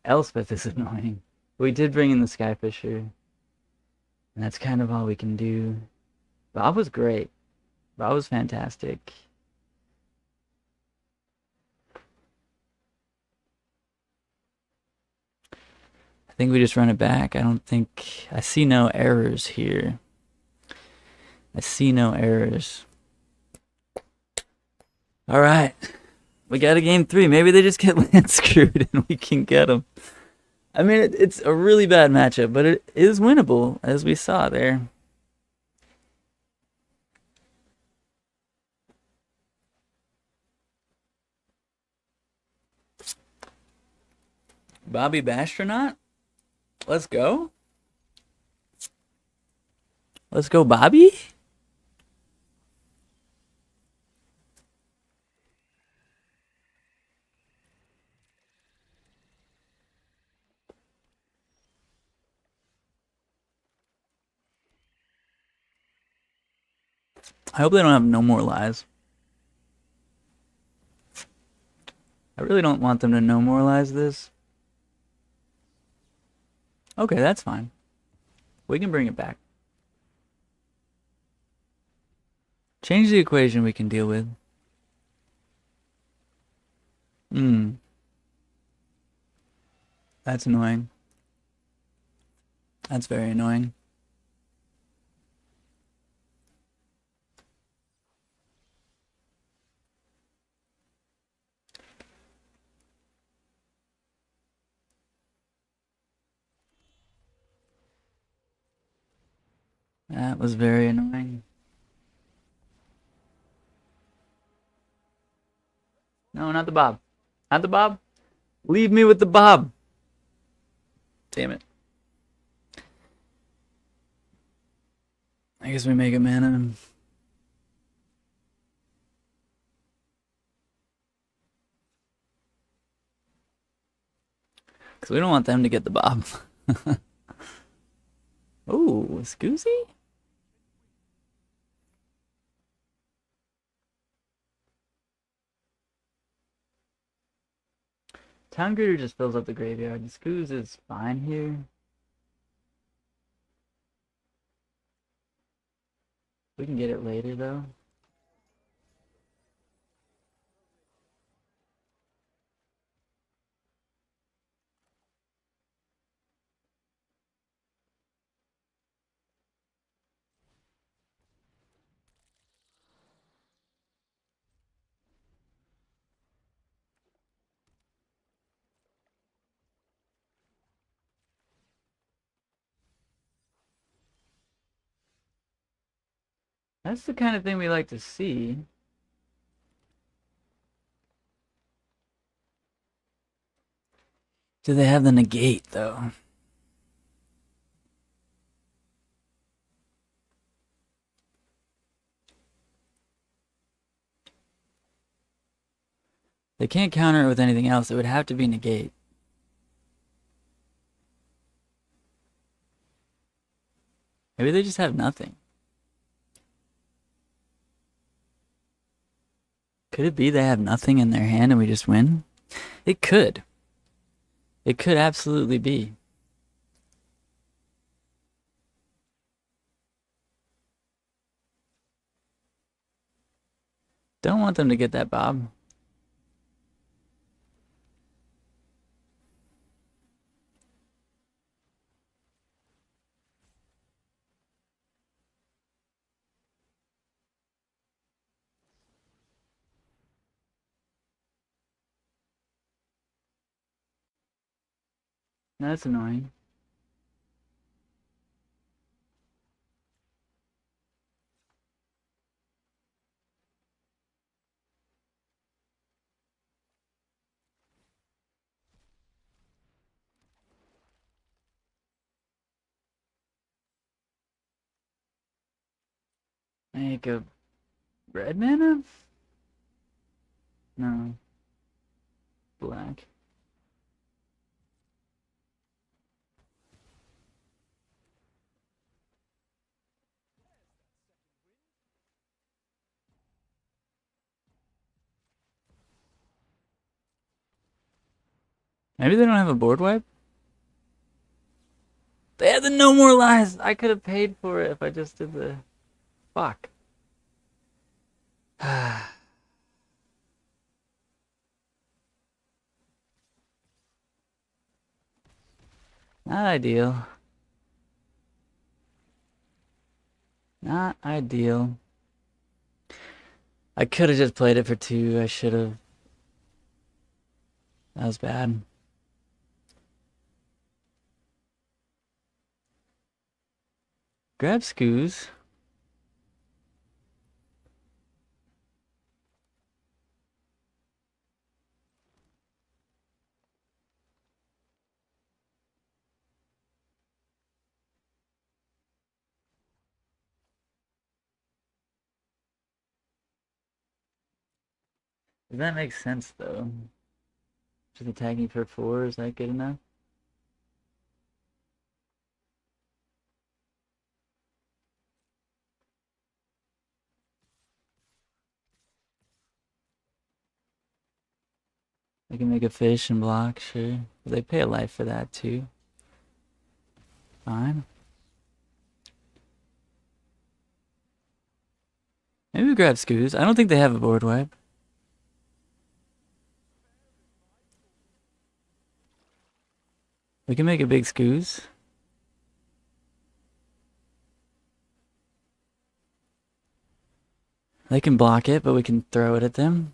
S1: Elspeth is annoying. We did bring in the Skyfisher. And that's kind of all we can do. Bob was great. Bob was fantastic. I think we just run it back. I don't think... I see no errors here. I see no errors. All right. We got a game 3. Maybe they just get land screwed and we can get them. I mean, it's a really bad matchup, but it is winnable, as we saw there. Bobby Bastronaut? Let's go. Let's go, Bobby. I hope they don't have no more lies. I really don't want them to no more lies this. Okay, that's fine. We can bring it back. Change the equation we can deal with. That's annoying. That's very annoying. That was very annoying. No, not the Bob. Not the Bob. Leave me with the Bob. Damn it. I guess we make a mana. Because we don't want them to get the bob. Oh, Scoozy? Town Greeter just fills up the graveyard. Scooz is fine here. We can get it later, though. That's the kind of thing we like to see. Do they have the negate, though? They can't counter it with anything else. It would have to be negate. Maybe they just have nothing. Could it be they have nothing in their hand and we just win? It could. It could absolutely be. Don't want them to get that bob. That's annoying. Make a red mana? No. Black. Maybe they don't have a board wipe? They had the no more lies! I could have paid for it if I just did the... Fuck. Not ideal. Not ideal. I could have just played it for 2. I should have. That was bad. Grab Scooze. Does that make sense, though? Just attacking for 4, is that good enough? They can make a fish and block, sure. But they pay a life for that, too. Fine. Maybe we grab Scooze. I don't think they have a board wipe. We can make a big Scooze. They can block it, but we can throw it at them.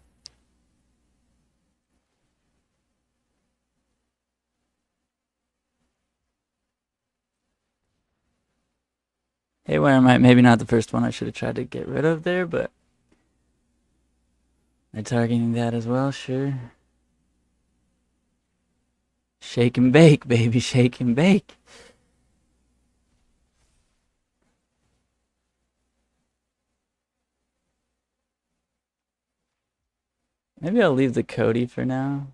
S1: Haywire Mite, maybe not the first one I should have tried to get rid of there, but they're targeting that as well, sure. Shake and bake, baby, shake and bake. Maybe I'll leave the Coati for now.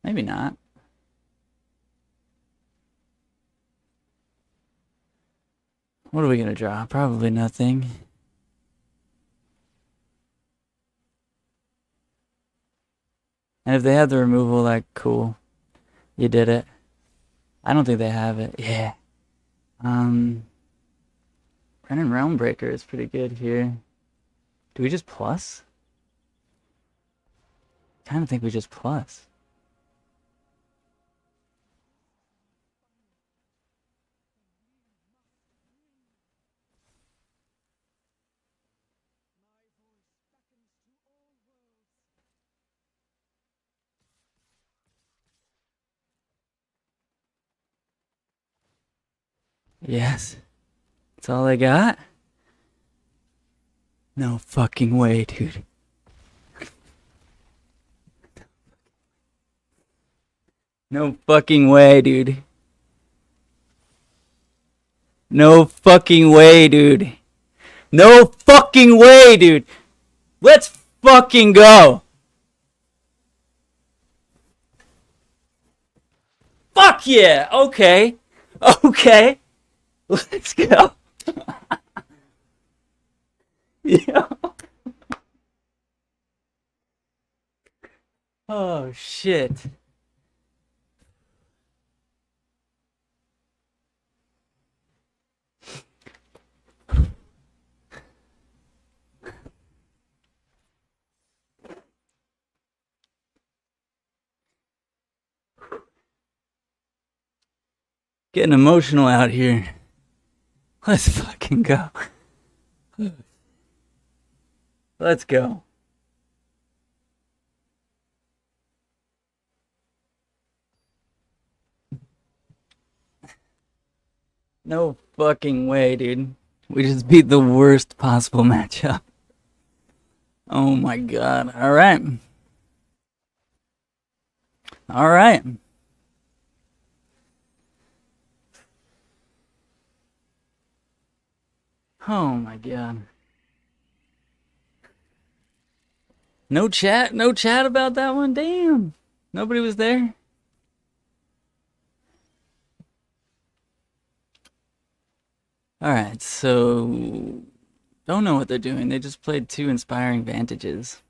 S1: Maybe not. What are we gonna draw? Probably nothing. And if they have the removal, like, cool. You did it. I don't think they have it. Yeah. Wrenn and Realmbreaker is pretty good here. Do we just plus? I kind of think we just plus. Yes. That's all I got? No fucking way, dude. No fucking way, dude. No fucking way, dude. No fucking way, dude. Let's fucking go. Fuck yeah. Okay. Okay. Let's go. Yeah. Oh shit. Getting emotional out here. Let's fucking go. Let's go. No fucking way, dude. We just beat the worst possible matchup. Oh my god. Alright. Alright. Oh my god. No chat? No chat about that one? Damn. Nobody was there? Alright, so... Don't know what they're doing. They just played 2 Inspiring Vantages.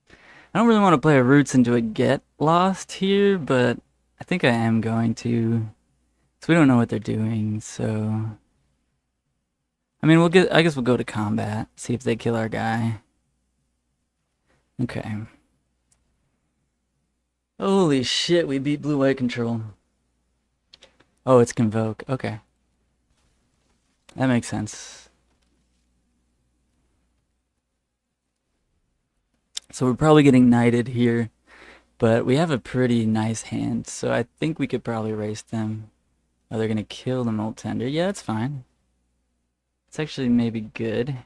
S1: I don't really want to play a Roots into a Get Lost here, but I think I am going to. So we don't know what they're doing, so... I mean, I guess we'll go to combat, see if they kill our guy. Okay. Holy shit, we beat blue-white control. Oh, it's Convoke. Okay. That makes sense. So we're probably getting knighted here, but we have a pretty nice hand, so I think we could probably race them. Oh, they're gonna kill the Molt Tender. Yeah, that's fine. It's actually maybe good.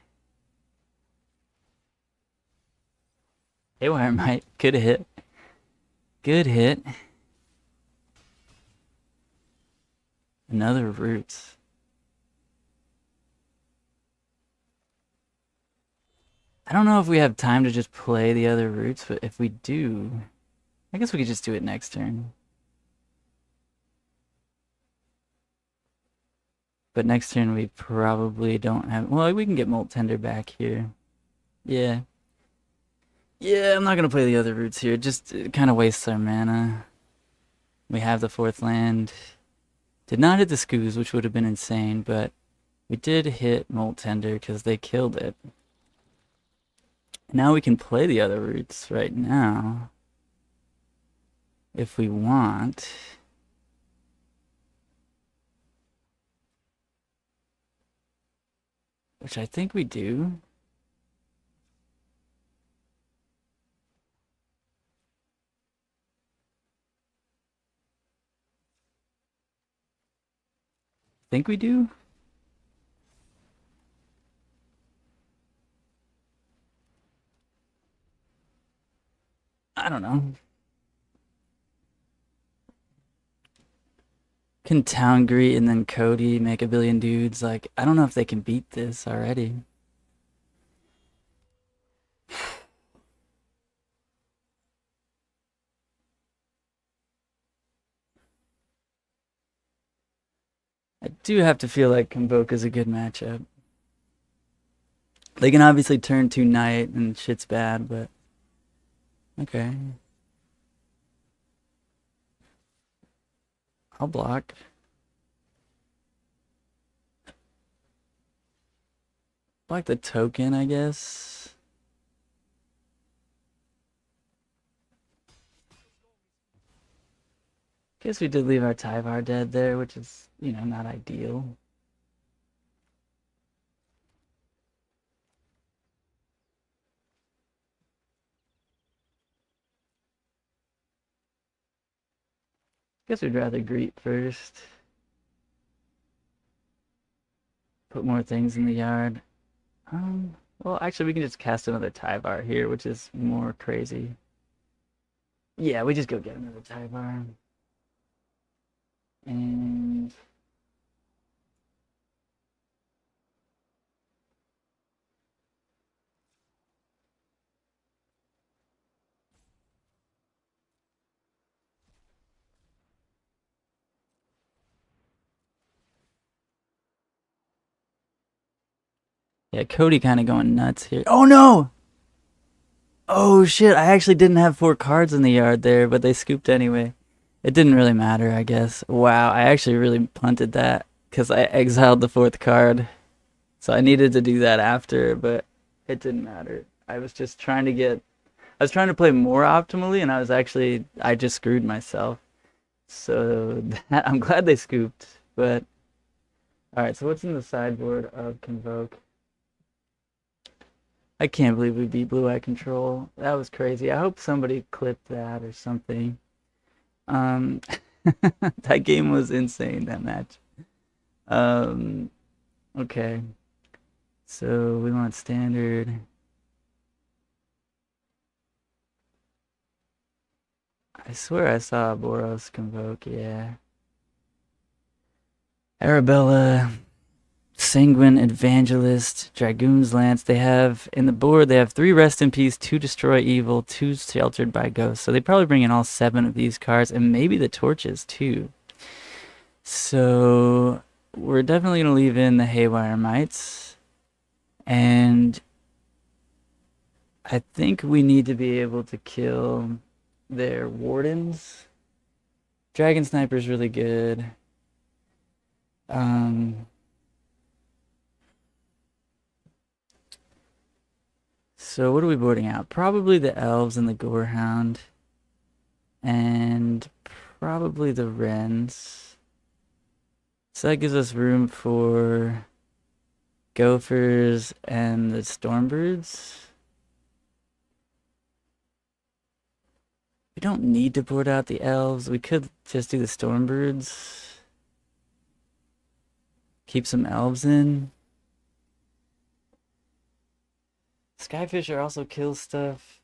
S1: Haywire Mite. Good hit. Good hit. Another Roots. I don't know if we have time to just play the other Roots, but if we do, I guess we could just do it next turn. But next turn we probably don't have... Well, we can get Molt Tender back here. Yeah. Yeah, I'm not going to play the other Roots here. Just kind of wastes our mana. We have the 4th land. Did not hit the Scooze, which would have been insane, but we did hit Molt Tender because they killed it. Now we can play the other Roots right now. If we want. Which I think we do. Think we do? I don't know. Can Town Greet and then Cody make a billion dudes? Like, I don't know if they can beat this already. I do have to feel like Convoke is a good matchup. They can obviously turn to Knight and shit's bad, but okay. I'll block. Block the token, I guess. Guess we did leave our Tyvar dead there, which is, you know, not ideal. Guess we'd rather greet first. Put more things in the yard. Well, actually, we can just cast another Tyvar here, which is more crazy. Yeah, we just go get another Tyvar. And yeah, Cody kind of going nuts here. Oh no! Oh shit, I actually didn't have 4 cards in the yard there, but they scooped anyway. It didn't really matter, I guess. Wow, I actually really punted that because I exiled the 4th card. So I needed to do that after, but it didn't matter. I was just trying to get... I was trying to play more optimally, and I just screwed myself. So I'm glad they scooped, but... Alright, so what's in the sideboard of Convoke? I can't believe we beat Blue Eye Control. That was crazy. I hope somebody clipped that or something. That game was insane, that match. Okay. So we want standard. I swear I saw Boros Convoke, yeah. Arabella, Sanguine Evangelist, Dragoon's Lance. They have, in the board, they have 3 Rest in Peace, 2 Destroy Evil, 2 Sheltered by Ghosts. So they probably bring in all 7 of these cards, and maybe the Torches, too. So we're definitely going to leave in the Haywire Mites. And I think we need to be able to kill their Wardens. Dragon Sniper's really good. So what are we boarding out? Probably the Elves and the Gorehound. And probably the Wrens. So that gives us room for Gophers and the Stormbroods. We don't need to board out the Elves. We could just do the Stormbroods. Keep some Elves in. Skyfisher also kills stuff.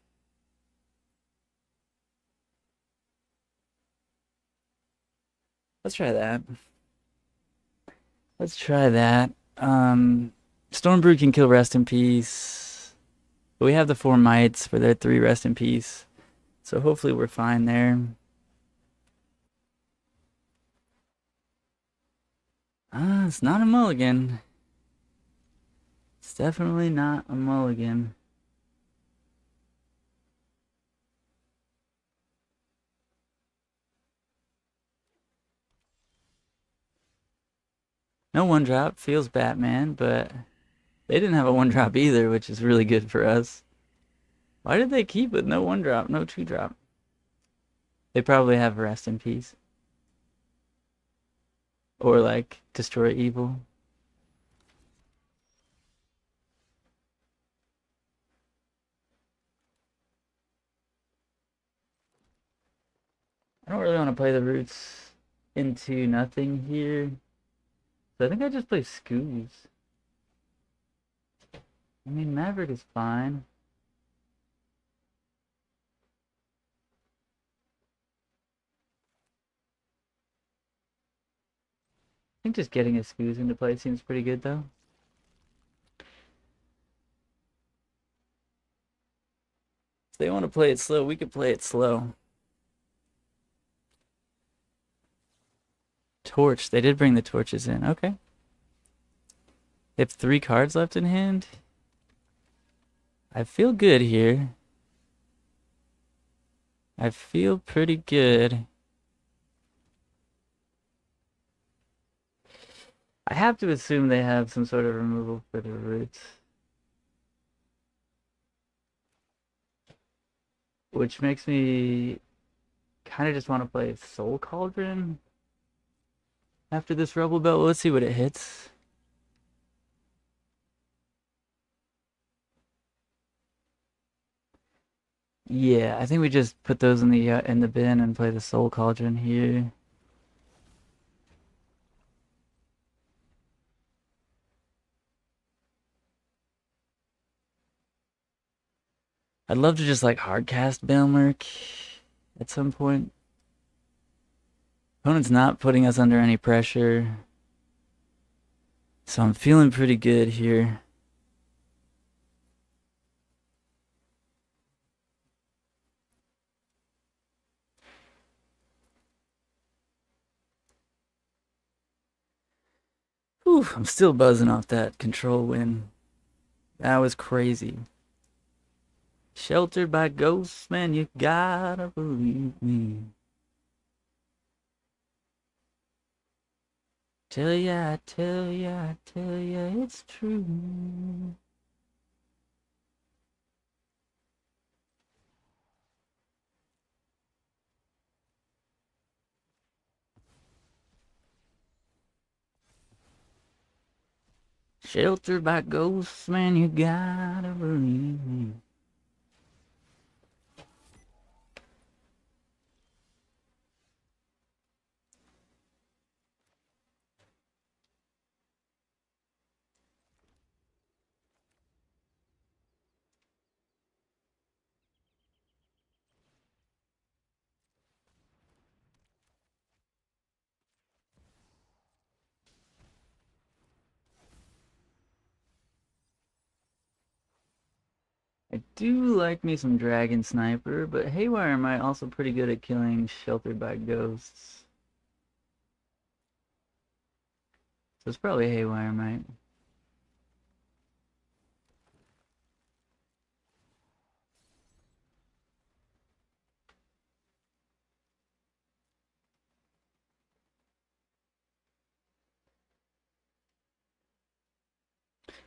S1: Let's try that. Let's try that. Stormbrood can kill Rest in Peace. But we have the 4 Mites for their 3 Rest in Peace. So hopefully we're fine there. It's not a mulligan. It's definitely not a mulligan. No 1-drop. Feels Batman, but they didn't have a 1-drop either, which is really good for us. Why did they keep it? No 1-drop, no 2-drop. They probably have Rest in Peace. Or like Destroy Evil. I don't really want to play the Roots into nothing here. So I think I just play Scoos. I mean, Maverick is fine. I think just getting a Scoos into play seems pretty good, though. If they want to play it slow, we could play it slow. torch. They did bring the torches in. Okay. They have 3 cards left in hand. I feel good here. I feel pretty good. I have to assume they have some sort of removal for the roots. Which makes me kind of just want to play Soul Cauldron after this Rubblebelt. Let's see what it hits. Yeah, I think we just put those in the bin and play the Soul Cauldron here. I'd love to just like hardcast Balemurk at some point. Opponent's not putting us under any pressure. So I'm feeling pretty good here. Whew, I'm still buzzing off that control win. That was crazy. Sheltered by ghosts, man, you gotta believe me. Tell ya, I tell ya, I tell ya, it's true. Sheltered by ghosts, man, you gotta believe me. I do like me some Dragon Sniper, but Haywire Mite also pretty good at killing Sheltered by Ghosts. So it's probably Haywire Mite.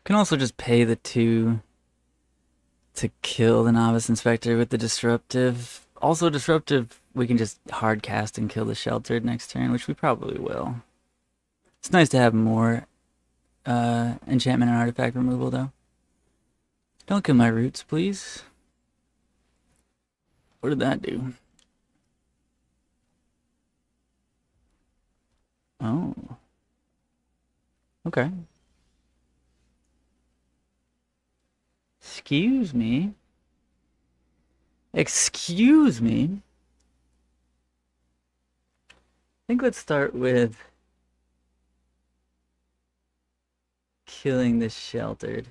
S1: Can also just pay the 2 to kill the Novice Inspector with the Disruptive. Also Disruptive, we can just hard cast and kill the Sheltered next turn, which we probably will. It's nice to have more enchantment and artifact removal, though. Don't kill my roots, please. What did that do? Oh. Okay. Excuse me. Excuse me. I think let's start with killing the Sheltered.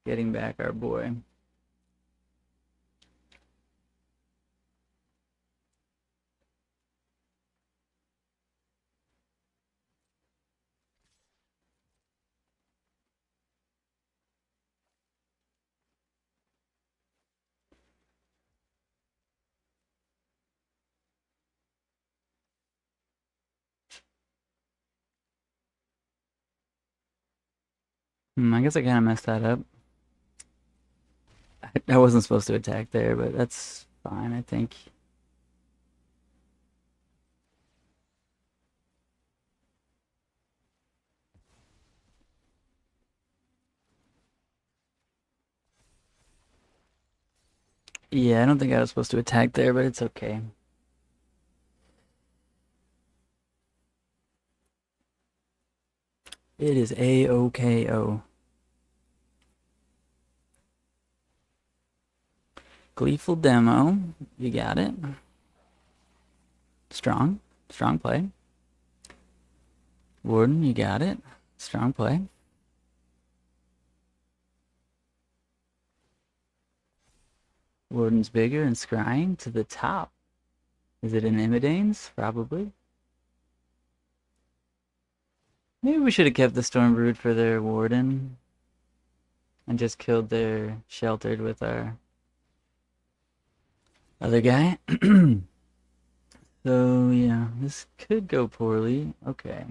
S1: Getting back our boy. I guess I kind of messed that up. I wasn't supposed to attack there, but that's fine, I think. Yeah, I don't think I was supposed to attack there, but it's okay. It is A-OK-O. Gleeful Demo. You got it. Strong. Strong play. Warden, you got it. Strong play. Warden's bigger and scrying to the top. Is it an Imidane's? Probably. Maybe we should have kept the Stormbrood for their Warden. And just killed their Sheltered with our other guy. So, yeah, this could go poorly. Okay.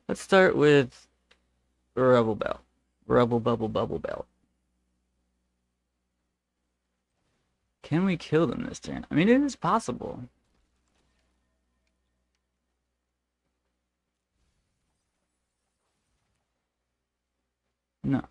S1: Let's start with Rubblebelt. Rubble. Can we kill them this turn? I mean, it is possible. No.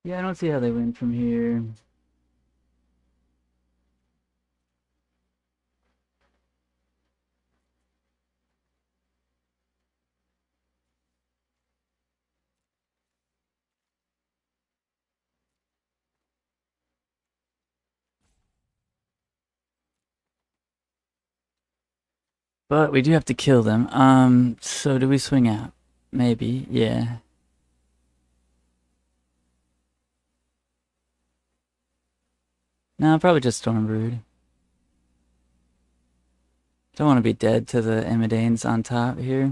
S1: Yeah, I don't see how they win from here. But we do have to kill them. So do we swing out? Maybe, yeah. No, probably just Stormbrood. Don't want to be dead to the Imidanes on top here.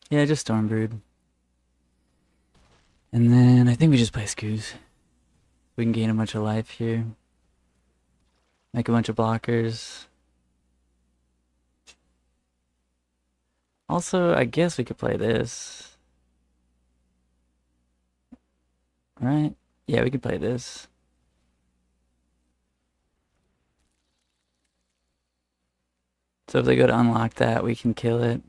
S1: Yeah, just Stormbrood. And then I think we just play Scooze. We can gain a bunch of life here. Make a bunch of blockers. Also, I guess we could play this. Right? Yeah, we could play this. So if they go to unlock that, we can kill it.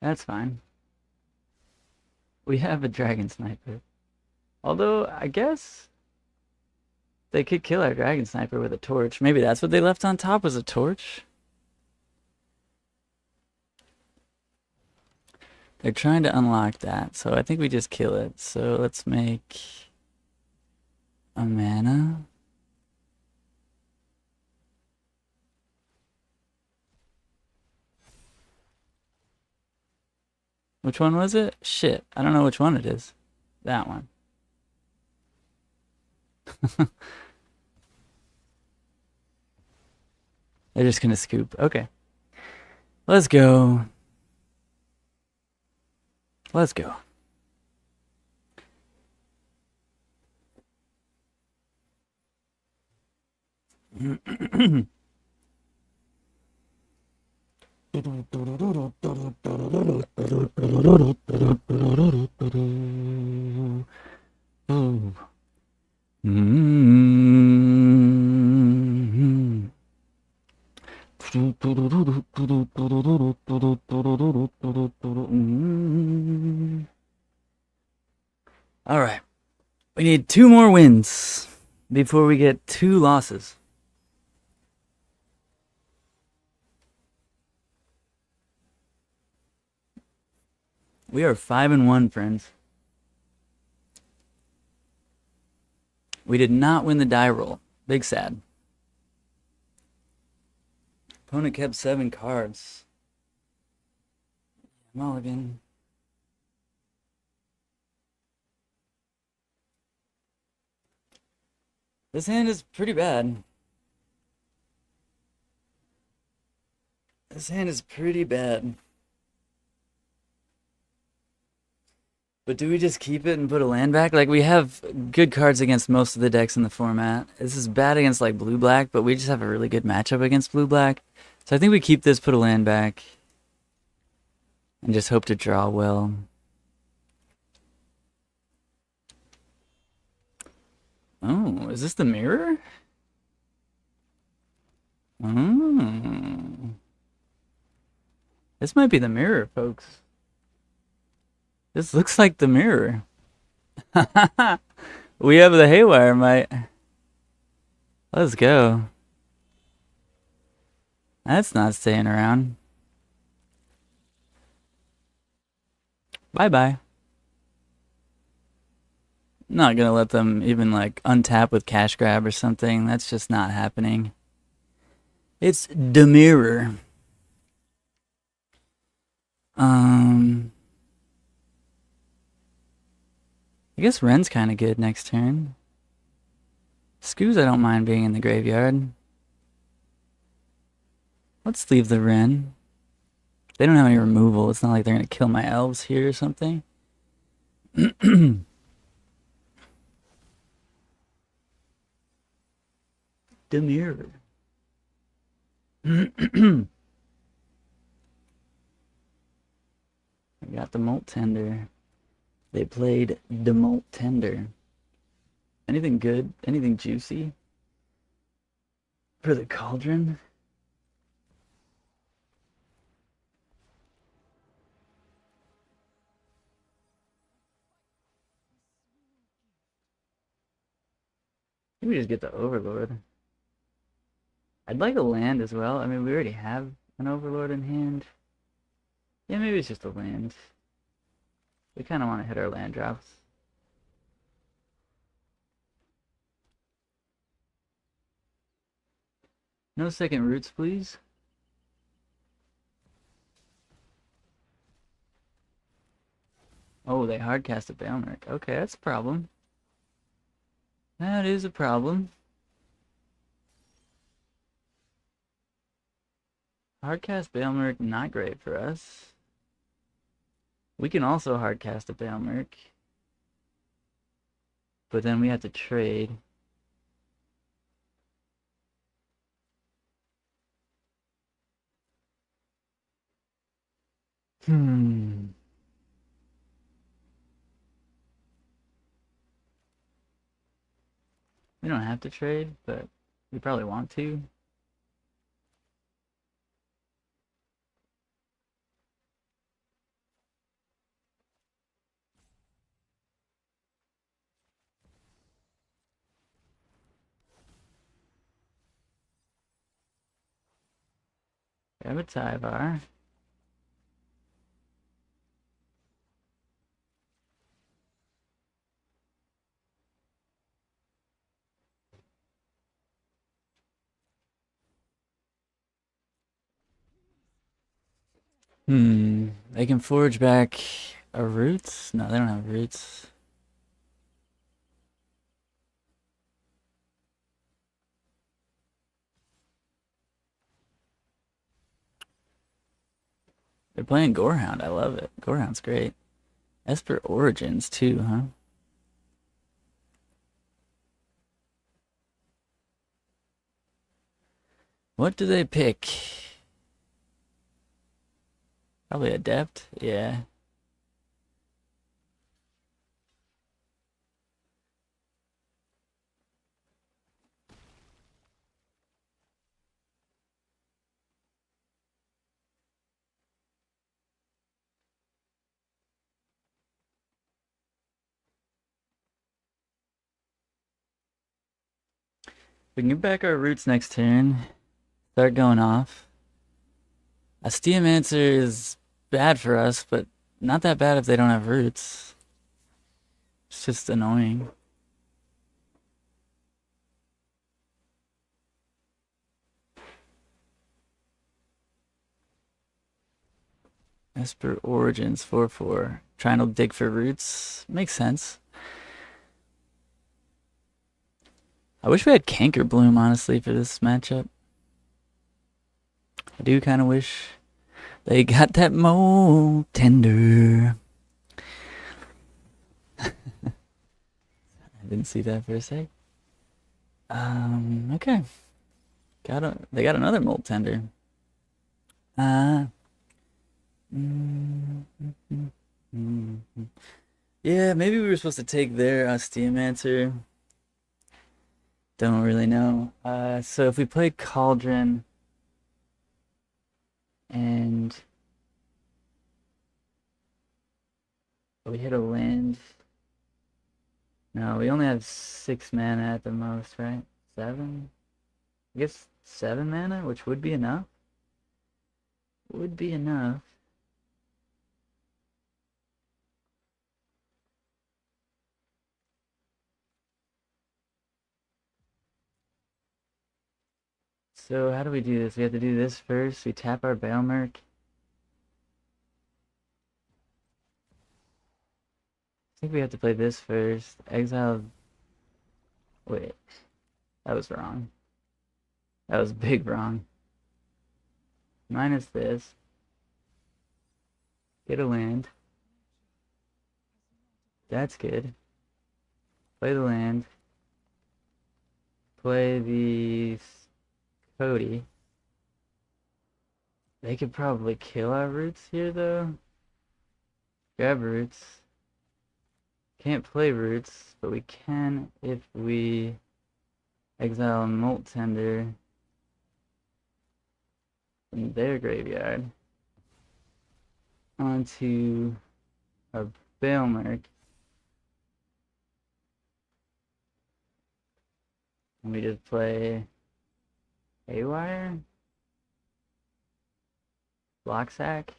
S1: That's fine. We have a Dragon Sniper. Although, I guess they could kill our Dragon Sniper with a torch. Maybe that's what they left on top, was a torch? They're trying to unlock that, so I think we just kill it. So let's make a mana. Which one was it? Shit, I don't know which one it is. That one. They're just gonna scoop. Okay. Let's go. Let's go. All right. We need 2 more wins before we get 2 losses. We are 5-1, friends. We did not win the die roll. Big sad. Opponent kept 7 cards. Mulligan. This hand is pretty bad. This hand is pretty bad. But do we just keep it and put a land back? Like, we have good cards against most of the decks in the format. This is bad against, like, blue-black, but we just have a really good matchup against blue-black. So I think we keep this, put a land back, and just hope to draw well. Oh, is this the mirror? Oh. This might be the mirror, folks. This looks like the mirror. We have the Haywire Mite. Let's go. That's not staying around. Bye-bye. Not gonna let them even, like, untap with cash grab or something. That's just not happening. It's the mirror. I guess Wren's kind of good next turn. Scoos I don't mind being in the graveyard. Let's leave the Wrenn. They don't have any removal. It's not like they're going to kill my elves here or something. The mirror. I got the Molt Tender. They played the Molt Tender. Anything good? Anything juicy? For the Cauldron? Maybe we just get the Overlord. I'd like a land as well. I mean, we already have an Overlord in hand. Yeah, maybe it's just a land. We kind of want to hit our land drops. No second roots, please. Oh, they hardcast a Balemurk. Okay, that's a problem. That is a problem. Hardcast Balemurk, not great for us. We can also hardcast a Balemurk. But then we have to trade. We don't have to trade, but we probably want to. We have a Tyvar. They can forge back a roots? No, they don't have roots. They're playing Gorehound. I love it. Gorehound's great. Esper Origins too, huh? What do they pick? Probably Adept, yeah. We can get back our roots next turn. Start going off. A Steamancer is bad for us, but not that bad if they don't have roots. It's just annoying. Esper Origins 4/4. Trying to dig for roots. Makes sense. I wish we had Canker Bloom, honestly, for this matchup. I do kind of wish they got that Molt Tender. Didn't see that for a sec. Okay. They got another Molt Tender. Uh, mm, mm, mm, mm, mm. Yeah, maybe we were supposed to take their Steamancer. Don't really know. So if we play Cauldron and we hit a land. No, we only have 6 mana at the most, right? 7? I guess 7 mana, which would be enough. Would be enough. So how do we do this? We have to do this first. We tap our Balemurk. I think we have to play this first. Exile. Wait. That was wrong. That was big wrong. Minus this. Get a land. That's good. Play the land. Play the Coati. They could probably kill our roots here, though. Grab roots. Can't play roots, but we can if we exile Molt Tender from their graveyard onto our Balemurk. And we just play Haywire, Block Sack.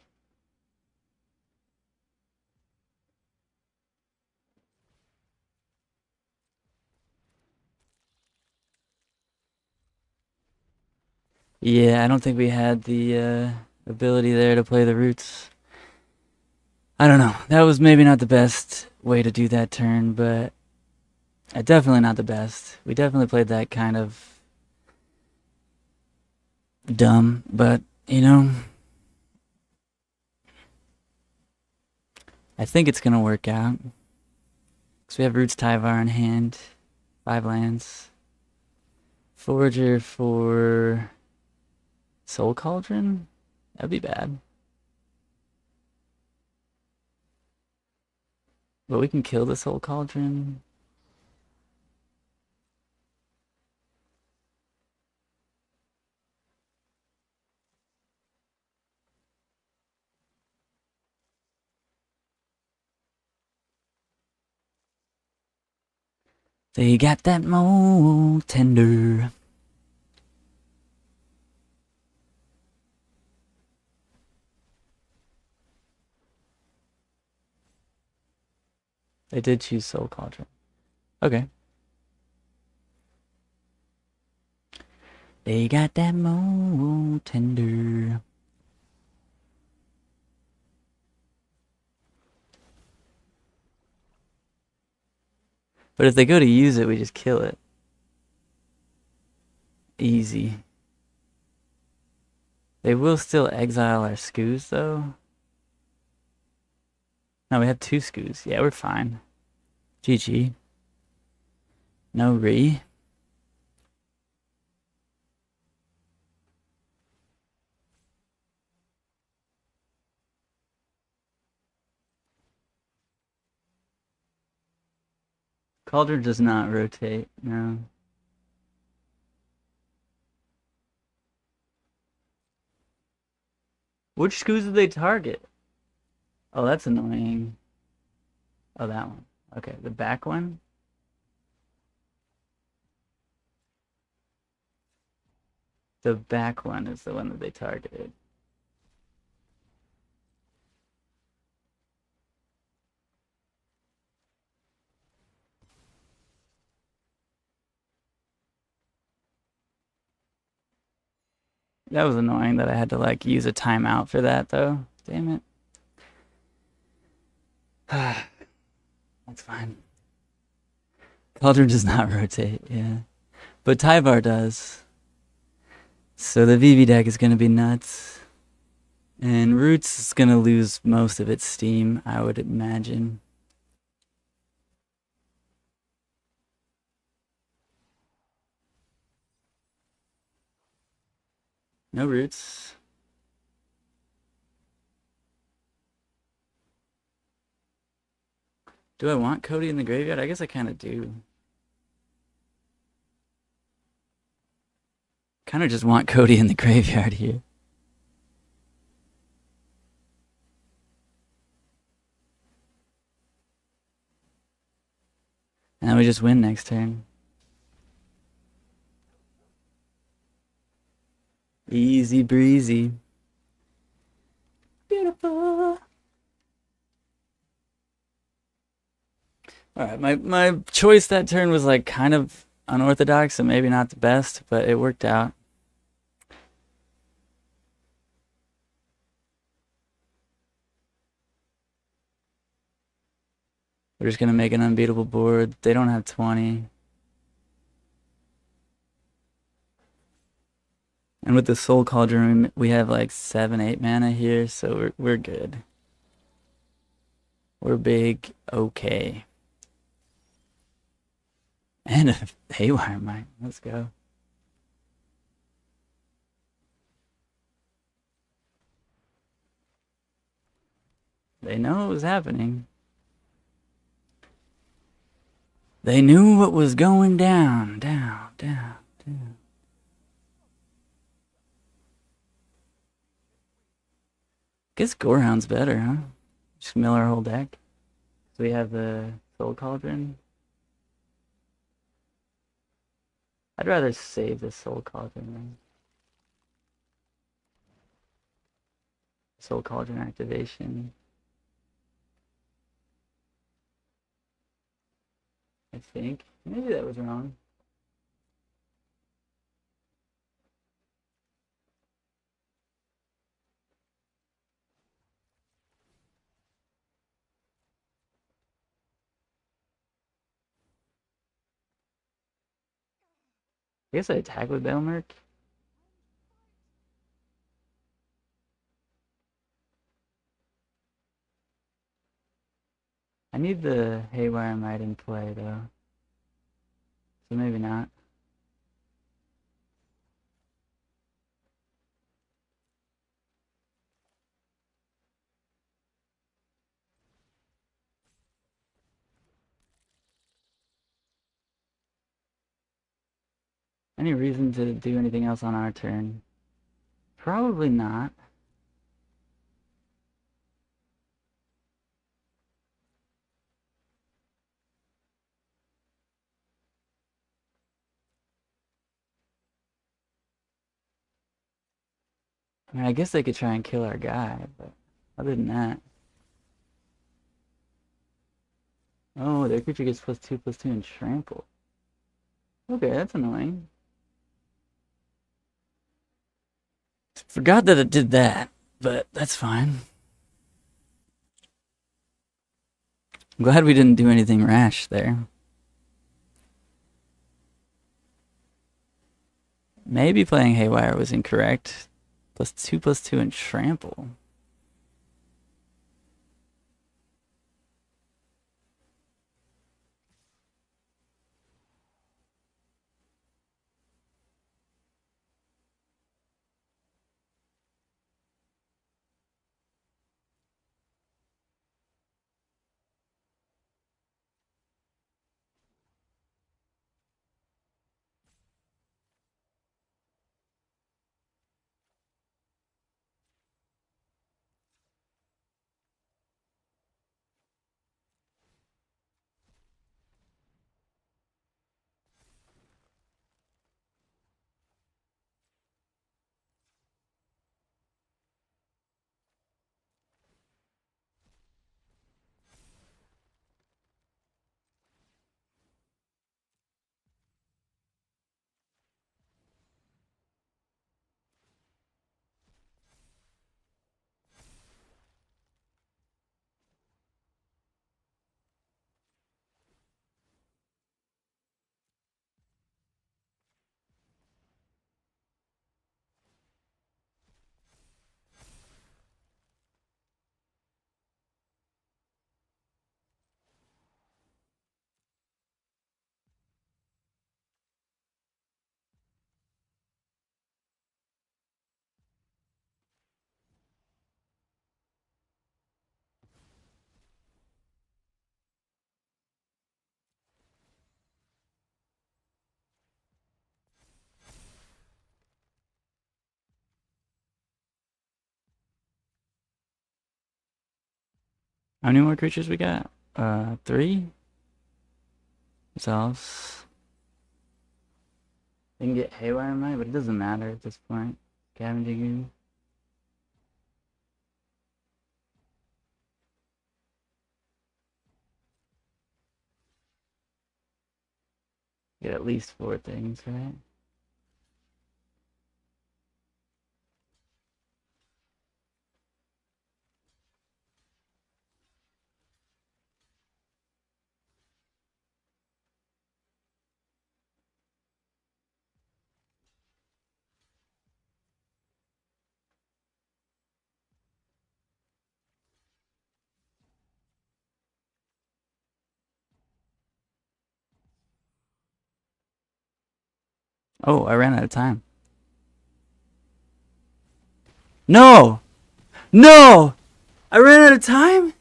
S1: Yeah, I don't think we had the ability there to play the roots. I don't know. That was maybe not the best way to do that turn, but definitely not the best. We definitely played that kind of dumb, but, you know, I think it's going to work out. Because we have Roots Tyvar in hand. 5 lands. Forager for Soul Cauldron? That'd be bad. But we can kill the Soul Cauldron. They got that Molt Tender. They did choose Soul Cauldron. Okay. They got that Molt Tender. But if they go to use it, we just kill it. Easy. They will still exile our Skoos, though. No, we have 2 Skoos. Yeah, we're fine. GG. No re. Cauldron does not rotate, no. Which Skoos did they target? Oh, that's annoying. Oh, that one. Okay, the back one? The back one is the one that they targeted. That was annoying that I had to, like, use a timeout for that, though. Damn it. That's fine. Cauldron does not rotate, yeah. But Tyvar does. So the VV deck is going to be nuts. And Roots is going to lose most of its steam, I would imagine. No roots. Do I want Cody in the graveyard? I guess I kind of do. Kind of just want Cody in the graveyard here. And then we just win next turn. Easy breezy. Beautiful. Alright, my choice that turn was like kind of unorthodox and maybe not the best, but it worked out. We're just gonna make an unbeatable board. They don't have 20. And with the Soul Cauldron, we have like 7, 8 mana here, so we're good. We're big, okay. And a Haywire Mite. Let's go. They know what was happening. They knew what was going down, down, down, down. Guess Gorehound's better, huh? Just mill our whole deck. So we have the Soul Cauldron. I'd rather save the Soul Cauldron than Soul Cauldron activation. I think. Maybe that was wrong. I guess I attack with Balemurk. I need the Haywire Mite in play though. So maybe not. Any reason to do anything else on our turn? Probably not. I mean, I guess they could try and kill our guy, but other than that. Oh, their creature gets +2/+2 and trample. Okay, that's annoying. Forgot that it did that, but that's fine. I'm glad we didn't do anything rash there. Maybe playing Haywire was incorrect. +2/+2 and trample. How many more creatures we got? 3? Ourselves. We can get Haywire Mite, but it doesn't matter at this point. Scavenging Ooze. Get at least 4 things, right? Oh, I ran out of time. No! No! I ran out of time?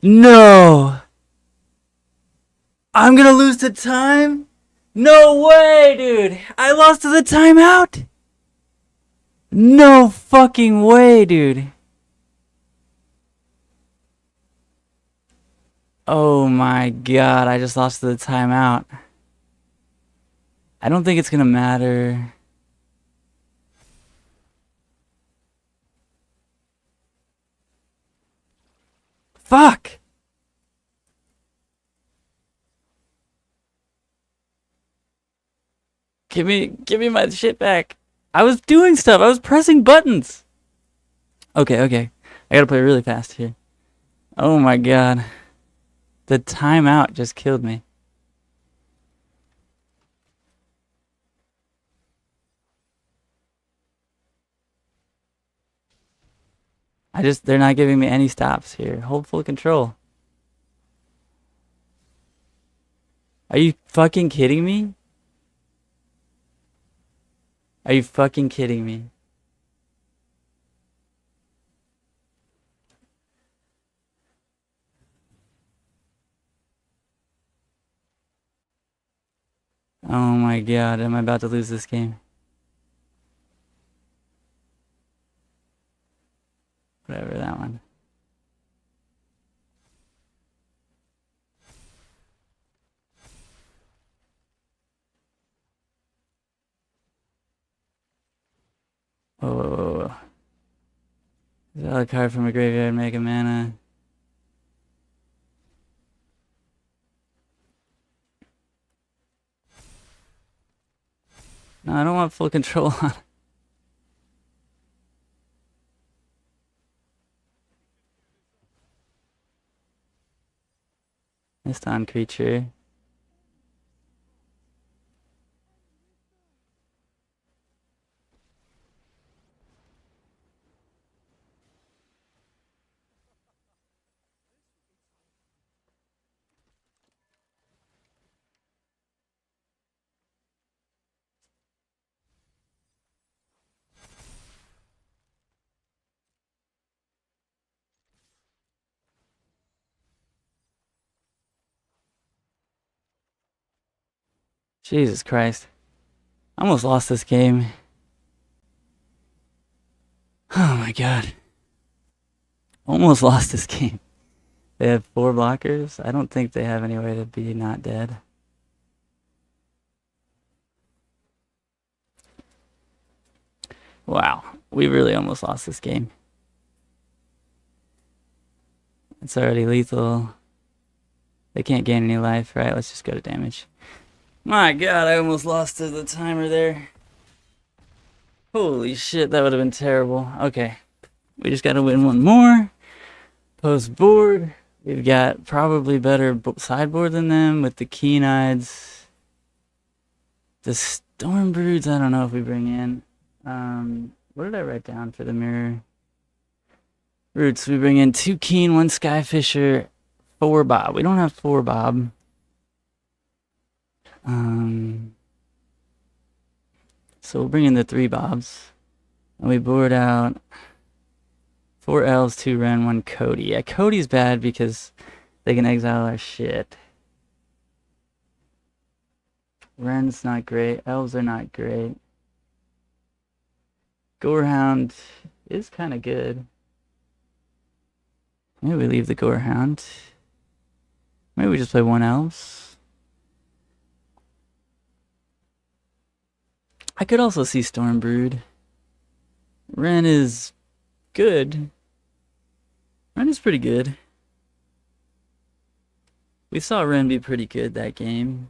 S1: No! I'm gonna lose to time? No way, dude! I lost to the timeout? No fucking way, dude. Oh my god, I just lost to the timeout. I don't think it's gonna matter. Fuck! Give me my shit back. I was doing stuff. I was pressing buttons. Okay. I gotta play really fast here. Oh my god. The timeout just killed me. They're not giving me any stops here. Hold full control. Are you fucking kidding me? Are you fucking kidding me? Oh my god, am I about to lose this game? Whatever, that one. Oh. Draw a card from a graveyard, make a mana. No, I don't want full control on it. Missed on creature. Jesus Christ. I almost lost this game. Oh my god. Almost lost this game. They have 4 blockers. I don't think they have any way to be not dead. Wow. We really almost lost this game. It's already lethal. They can't gain any life, right? Let's just go to damage. My god, I almost lost to the timer there. Holy shit, that would have been terrible. Okay. We just gotta win one more. Post board. We've got probably better sideboard than them with the Keen-Eyeds. The Stormbroods, I don't know if we bring in. What did I write down for the mirror? Roots, we bring in 2 Keen, 1 Skyfisher, 4 Bob. We don't have 4 Bob. So we'll bring in the 3 Bobs. And we board out 4 Elves, 2 Wrenn, 1 Coati. Yeah, Coati's bad because they can exile our shit. Wren's not great. Elves are not great. Gorehound is kind of good. Maybe we leave the Gorehound. Maybe we just play one Elves. I could also see Stormbrood. Wrenn is good. Wrenn is pretty good. We saw Wrenn be pretty good that game.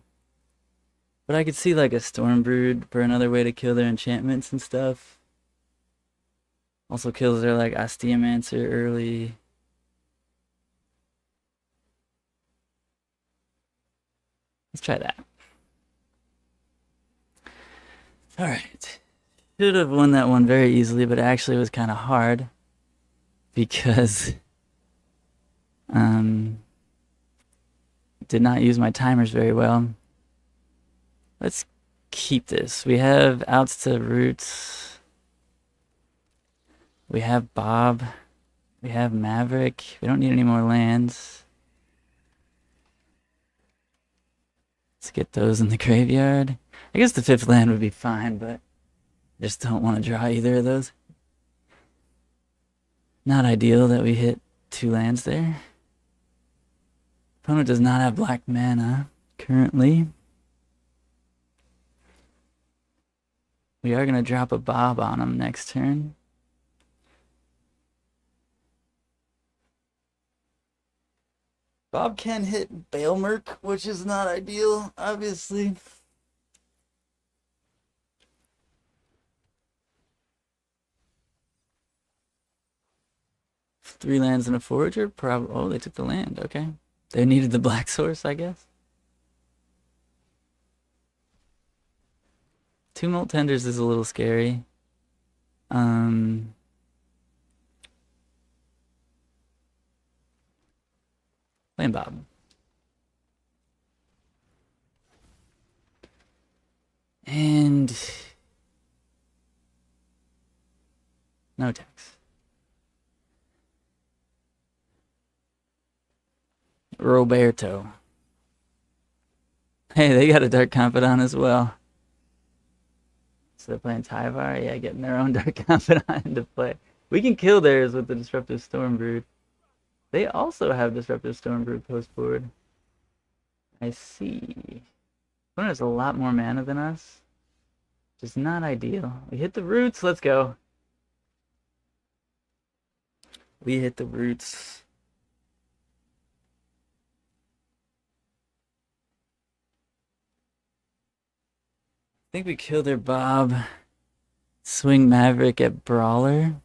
S1: But I could see like a Stormbrood for another way to kill their enchantments and stuff. Also kills their like Osteomancer early. Let's try that. Alright. Should have won that one very easily, but actually it was kind of hard. Because did not use my timers very well. Let's keep this. We have outs to Roots. We have Bob. We have Maverick. We don't need any more lands. Let's get those in the graveyard. I guess the 5th land would be fine, but I just don't want to draw either of those. Not ideal that we hit 2 lands there. Opponent does not have black mana currently. We are going to drop a Bob on him next turn. Bob can hit Balemurk, which is not ideal, obviously. Three lands and a forager? Oh, they took the land. Okay. They needed the black source, I guess. 2 Molt Tenders is a little scary. Playing Bob. And no tax. Roberto. Hey, they got a Dark Confidant as well. So they're playing Tyvar? Yeah, getting their own Dark Confidant into play. We can kill theirs with the Disruptive Stormbrood. They also have Disruptive Stormbrood post board. I see. Opponent has a lot more mana than us. Which is not ideal. We hit the Roots. Let's go. We hit the Roots. I think we kill their Bob. Swing Maverick at Brawler.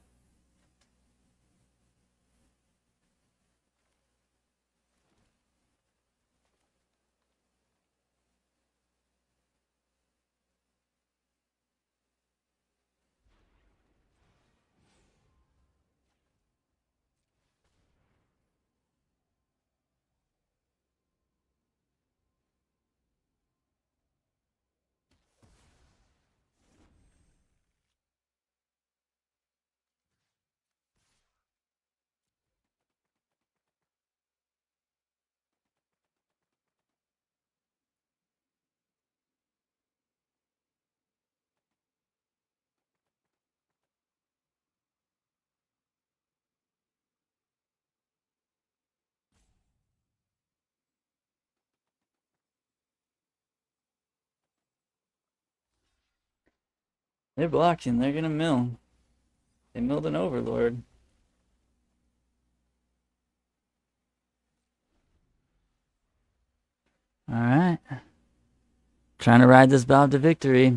S1: They're blocking. They're gonna mill. They milled an Overlord. Alright. Trying to ride this Bob to victory.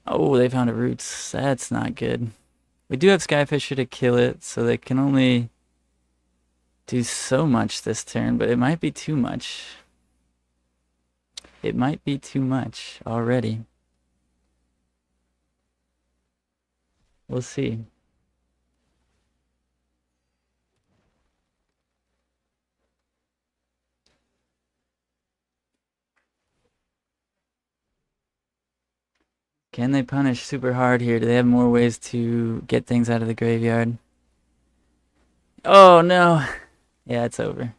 S1: Oh, they found a Roots. That's not good. We do have Skyfisher to kill it, so they can only do so much this turn, but it might be too much. It might be too much already. We'll see. Can they punish super hard here? Do they have more ways to get things out of the graveyard? Oh, no. Yeah, it's over.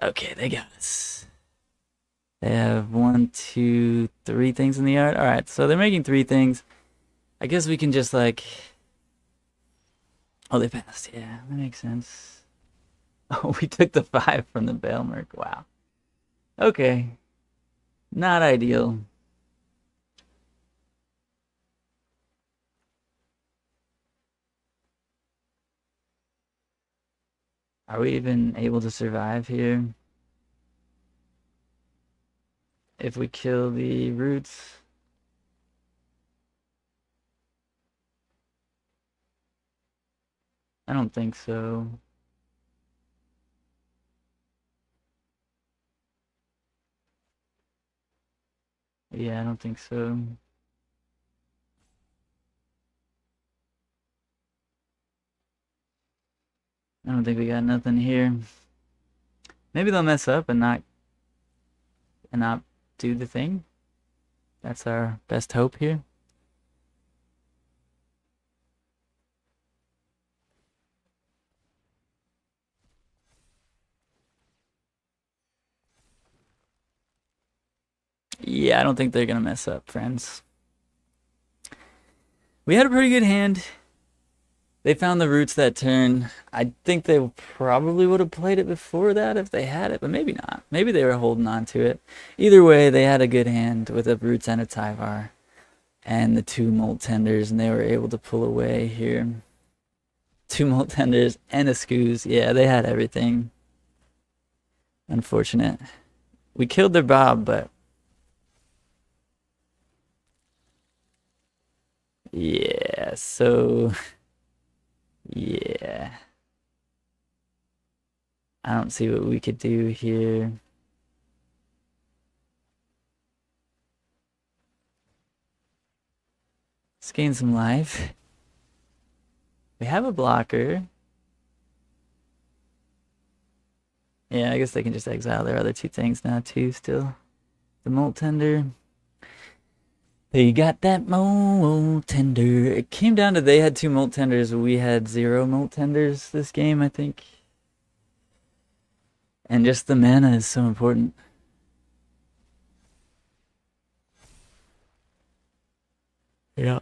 S1: Okay, they got us. They have 1, 2, 3 things in the yard. Alright, so they're making 3 things. I guess we can just, like, Oh, they passed. Yeah, that makes sense. Oh, we took the 5 from the Balemurk. Wow. Okay. Not ideal. Are we even able to survive here? If we kill the roots? I don't think so. Yeah, I don't think so. I don't think we got nothing here. Maybe they'll mess up and not do the thing. That's our best hope here. Yeah, I don't think they're gonna mess up, friends. We had a pretty good hand. They found the roots that turn. I think they probably would have played it before that if they had it, but maybe not. Maybe they were holding on to it. Either way, they had a good hand with a roots and a Tyvar and the 2 Molt Tenders, and they were able to pull away here. 2 Molt Tenders and a Scooze. Yeah, they had everything. Unfortunate. We killed their Bob, but yeah, so yeah. I don't see what we could do here. Let's gain some life. We have a blocker. Yeah, I guess they can just exile their other 2 things now too still. The Molt Tender. They got that Molt Tender. It came down to they had 2 Molt Tenders. We had 0 Molt Tenders this game, I think. And just the mana is so important. Yeah.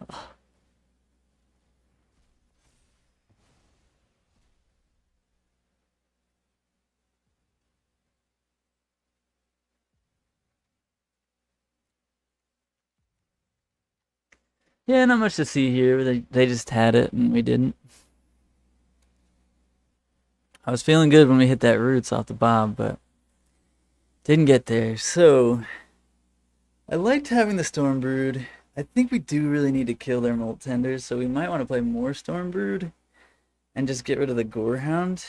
S1: Yeah, not much to see here. They just had it and we didn't. I was feeling good when we hit that roots off the Bob, but didn't get there. So I liked having the Stormbrood. I think we do really need to kill their Molt Tenders, so we might want to play more Stormbrood and just get rid of the Gorehound.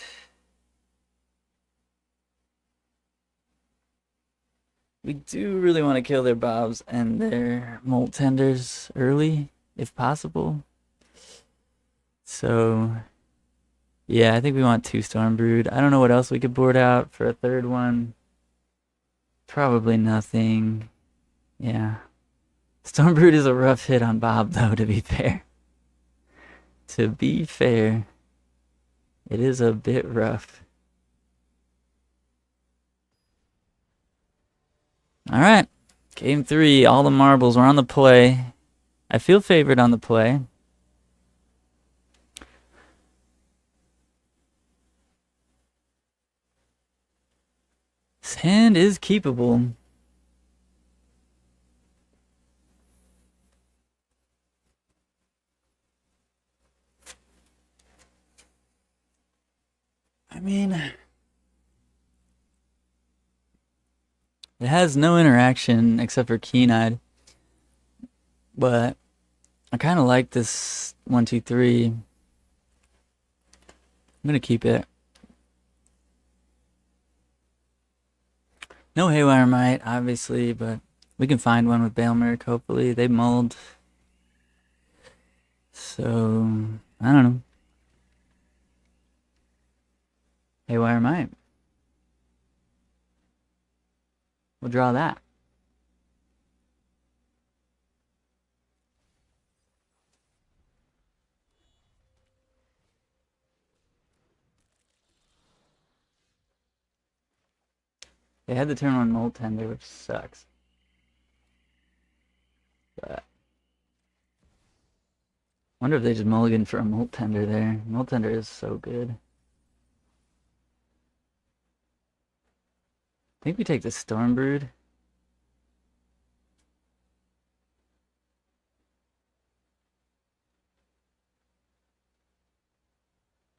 S1: We do really want to kill their Bobs and their Molt Tenders early, if possible. So, yeah, I think we want 2 Stormbrood. I don't know what else we could board out for a 3rd one. Probably nothing. Yeah. Stormbrood is a rough hit on Bob, though, to be fair. To be fair, it is a bit rough. All right. Game 3, all the marbles. We're on the play. I feel favored on the play. This hand is keepable. I mean, it has no interaction except for Keen-Eyed. But I kind of like this 1, 2, 3. I'm going to keep it. No Haywire Mite, obviously, but we can find one with Balemurk, hopefully. They mulled. So, I don't know. Haywire Mite. We'll draw that. They had to turn on Molt Tender, which sucks. But Wonder if they just mulligan for a Molt Tender there. Molt Tender is so good. I think we take the Stormbrood.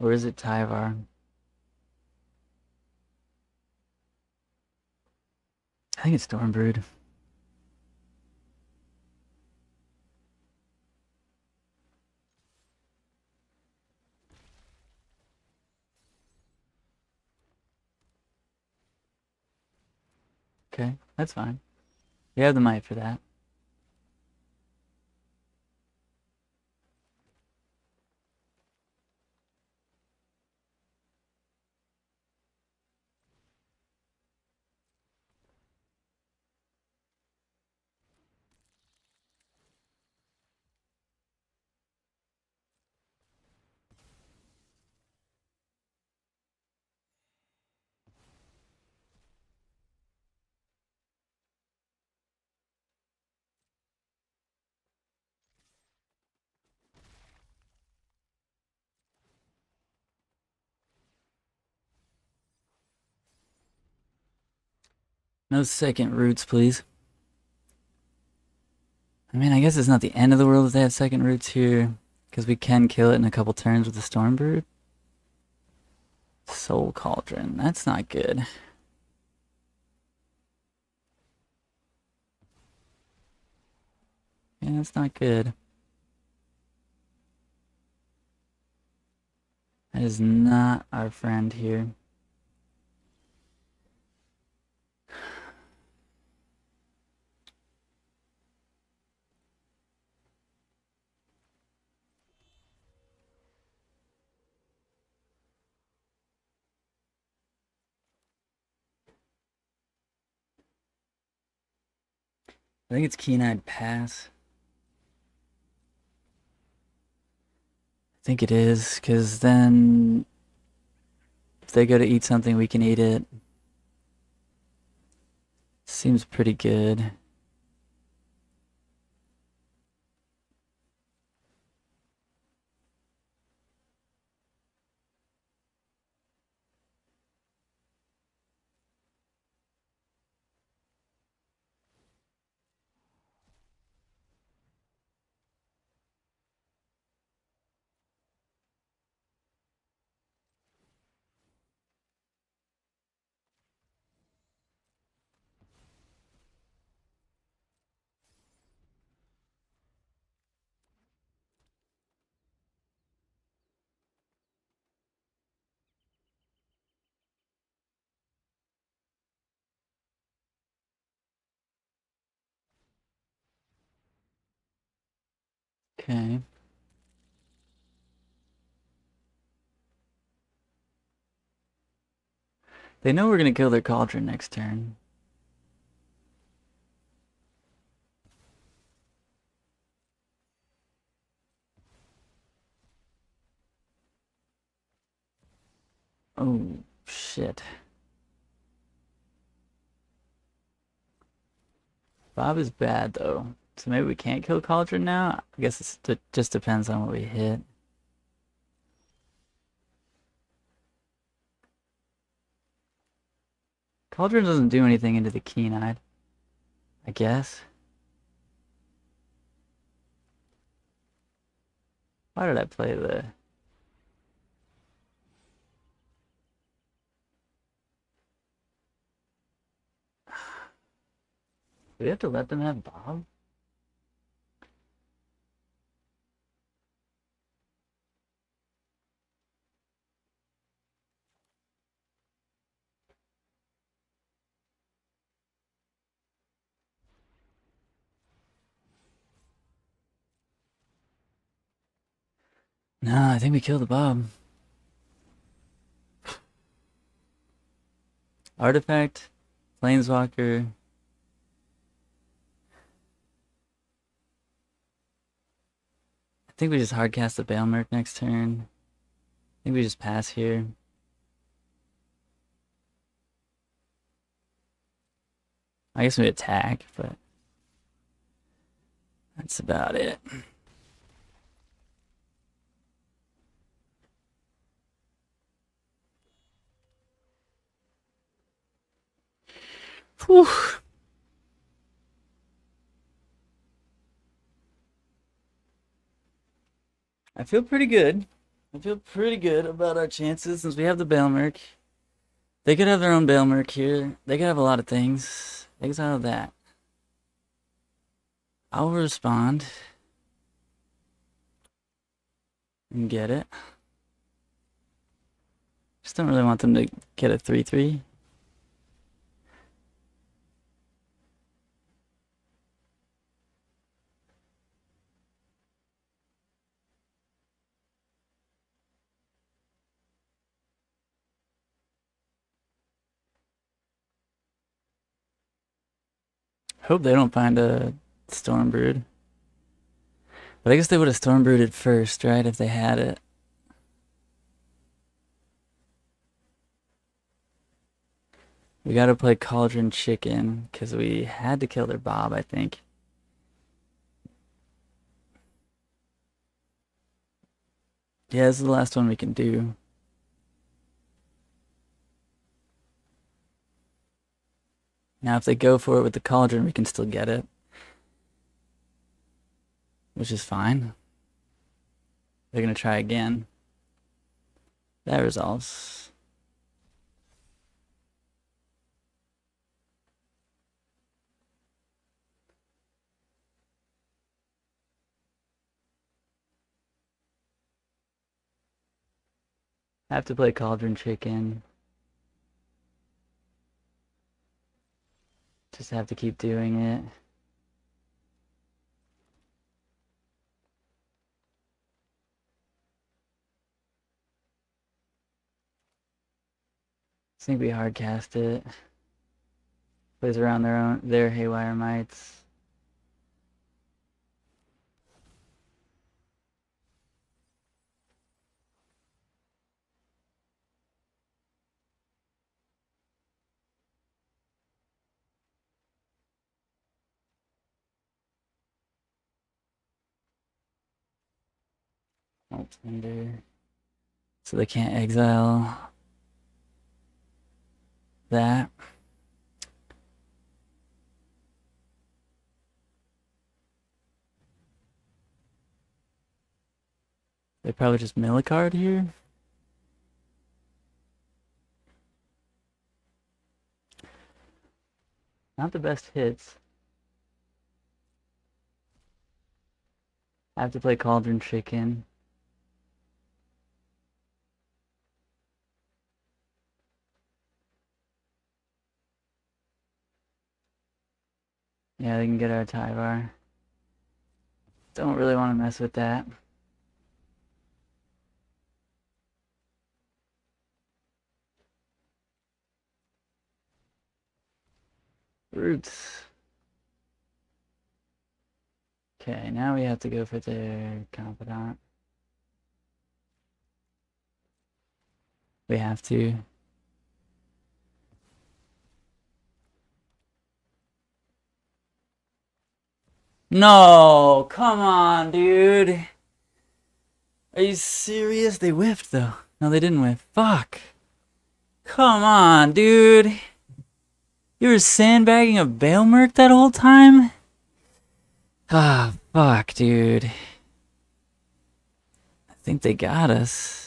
S1: Or is it Tyvar? I think it's Stormbrood. Okay, that's fine. We have the might for that. No second roots, please. I mean, I guess it's not the end of the world if they have second roots here, because we can kill it in a couple turns with the Stormbrood. Soul Cauldron, that's not good. Yeah, that's not good. That is not our friend here. I think it's Keen-Eyed Pass. I think it is, because then if they go to eat something, we can eat it. Seems pretty good. Okay. They know we're gonna kill their Cauldron next turn. Oh, shit. Bob is bad, though. So maybe we can't kill Cauldron now? I guess it just depends on what we hit. Cauldron doesn't do anything into the Keen-Eyed, I guess. Why did I play the... Do we have to let them have Bob? No, I think we killed the Bob. Artifact, Planeswalker. I think we just hardcast the Balemurk next turn. I think we just pass here. I guess we attack, but that's about it. Whew. I feel pretty good. I feel pretty good about our chances since we have the Balemurk. They could have their own Balemurk here. They could have a lot of things. Exile that. I'll respond. And get it. Just don't really want them to get a 3/3. Hope they don't find a Stormbrood. But I guess they would have Stormbrooded first, right, if they had it. We gotta play Cauldron Chicken, because we had to kill their Bob, I think. Yeah, this is the last one we can do. Now, if they go for it with the Cauldron, we can still get it. Which is fine. They're gonna try again. That resolves. Have to play Cauldron Chicken. Just have to keep doing it. I think we hard cast it. Plays around their Haywire Mites. Molt Tender. So they can't exile that. They probably just mill a card here. Not the best hits. I have to play Cauldron Chicken. Yeah, they can get our Tyvar. Don't really want to mess with that. Roots. Okay, now we have to go for their Confidant. We have to. No, come on, dude. Are you serious? They whiffed, though. No, they didn't whiff. Fuck. Come on, dude. You were sandbagging a Balemurk that whole time? Ah, fuck, dude. I think they got us.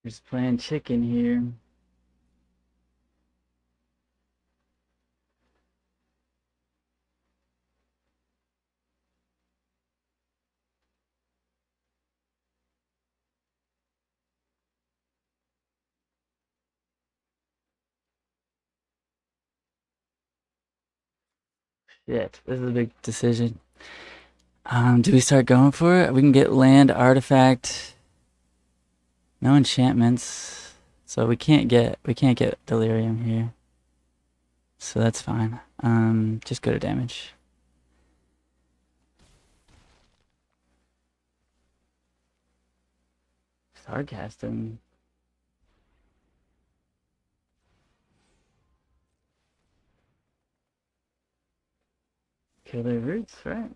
S1: Just playing chicken here. Shit, this is a big decision. Do we start going for it? We can get land, artifact, no enchantments, so we can't get delirium here. So that's fine. Just go to damage. Sarcasm. Kill their roots, right?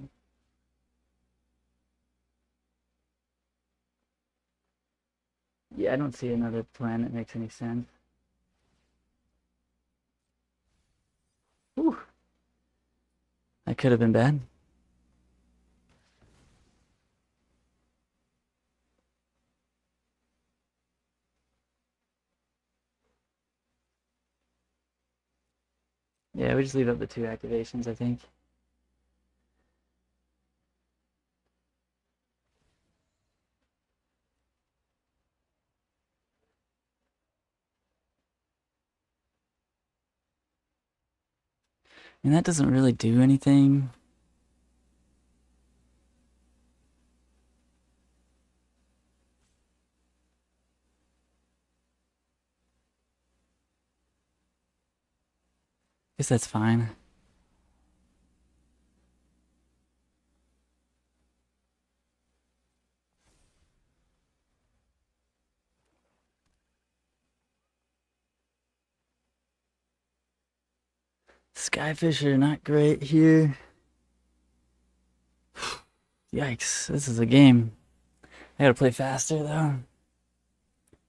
S1: Yeah, I don't see another plan that makes any sense. Whew. That could have been bad. Yeah, we just leave up the 2 activations, I think. And that doesn't really do anything. Guess that's fine. Skyfisher, not great here. Yikes, this is a game. I gotta play faster though.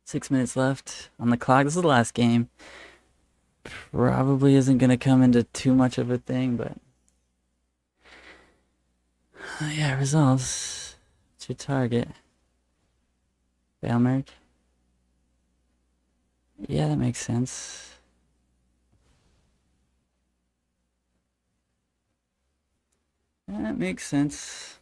S1: 6 minutes left on the clock. This is the last game. Probably isn't gonna come into too much of a thing, but yeah, resolves. What's your target? Balemurk? Yeah, that makes sense. That makes sense.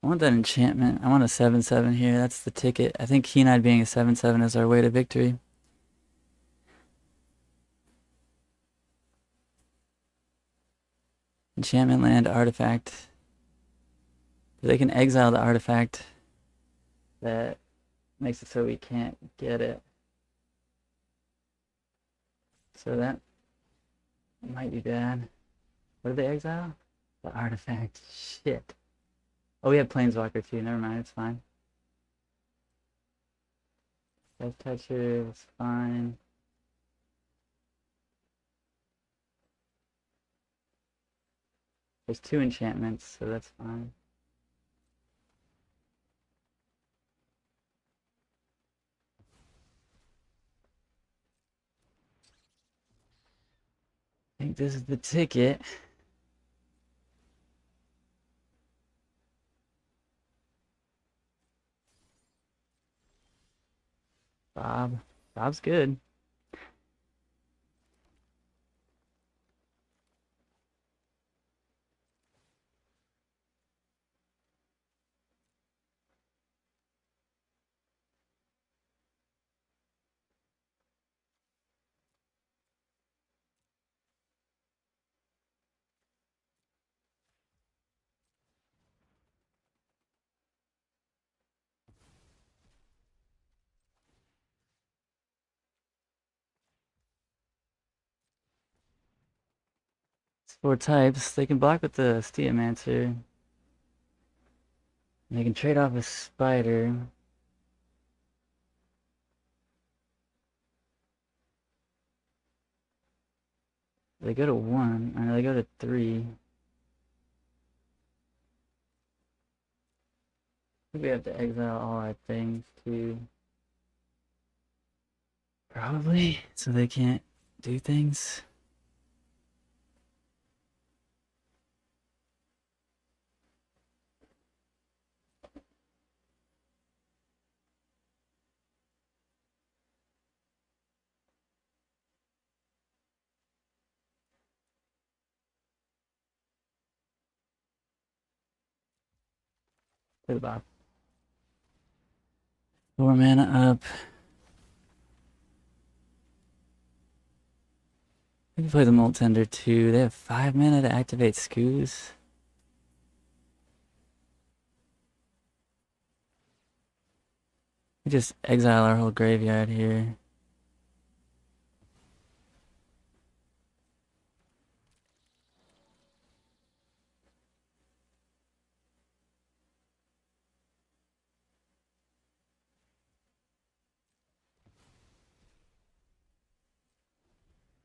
S1: I want that enchantment. I want a 7/7 here. That's the ticket. I think Keen-Eyed being a 7/7 is our way to victory. Enchantment land artifact. They can exile the artifact that makes it so we can't get it. So that might be bad. What did they exile? The artifact. Shit. Oh, we have Planeswalker too. Never mind. It's fine. Death Toucher is fine. There's 2 enchantments, so that's fine. I think this is the ticket. Bob. Bob's good. It's 4 types. They can block with the Steomancer. They can trade off a Spider. They go to 1, or they go to 3. I think we have to exile all our things too. Probably, so they can't do things. Play the Bob. 4 mana up. We can play the Molt Tender too. They have 5 mana to activate Scooze. We just exile our whole graveyard here.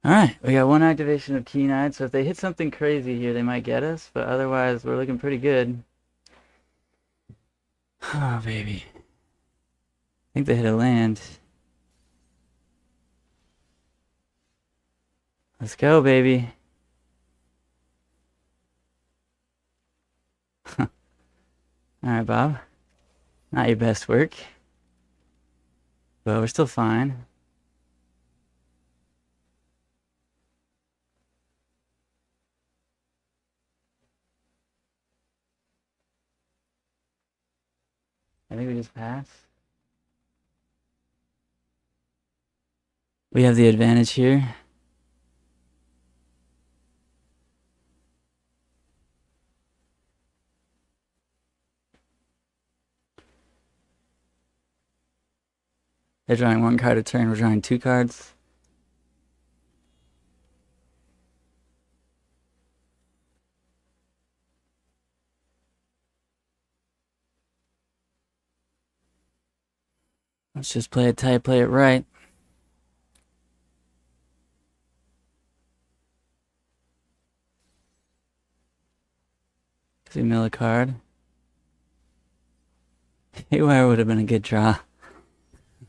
S1: Alright, we got 1 activation of Keen-Eyed, so if they hit something crazy here, they might get us, but otherwise, we're looking pretty good. Oh, baby. I think they hit a land. Let's go, baby. Alright, Bob. Not your best work. But we're still fine. I think we just pass. We have the advantage here. They're drawing 1 card a turn. We're drawing 2 cards. Let's just play it tight, play it right. Because we mill a card. Haywire would have been a good draw.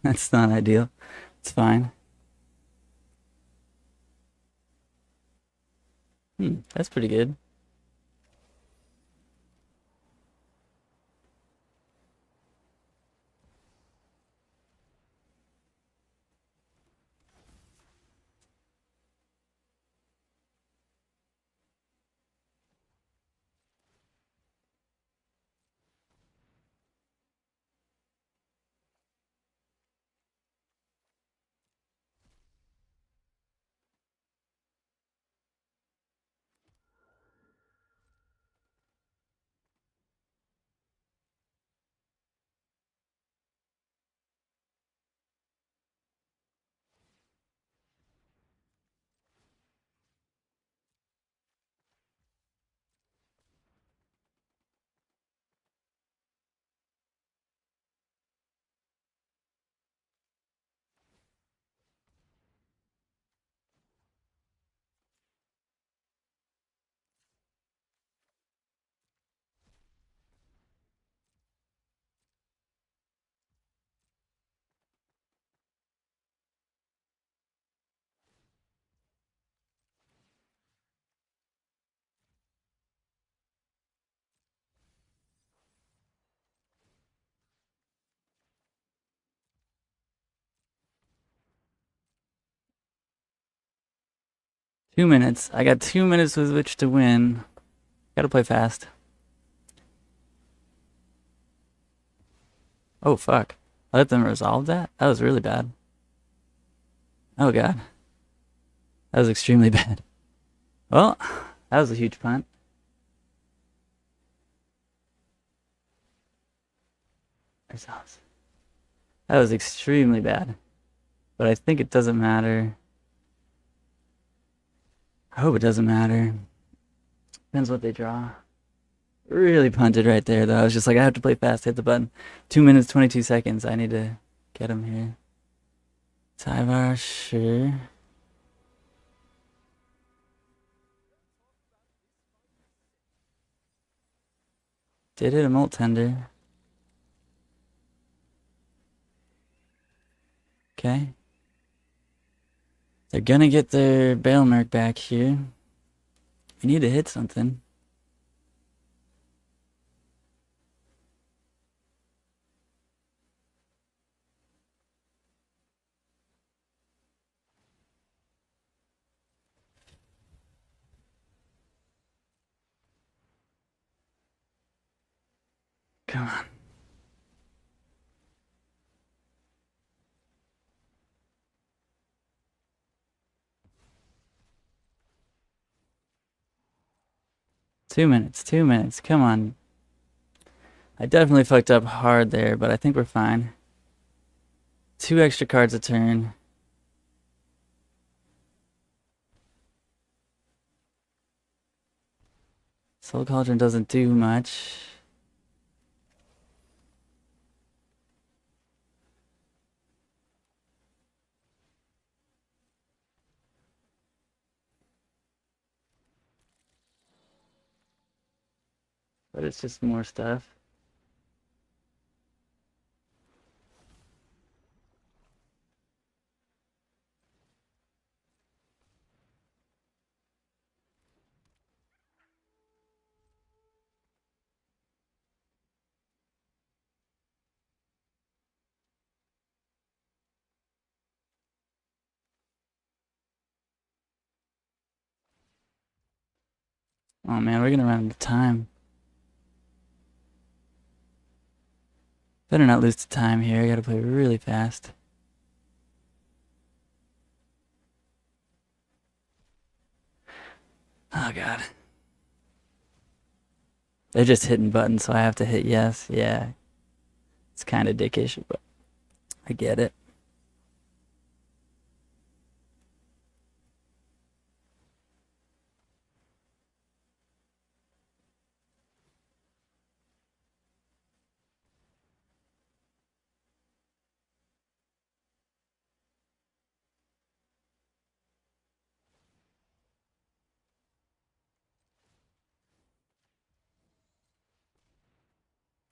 S1: That's not ideal. It's fine. That's pretty good. Two minutes. I got 2 minutes with which to win. Gotta play fast. Oh, fuck. I let them resolve that? That was really bad. Oh, God. That was extremely bad. Well, that was a huge punt. Resolves. That was extremely bad. But I think it doesn't matter. I hope it doesn't matter. Depends what they draw. Really punted right there, though. I was just like, I have to play fast, hit the button. 2 minutes, 22 seconds. I need to get him here. Tyvar, sure. Did hit a Molt Tender. Okay. They're gonna get their Balemurk back here. We need to hit something. Come on. Two minutes, come on. I definitely fucked up hard there, but I think we're fine. 2 extra cards a turn. Soul Cauldron doesn't do much. But it's just more stuff. Oh man, we're gonna run out of time. Better not lose to time here. I gotta play really fast. Oh god. They're just hitting buttons, so I have to hit yes. Yeah. It's kind of dickish, but I get it.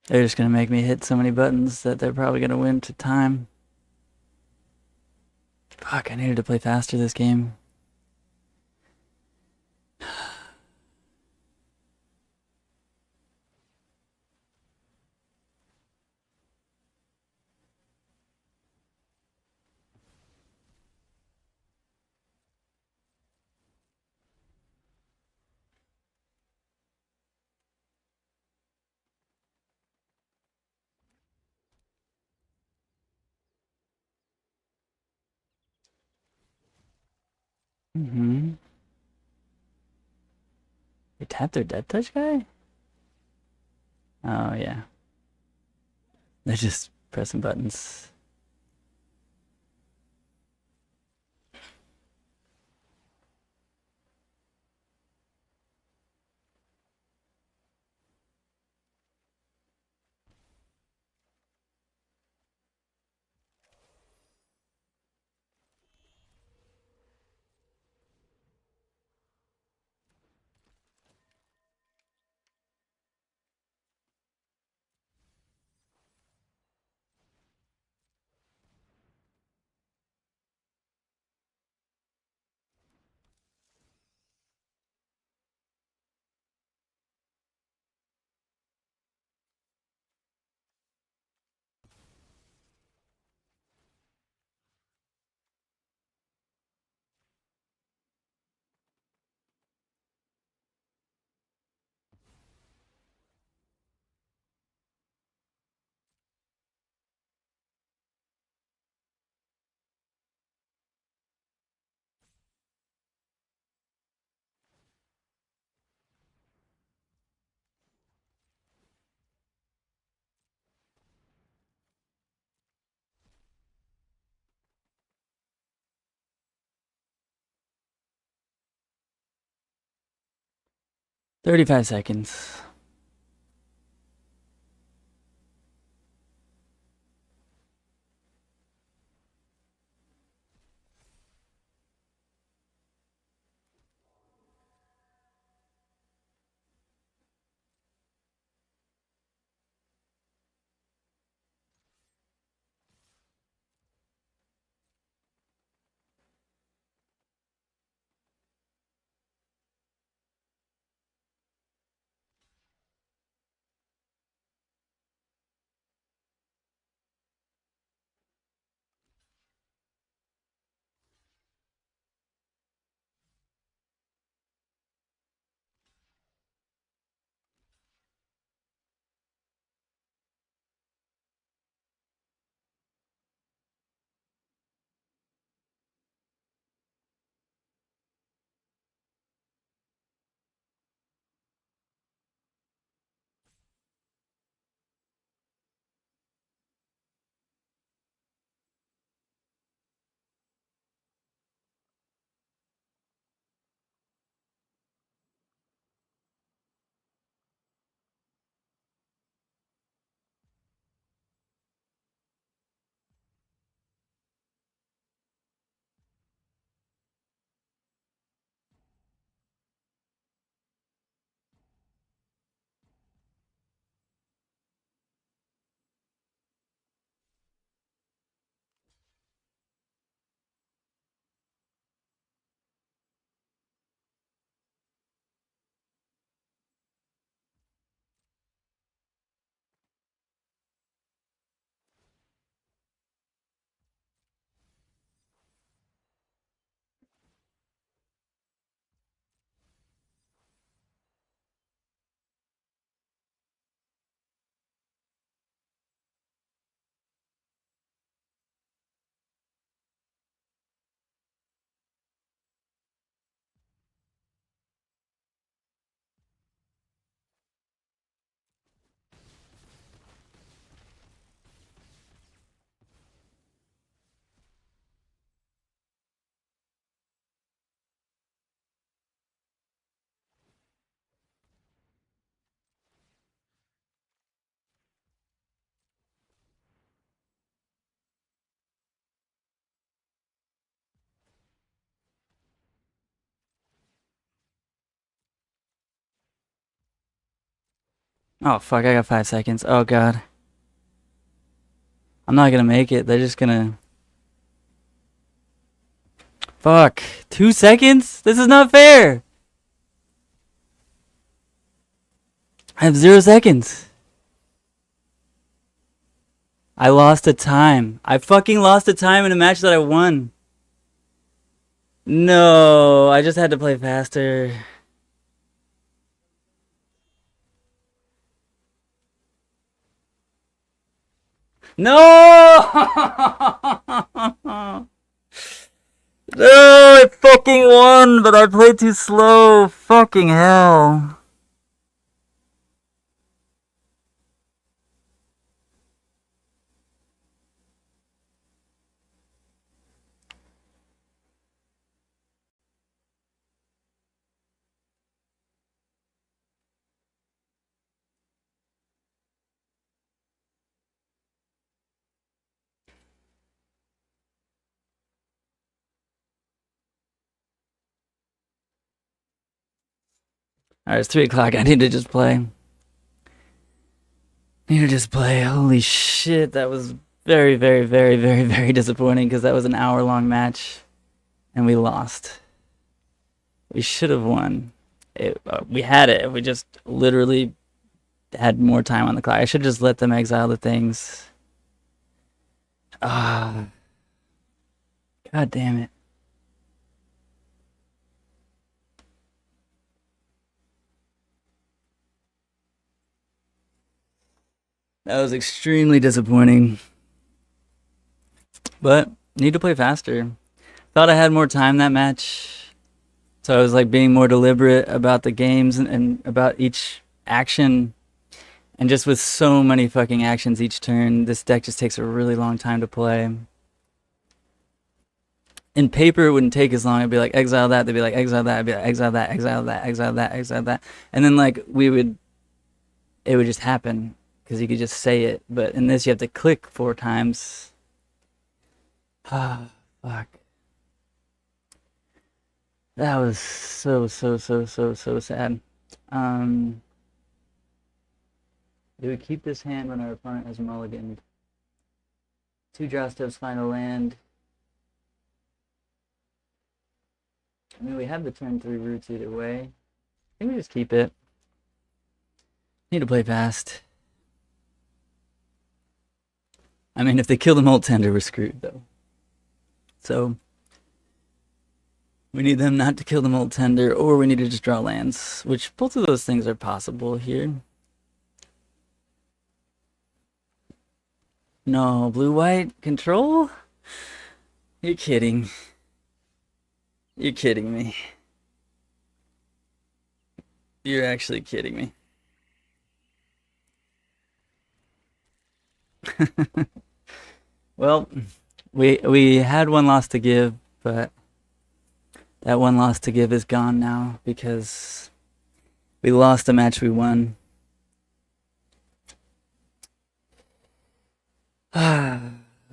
S1: They're just gonna make me hit so many buttons that they're probably gonna win to time. Fuck, I needed to play faster this game. Mm-hmm. They tapped their Death Touch guy? Oh, yeah. They're just pressing buttons. $35 seconds. Oh, fuck, I got 5 seconds. Oh, God. I'm not gonna make it. They're just gonna... Fuck. 2 seconds? This is not fair! I have 0 seconds. I lost a time. I fucking lost a time in a match that I won. No, I just had to play faster. No! No, I fucking won, but I played too slow. Fucking hell. Alright, it's 3 o'clock. I need to just play. Holy shit, that was very, very, very, very, very disappointing because that was an hour-long match and we lost. We should have won. We had it. We just literally had more time on the clock. I should just let them exile the things. Ah. God damn it. That was extremely disappointing. But need to play faster. Thought I had more time that match. So I was like being more deliberate about the games and about each action. And just with so many fucking actions each turn, this deck just takes a really long time to play. In paper, it wouldn't take as long. It'd be like, exile that. They'd be like, exile that. I'd be like, exile that, exile that, exile that, exile that. And then like it would just happen because you could just say it. But in this, you have to click 4 times. Ah, fuck. That was so sad. Do we keep this hand when our opponent has mulliganed? 2 draw steps, final land. I mean, we have the turn 3 roots either way. I think we just keep it. Need to play fast. I mean, if they kill the Molt Tender, we're screwed, though. So, we need them not to kill the Molt Tender, or we need to just draw lands, which both of those things are possible here. No, blue-white control? You're kidding. You're kidding me. You're actually kidding me. Well, we had one loss to give, but that one loss to give is gone now because we lost a match we won.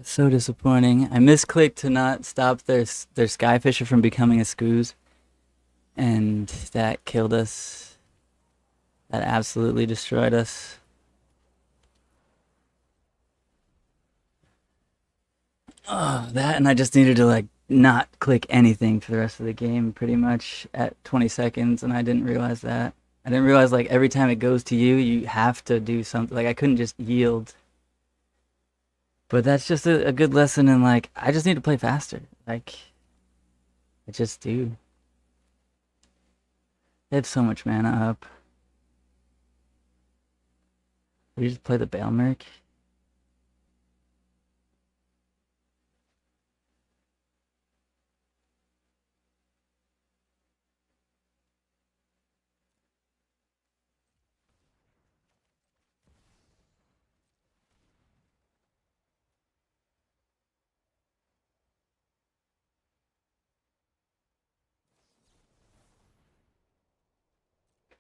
S1: So disappointing. I misclicked to not stop their Skyfisher from becoming a Scooze, and that killed us. That absolutely destroyed us. Oh, that, and I just needed to like not click anything for the rest of the game pretty much at 20 seconds, and I didn't realize that. I didn't realize like every time it goes to you, you have to do something. Like I couldn't just yield. But that's just a good lesson in like, I just need to play faster. Like, I just do. They have so much mana up. We just play the Balemurk.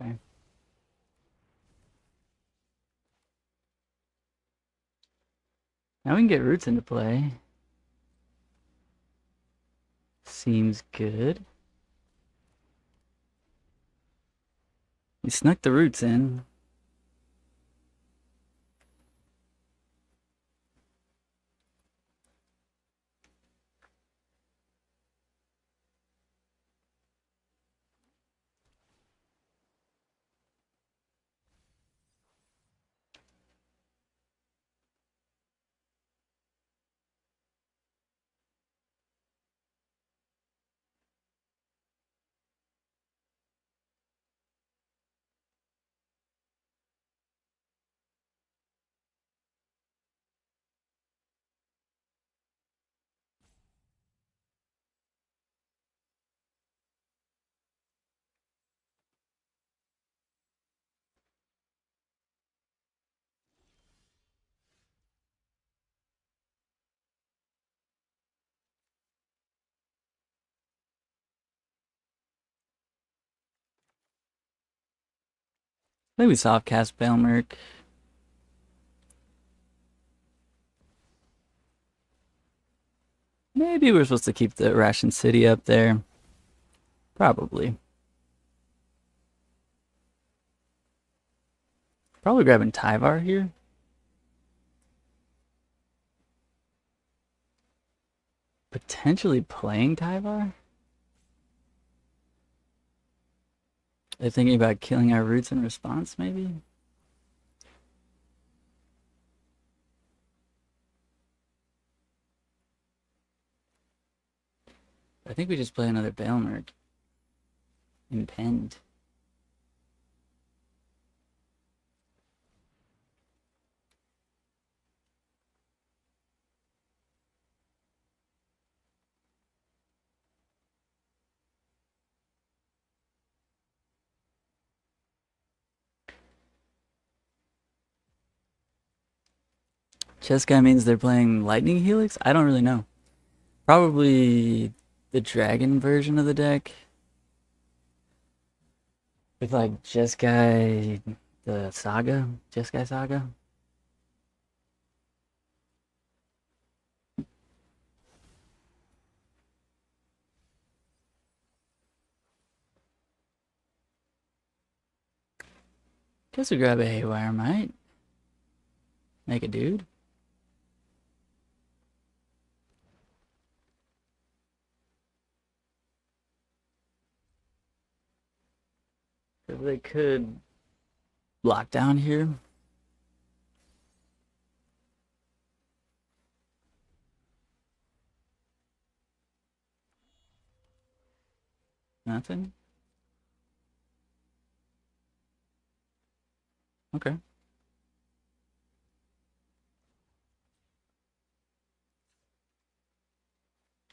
S1: Okay. Now we can get roots into play. Seems good. We snuck the roots in. think we soft cast Balemurk. Maybe we're supposed to keep the Arashin City up there. Probably. Probably grabbing Tyvar here. Potentially playing Tyvar? They're thinking about killing our roots in response, maybe? I think we just play another Balemurk. Impend. Chess guy means they're playing Lightning Helix? I don't really know. Probably the dragon version of the deck. With like Jeskai, the Saga, Jeskai Saga. Guess we grab a Haywire Mite. Make a dude. If they could lock down here. Nothing? Okay.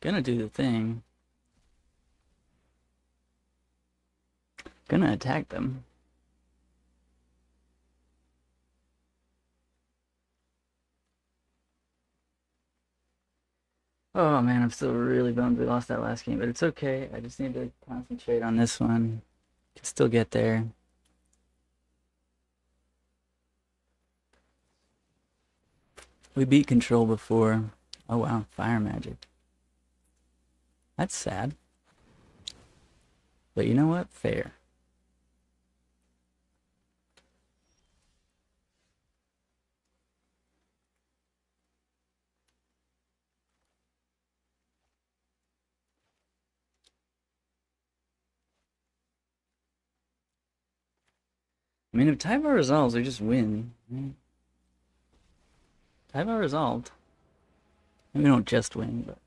S1: Gonna do the thing. Gonna attack them. Oh man, I'm still really bummed we lost that last game, but it's okay. I just need to concentrate on this one. Can still get there. We beat control before. Oh wow, fire magic. That's sad. But you know what? Fair. I mean, if Tyvar resolves, we just win. Right? Tyvar resolved. And we don't just win, but.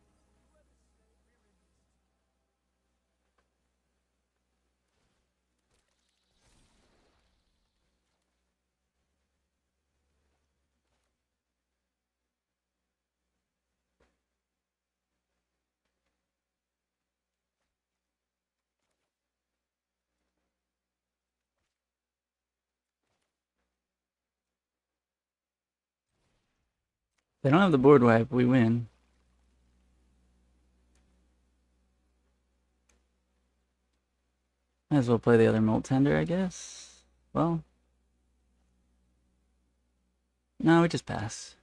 S1: They don't have the board wipe, we win. Might as well play the other Molt Tender, I guess. Well. No, we just pass.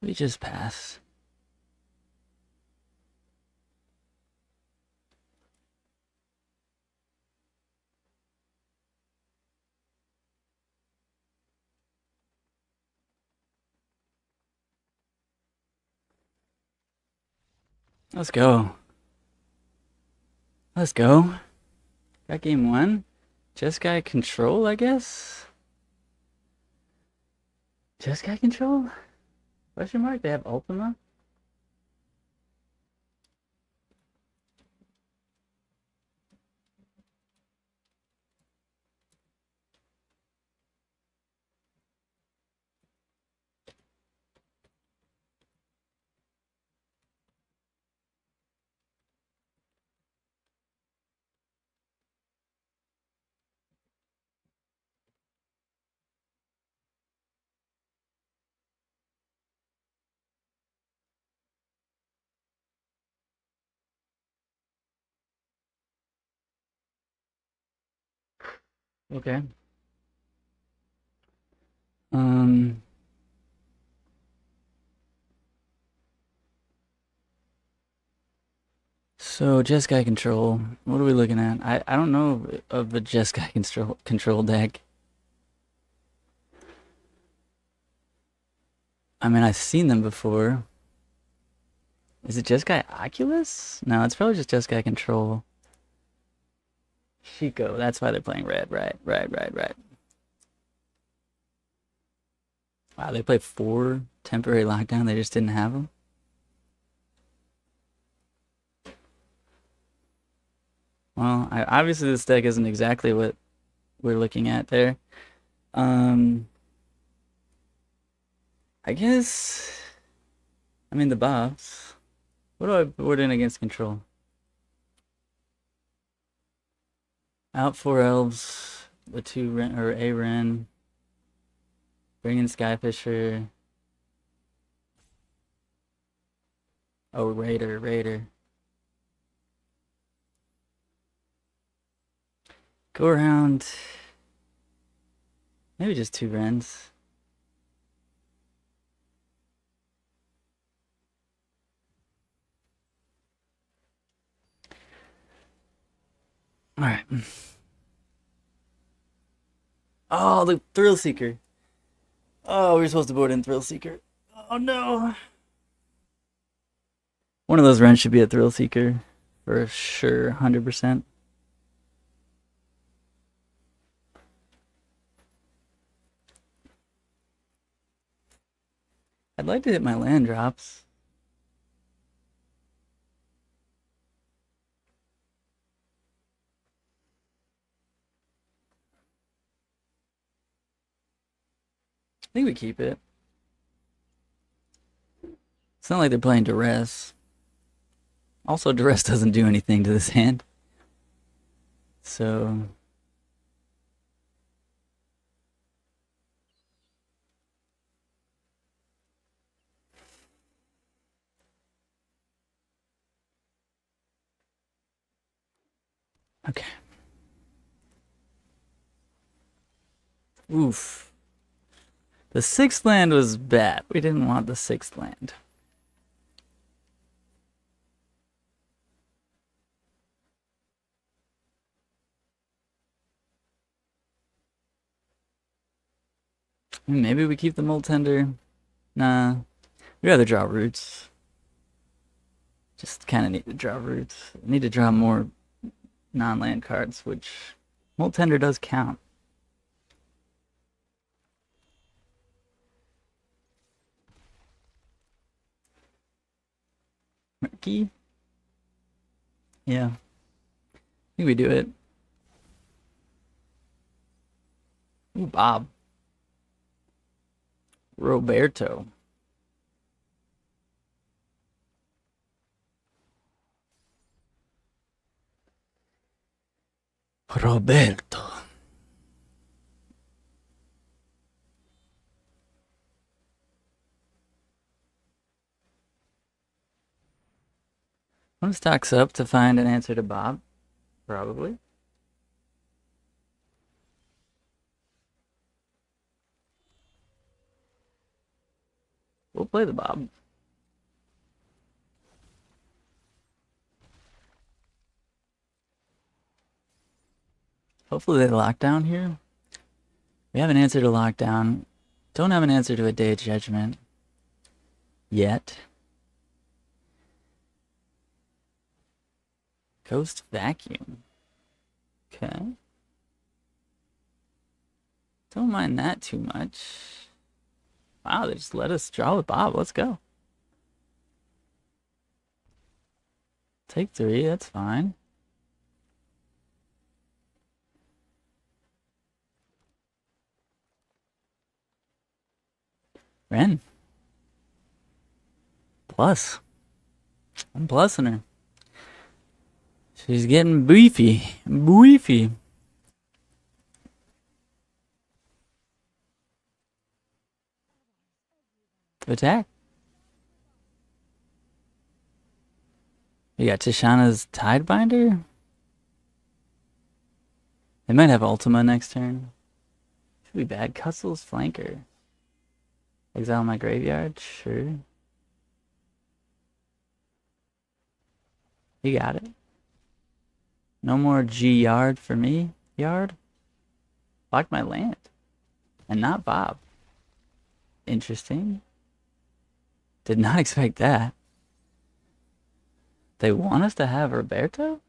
S1: We just pass. Let's go. Let's go. Got game one. Just got control, I guess? Just got control? Question mark? They have Ultima? Okay. Um. So Jeskai control. What are we looking at? I don't know of a Jeskai control deck. I mean, I've seen them before. Is it Jeskai Oculus? No, it's probably just Jeskai control. Chico. That's why they're playing red. Right. Wow, they played 4 temporary lockdown. They just didn't have them. Well, obviously this deck isn't exactly what we're looking at there. I guess. I mean the buffs. What do I put in against control? Out 4 elves, the 2 Wrenn, or a Wrenn. Bring in Skyfisher. Oh, Raider. Gorehound. Maybe just 2 Wrenns. Alright. Oh, the Thrillseeker. Oh, we were supposed to board in Thrillseeker. Oh no. One of those Wrenns should be a Thrillseeker. For sure, 100%. I'd like to hit my land drops. I think we keep it. It's not like they're playing Duress. Also, Duress doesn't do anything to this hand. So... Okay. Oof. The 6th land was bad. We didn't want the 6th land. Maybe we keep the Molt Tender. Nah. We'd rather draw roots. Just kind of need to draw roots. Need to draw more non-land cards, which Molt Tender does count. Murky? Yeah. I think we do it. Ooh, Bob. Roberto. Roberto. One stocks up to find an answer to Bob. Probably. We'll play the Bob. Hopefully they lock down here. We have an answer to lockdown. Don't have an answer to a Day of Judgment. Yet. Ghost Vacuum. Okay. Don't mind that too much. Wow, they just let us draw with Bob. Let's go. Take 3, that's fine. Wrenn. Plus. I'm plussing her. She's getting beefy. Beefy. Attack. We got Tishana's Tidebinder. They might have Ultima next turn. Should be bad. Custle's Flanker. Exile my graveyard? Sure. You got it. No more G yard for me. Yard? Blocked my land. And not Bob. Interesting. Did not expect that. They want us to have Roberto?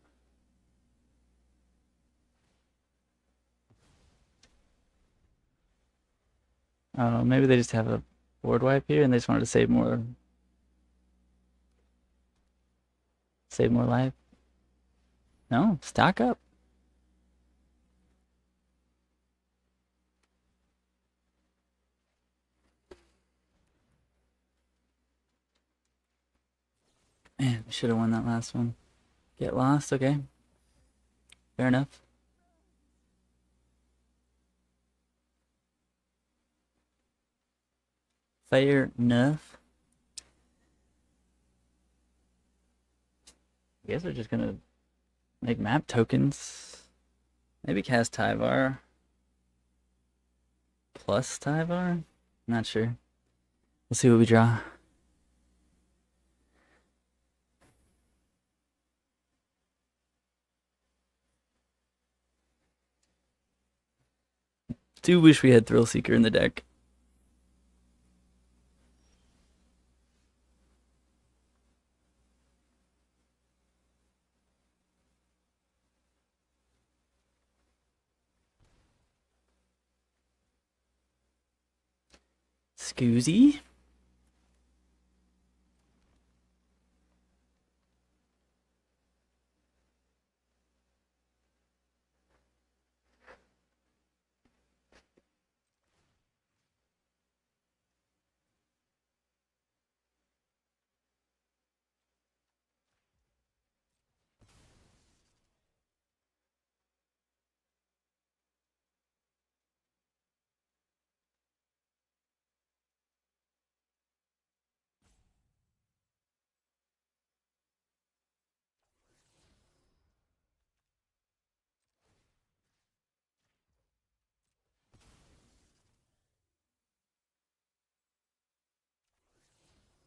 S1: Oh, maybe they just have a board wipe here and they just wanted to save more life. No, stock up. Man, we should have won that last one. Get lost, okay. Fair enough. Fair enough. I guess we're just gonna make map tokens. Maybe cast Tyvar. Plus Tyvar? Not sure. We'll see what we draw. Do wish we had Thrillseeker in the deck. Scoozy.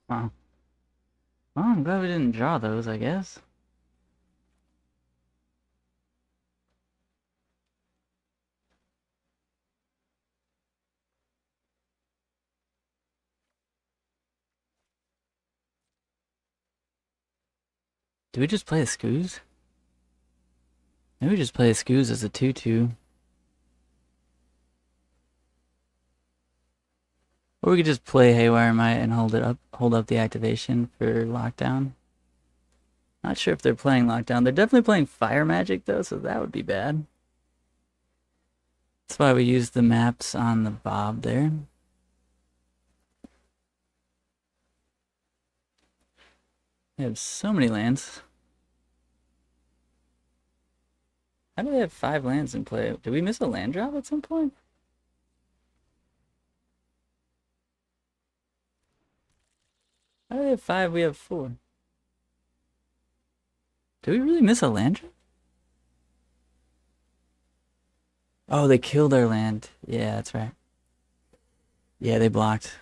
S1: Wow. Well, I'm glad we didn't draw those, I guess. Do we just play a Scooze? Maybe we just play a Scooze as a 2/2. Or we could just play Haywire Mite and hold up the activation for lockdown. Not sure if they're playing lockdown. They're definitely playing fire magic though, so that would be bad. That's why we use the maps on the Bob there. They have so many lands. How do they have 5 lands in play? Did we miss a land drop at some point? How do they have 5? We have 4. Did we really miss a land drop? Oh, they killed our land. Yeah, that's right. Yeah, they blocked.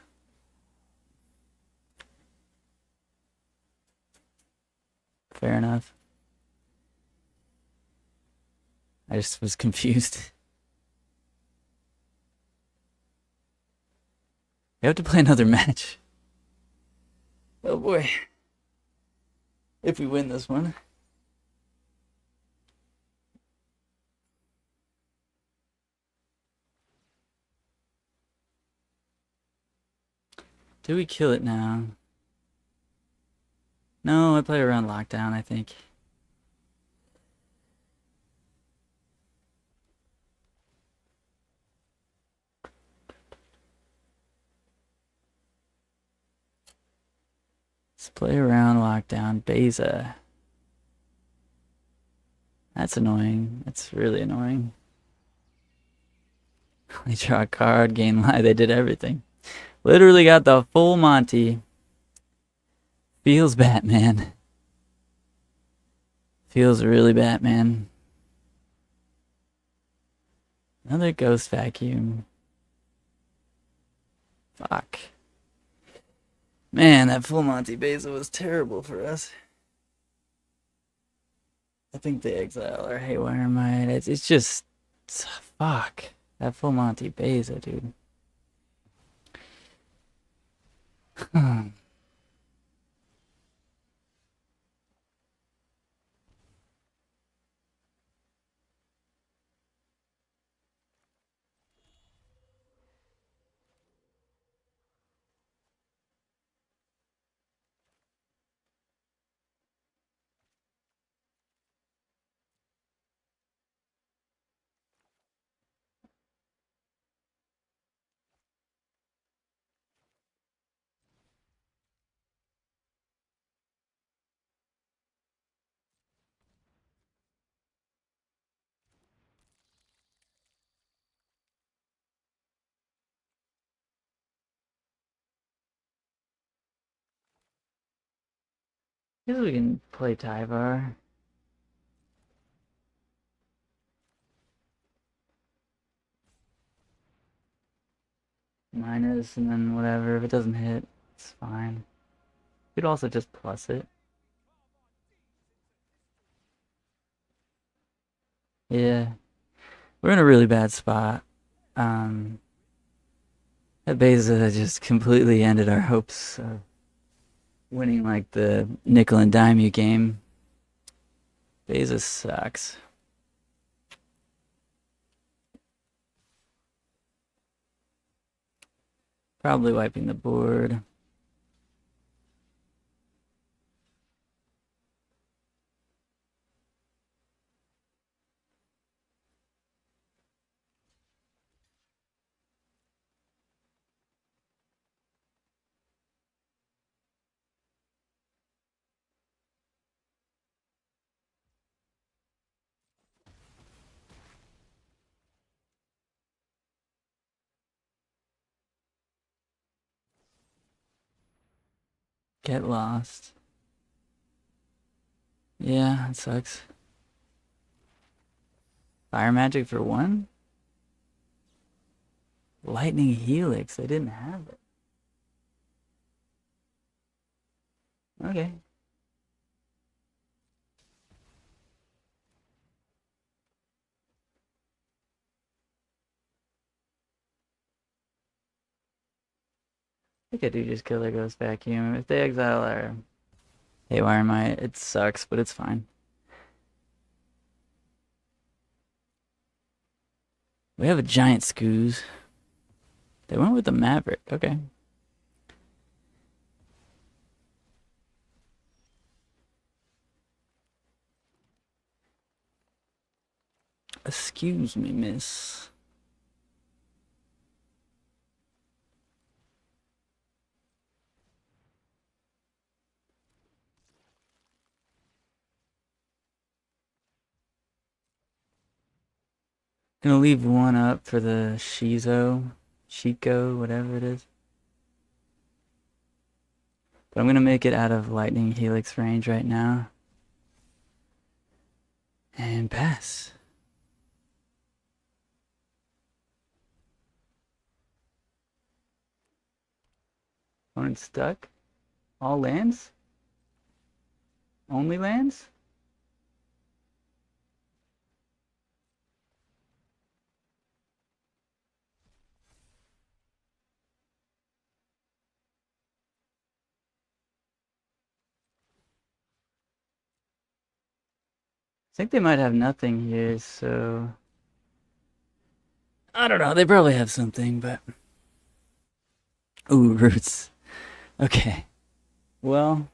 S1: Fair enough. I just was confused. We have to play another match. Oh boy. If we win this one. Do we kill it now? No, I play around lockdown, I think. Let's play around lockdown. Beza. That's annoying. That's really annoying. They draw a card, gain life. They did everything. Literally got the full Monty. Feels Batman. Feels really Batman. Another ghost vacuum. Fuck. Man, that full Monty Beza was terrible for us. I think they exile our Haywire Mite. It's just... Fuck. That full Monty Beza, dude. Guess we can play Tyvar. Minus, and then whatever. If it doesn't hit, it's fine. Could also just plus it. Yeah. We're in a really bad spot. That Beza just completely ended our hopes of winning like the nickel and dime you game. Beza sucks. Probably wiping the board. Get lost. Yeah, it sucks. Fire magic for one? Lightning Helix. I didn't have it. Okay. I think I do just kill their ghost vacuum. If they exile our Haywire Mite, it sucks, but it's fine. We have a giant Scooze. They went with the Maverick. Okay. Excuse me, miss. Gonna leave one up for the Chico, whatever it is. But I'm gonna make it out of Lightning Helix range right now. And pass. Opponent stuck. All lands? Only lands? I think they might have nothing here, so... I don't know, they probably have something, but... Ooh, Roots. Okay. Well...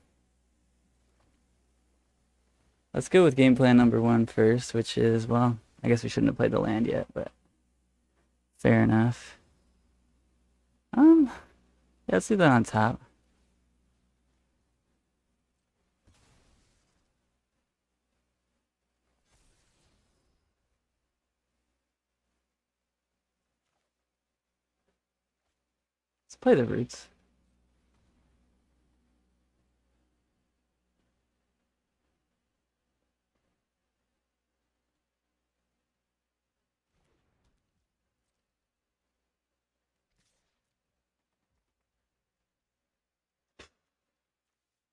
S1: Let's go with game plan number 1 first, which is, well... I guess we shouldn't have played the land yet, but... Fair enough. Yeah, let's do that on top. Let's play the Roots.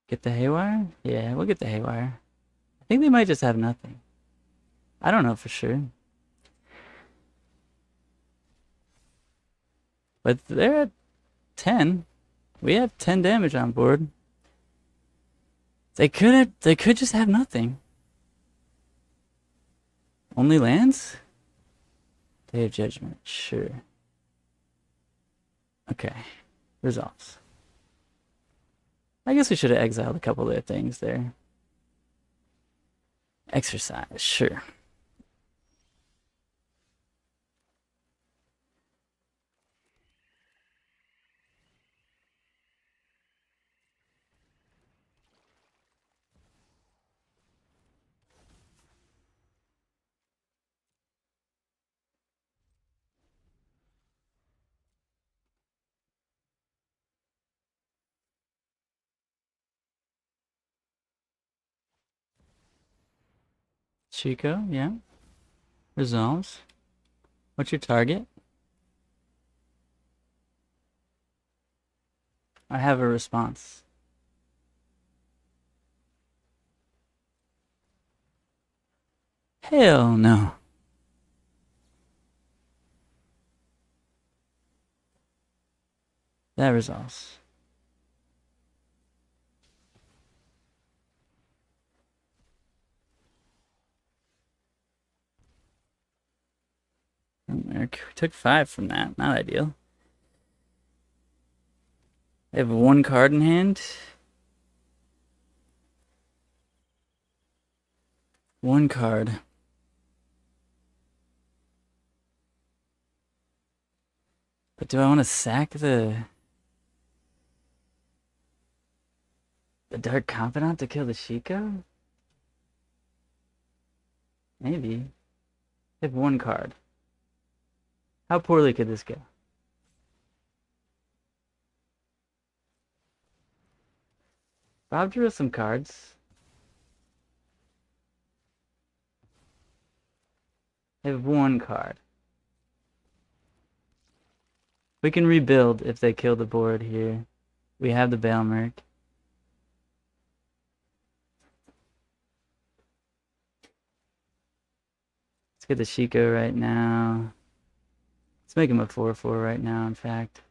S1: Get the Haywire? Yeah, we'll get the Haywire. I think they might just have nothing. I don't know for sure. But they're at 10. We have 10 damage on board. They could just have nothing. Only lands? Day of Judgment, sure. Okay. Resolves. I guess we should have exiled a couple of their things there. Exercise, sure. Chico, yeah. Resolves. What's your target? I have a response. Hell no. That resolves. We took 5 from that. Not ideal. They have 1 card in hand. 1 card. But do I want to sack the Dark Confidant to kill the Chico? Maybe. They have 1 card. How poorly could this go? Bob drew us some cards. They have 1 card. We can rebuild if they kill the board here. We have the Balemurk. Let's get the Chico right now. Let's make him a 4/4 right now, in fact.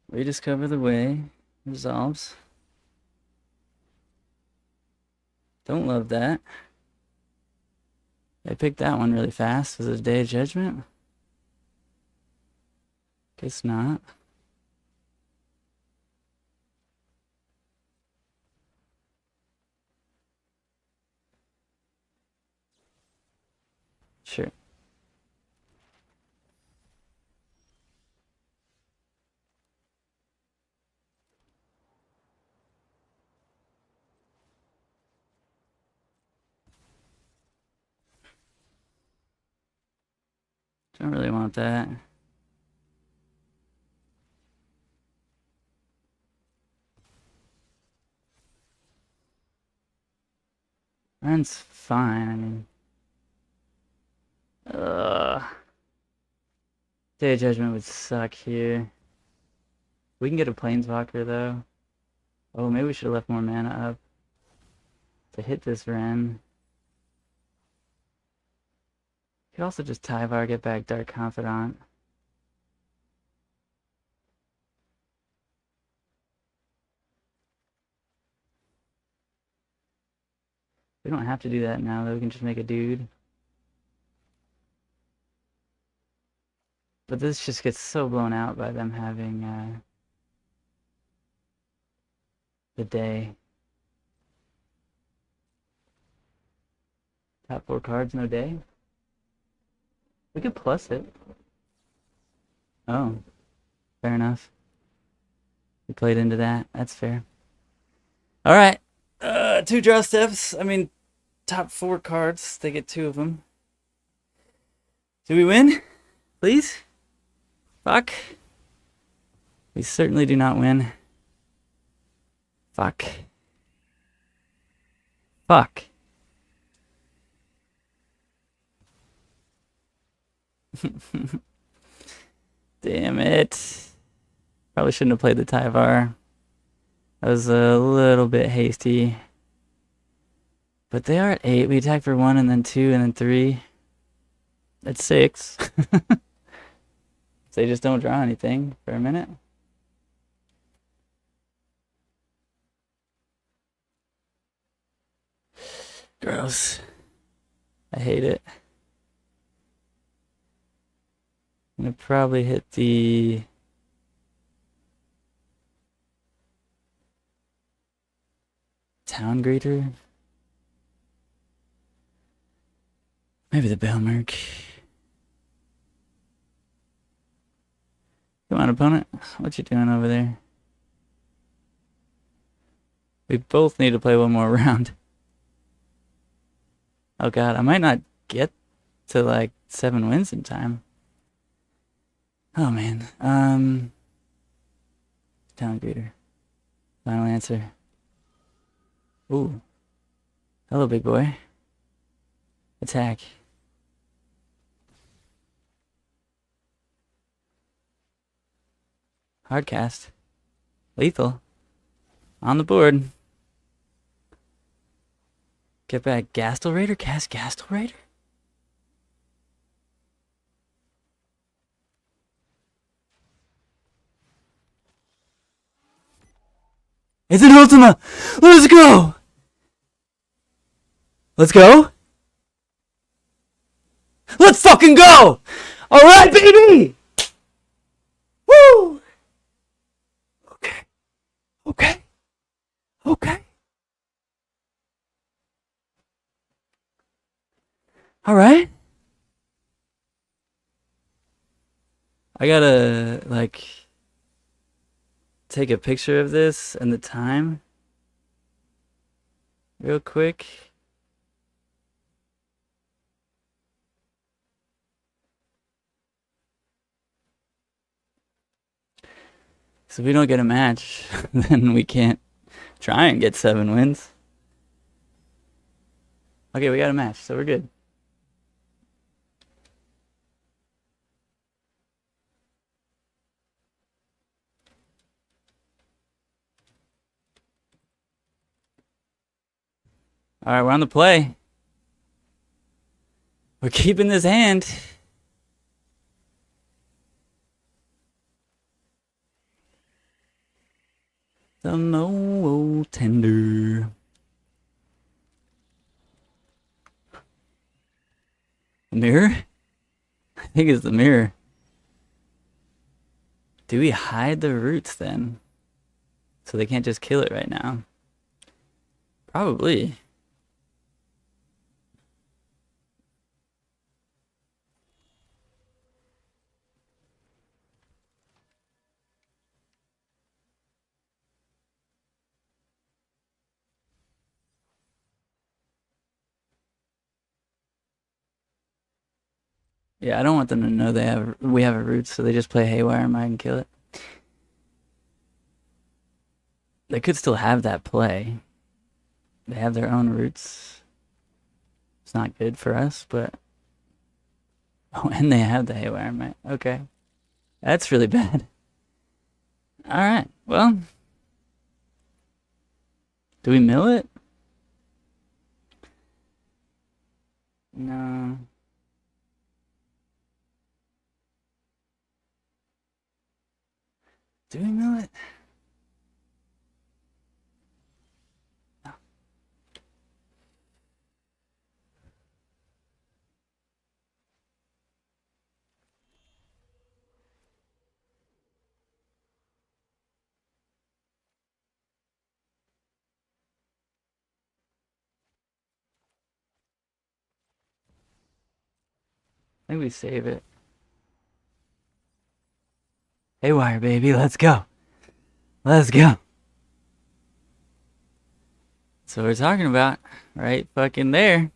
S1: Rediscover the way. Resolves. Don't love that. I picked that one really fast. Was it a Day of Judgment? Guess not. Sure. Don't really want that. Renn's fine, I mean. Day of Judgment would suck here. We can get a Planeswalker, though. Oh, maybe we should have left more mana up to hit this Wrenn. Could also just Tyvar, get back Dark Confidant. We don't have to do that now, though. We can just make a dude. But this just gets so blown out by them having the day. Top 4 cards, no day. We could plus it. Oh, fair enough. We played into that. That's fair. All right. 2 draw steps. I mean, top 4 cards. They get 2 of them. Do we win? Please? Fuck. We certainly do not win. Fuck. Fuck. Damn it. Probably shouldn't have played the Tyvar. I was a little bit hasty. But they are at 8. We attack for 1 and then 2 and then 3. That's 6. So they just don't draw anything for a minute. Gross. I hate it. I'm gonna probably hit the Town Greeter. Maybe the Balemurk. Come on, opponent. What you doing over there? We both need to play one more round. Oh god, I might not get to like 7 wins in time. Oh man. Town Greeter. Final answer. Ooh. Hello, big boy. Attack. Hardcast. Lethal. On the board. Get back. Gastal Raider? Cast Gastal Raider? It's an Ultima! Let's go! Let's go? Let's fucking go! Alright, baby! Woo! Okay. Okay. Okay. Alright. I gotta, like, take a picture of this and the time real quick. So if we don't get a match, then we can't try and get 7 wins. Okay, we got a match, so we're good. Alright, we're on the play. We're keeping this hand. The Molt Tender. The mirror? I think it's the mirror. Do we hide the roots then? So they can't just kill it right now? Probably. Yeah, I don't want them to know we have a root, so they just play Haywire Mite and kill it. They could still have that play. They have their own roots. It's not good for us, but... Oh, and they have the Haywire Mite. Okay. That's really bad. Alright, well... Do we mill it? No. Do we mill it? No. I think we save it. Haywire, baby, let's go. Let's go. That's what we're talking about. Right fucking there.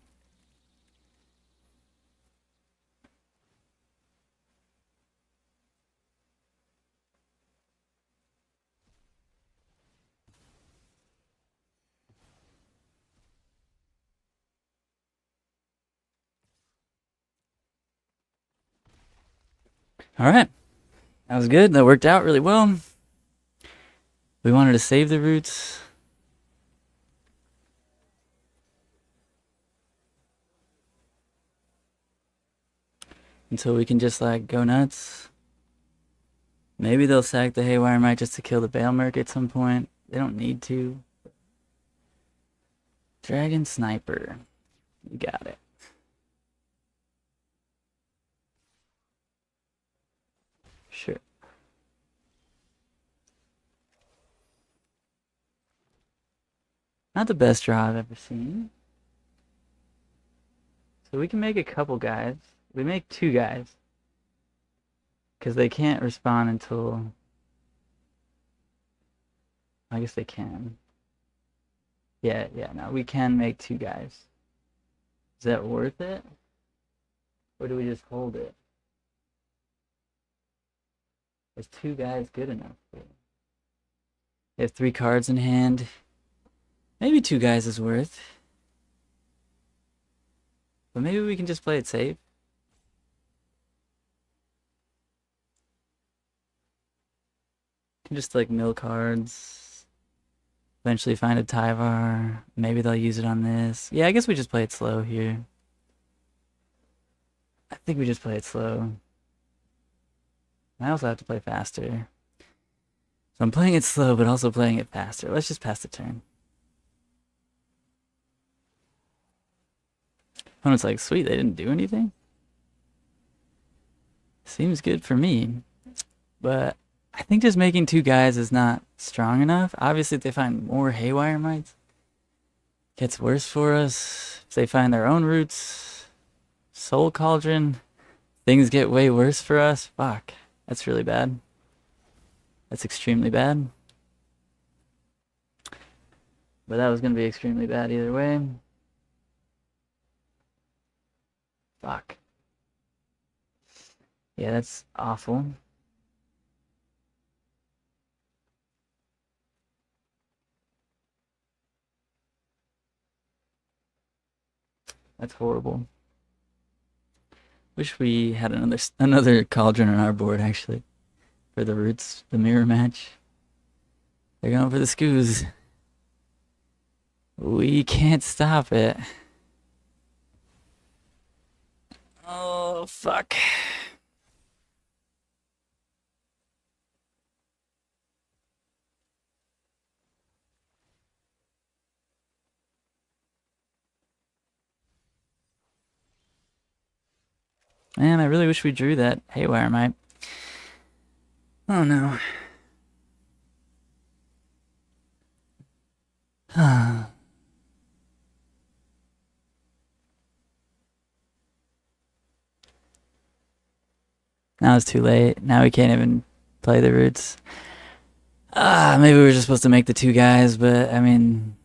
S1: All right. That was good. That worked out really well. We wanted to save the roots. Until we can just like go nuts. Maybe they'll sack the Haywire Mite just to kill the Balemurk at some point. They don't need to. Dragon Sniper. You got it. Sure. Not the best draw I've ever seen. So we can make a couple guys. We make 2 guys. Because they can't respawn until... I guess they can. Yeah, no, we can make 2 guys. Is that worth it? Or do we just hold it? Is 2 guys good enough for you? They have 3 cards in hand. Maybe 2 guys is worth. But maybe we can just play it safe. Can just like mill cards. Eventually find a Tyvar. Maybe they'll use it on this. Yeah, I guess we just play it slow here. I think we just play it slow. I also have to play faster. So I'm playing it slow, but also playing it faster. Let's just pass the turn. Opponent's like, sweet, they didn't do anything? Seems good for me. But I think just making 2 guys is not strong enough. Obviously, if they find more Haywire Mites, it gets worse for us. If they find their own roots, Soul Cauldron, things get way worse for us. Fuck, that's really bad. That's extremely bad. But that was going to be extremely bad either way. Fuck. Yeah, that's awful. That's horrible. Wish we had another Cauldron on our board, actually. For the roots, the mirror match. They're going for the Scoos. We can't stop it. Oh, fuck. Man, I really wish we drew that Haywire Mite. Oh no. Now it's too late. Now we can't even play the roots. Maybe we were just supposed to make the 2 guys, but I mean,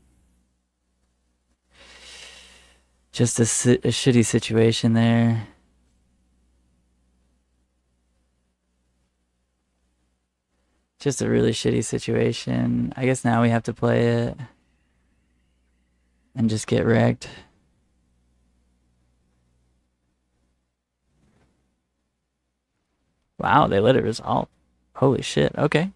S1: just a shitty situation there. Just a really shitty situation. I guess now we have to play it and just get wrecked. Wow, they let it resolve. Holy shit, okay.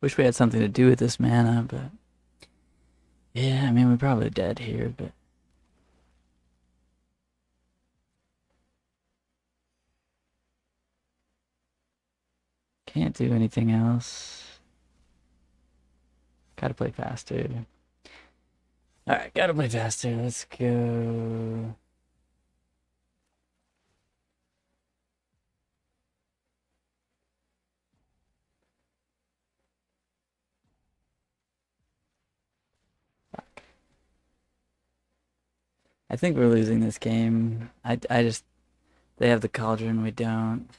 S1: Wish we had something to do with this mana, but... Yeah, I mean, we're probably dead here, but... Can't do anything else. Gotta play faster. Alright, gotta play faster. Let's go... I think we're losing this game. I just... They have the Cauldron, we don't.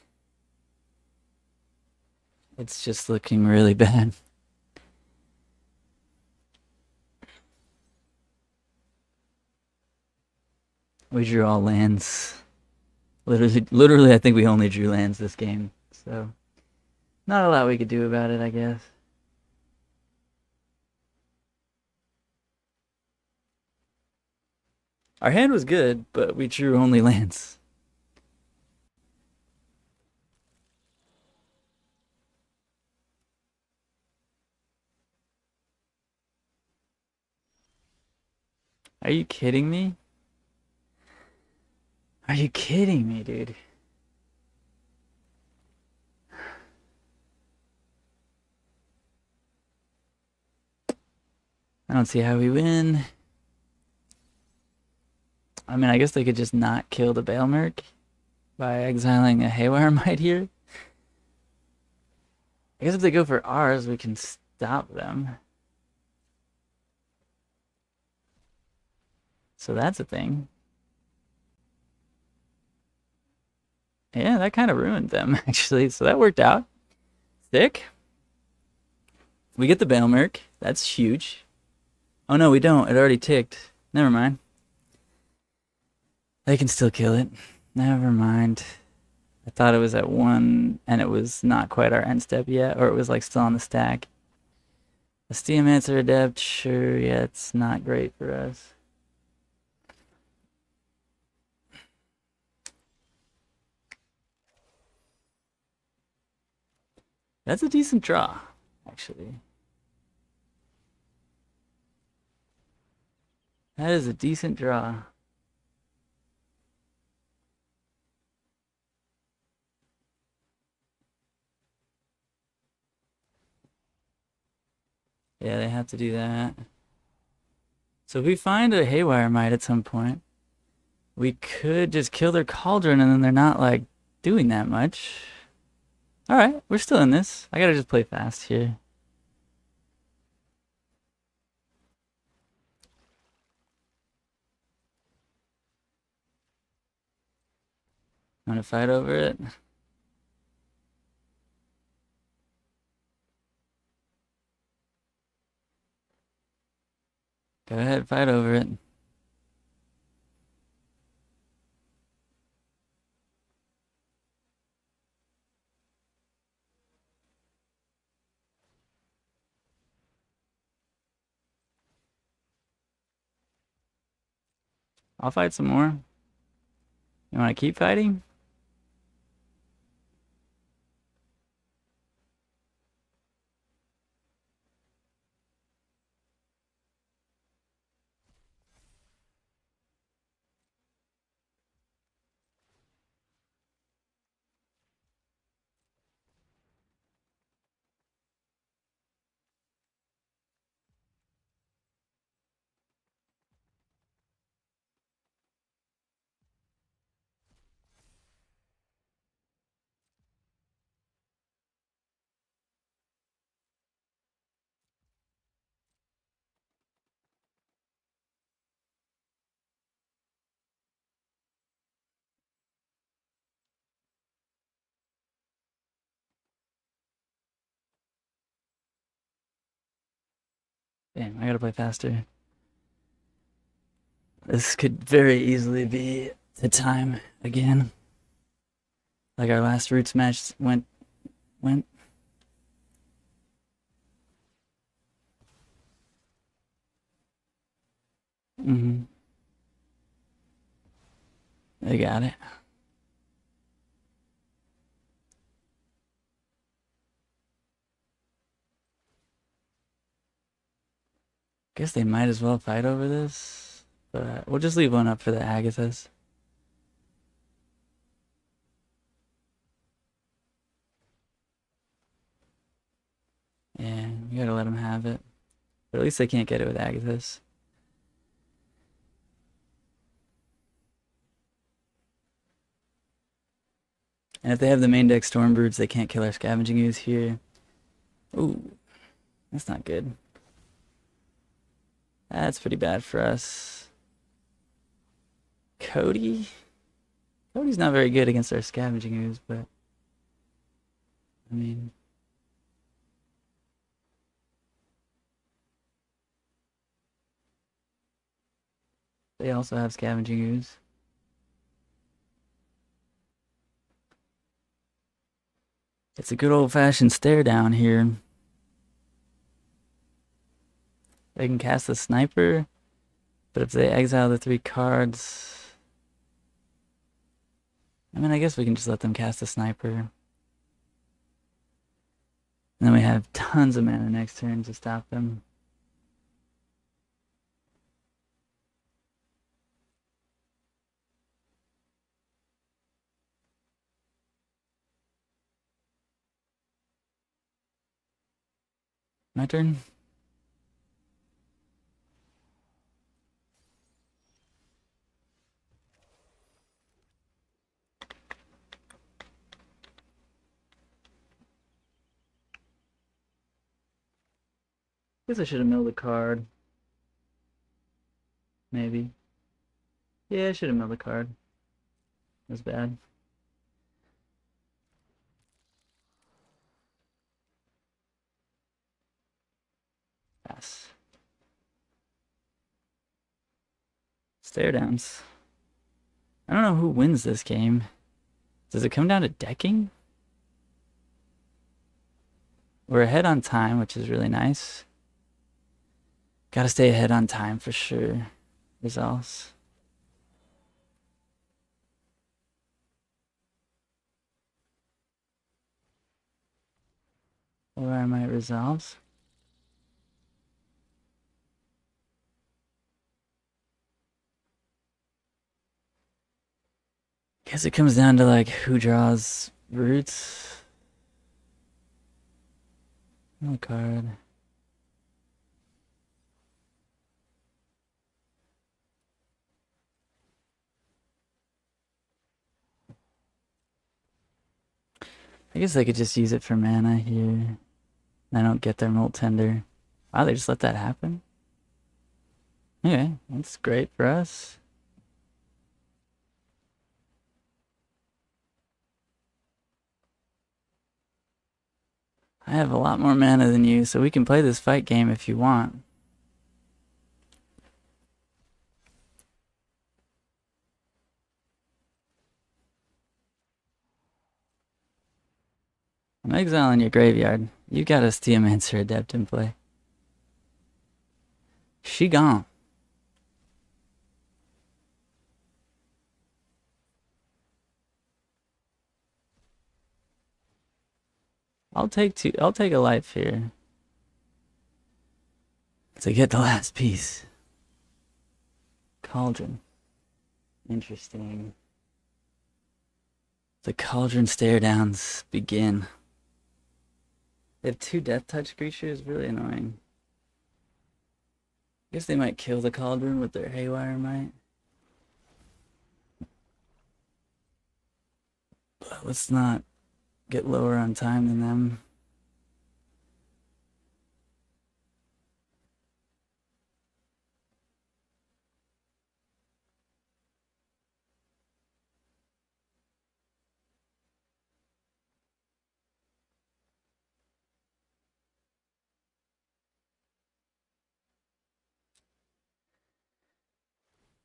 S1: It's just looking really bad. We drew all lands. Literally, I think we only drew lands this game. So, not a lot we could do about it, I guess. Our hand was good, but we drew only lands. Are you kidding me? Are you kidding me, dude? I don't see how we win. I mean, I guess they could just not kill the Balemurk by exiling a Haywire Mite here. I guess if they go for ours, we can stop them. So that's a thing. Yeah, that kind of ruined them, actually. So that worked out. Thick. We get the Balemurk. That's huge. Oh, no, we don't. It already ticked. Never mind. They can still kill it. Never mind. I thought it was at 1, and it was not quite our end step yet, or it was like still on the stack. A Steamancer Adept, sure, yeah, it's not great for us. That's a decent draw, actually. That is a decent draw. Yeah, they have to do that. So if we find a Haywire Mite at some point, we could just kill their Cauldron and then they're not, like, doing that much. Alright, we're still in this. I gotta just play fast here. Wanna fight over it? Go ahead, fight over it. I'll fight some more. You wanna keep fighting? Damn, I gotta play faster. This could very easily be the time again. Like our last Roots match went. Mm-hmm. They got it. Guess they might as well fight over this. But we'll just leave one up for the Agathas. Yeah, you gotta let them have it. But at least they can't get it with Agathas. And if they have the main deck Stormbroods, they can't kill our Scavenging Ooze here. Ooh, that's not good. That's pretty bad for us. Cody? Cody's not very good against our Scavenging Ooze, but I mean, They also have Scavenging Ooze. It's a good old-fashioned stare down here. They can cast a sniper, but if they exile the 3 cards... I mean, I guess we can just let them cast a sniper. And then we have tons of mana next turn to stop them. My turn? Guess I should have milled a card. Maybe. Yeah, I should have milled a card. That was bad. Pass. Stare downs. I don't know who wins this game. Does it come down to decking? We're ahead on time, which is really nice. Gotta stay ahead on time for sure. Results. Haywire Mite resolves. Guess it comes down to like who draws roots. No card. I guess they could just use it for mana here. I don't get their Molt Tender. Wow, they just let that happen? Okay, that's great for us. I have a lot more mana than you, so we can play this fight game if you want. I'm exiling your graveyard. You got a Steomancer Adept in play. She gone. I'll take a life here to get the last piece. Cauldron. Interesting. The Cauldron stare downs begin. They have 2 death touch creatures, really annoying. I guess they might kill the Cauldron with their Haywire Mite. But let's not get lower on time than them.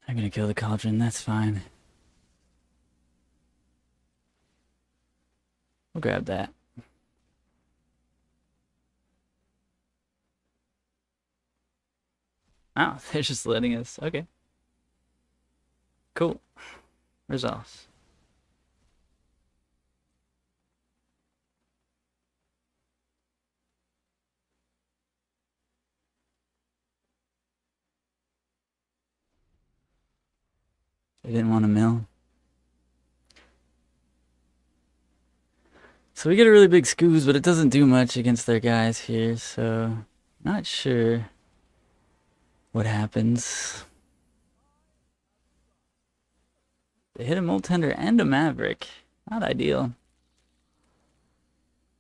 S1: I'm gonna kill the Cauldron, that's fine. We'll grab that. Oh, they're just letting us. Okay. Cool. Results. They didn't want to mill. So we get a really big Scooze, but it doesn't do much against their guys here, so not sure what happens. They hit a Molt Tender and a Maverick. Not ideal.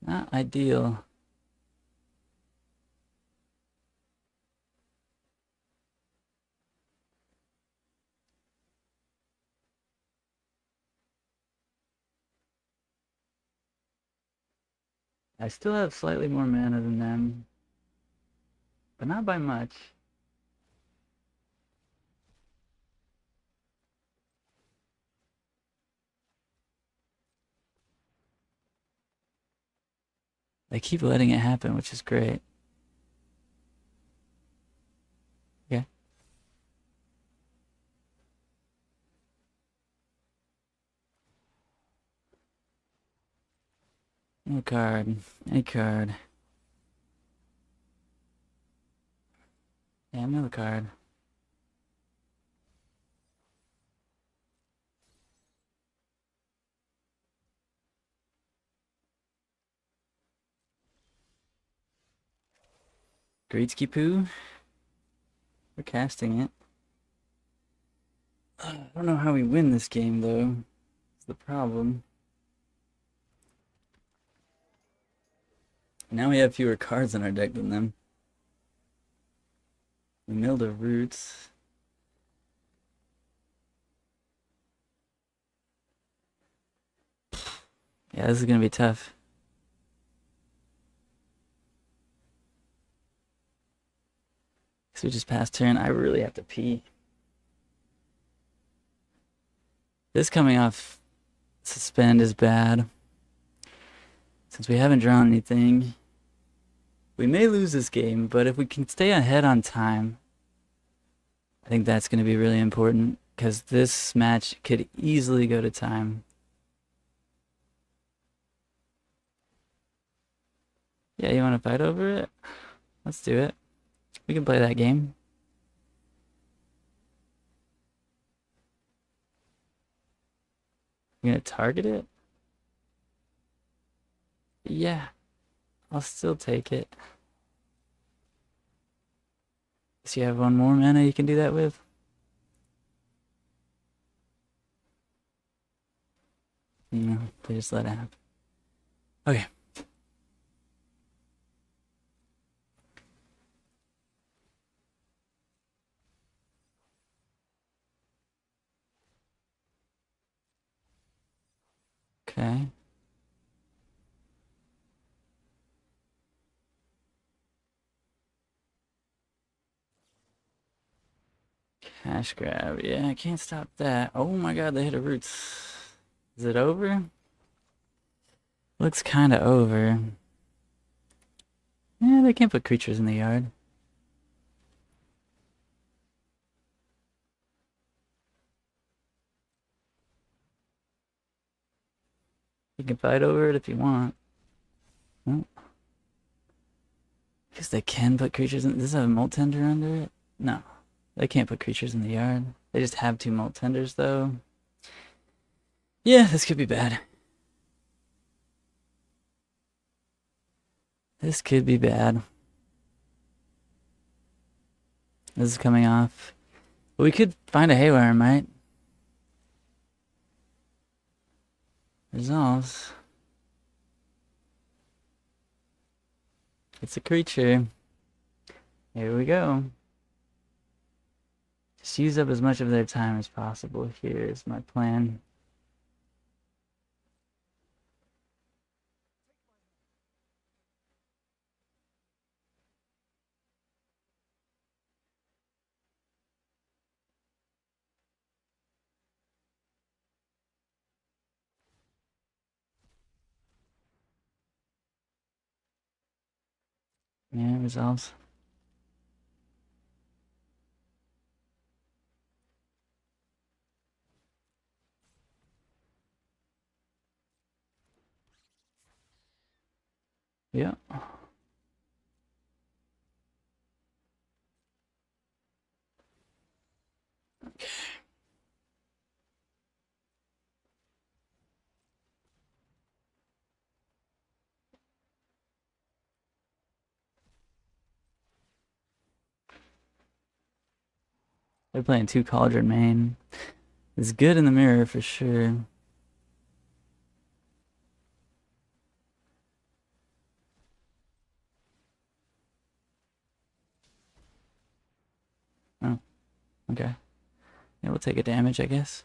S1: Not ideal. I still have slightly more mana than them, but not by much. They keep letting it happen, which is great. Okay. No card. Any card. Yeah, another card. Greetsky Poo. We're casting it. I don't know how we win this game, though. It's the problem. Now we have fewer cards in our deck than them. We milled a Roots. Yeah, this is gonna be tough. So we just passed turn. I really have to pee. This coming off suspend is bad. Since we haven't drawn anything, we may lose this game, but if we can stay ahead on time, I think that's going to be really important, because this match could easily go to time. Yeah, you want to fight over it? Let's do it. We can play that game. You're going to target it? Yeah. I'll still take it. So you have one more mana you can do that with? No, they just let it happen. Okay. Okay. Cash grab. Yeah, I can't stop that. Oh my god, they hit a Roots. Is it over? Looks kind of over. Yeah, they can't put creatures in the yard. You can fight over it if you want. Oh. Because they can put creatures in. Does it have a Molt Tender under it? No. They can't put creatures in the yard. They just have 2 Molt Tenders, though. Yeah, this could be bad. This could be bad. This is coming off. But we could find a Haywire Mite. Resolves. It's a creature. Here we go. Just use up as much of their time as possible. Here is my plan. Yeah, resolves. Yeah. Okay. They're playing 2 Cauldron main. It's good in the mirror for sure. Oh, okay. Yeah, we'll take a damage, I guess.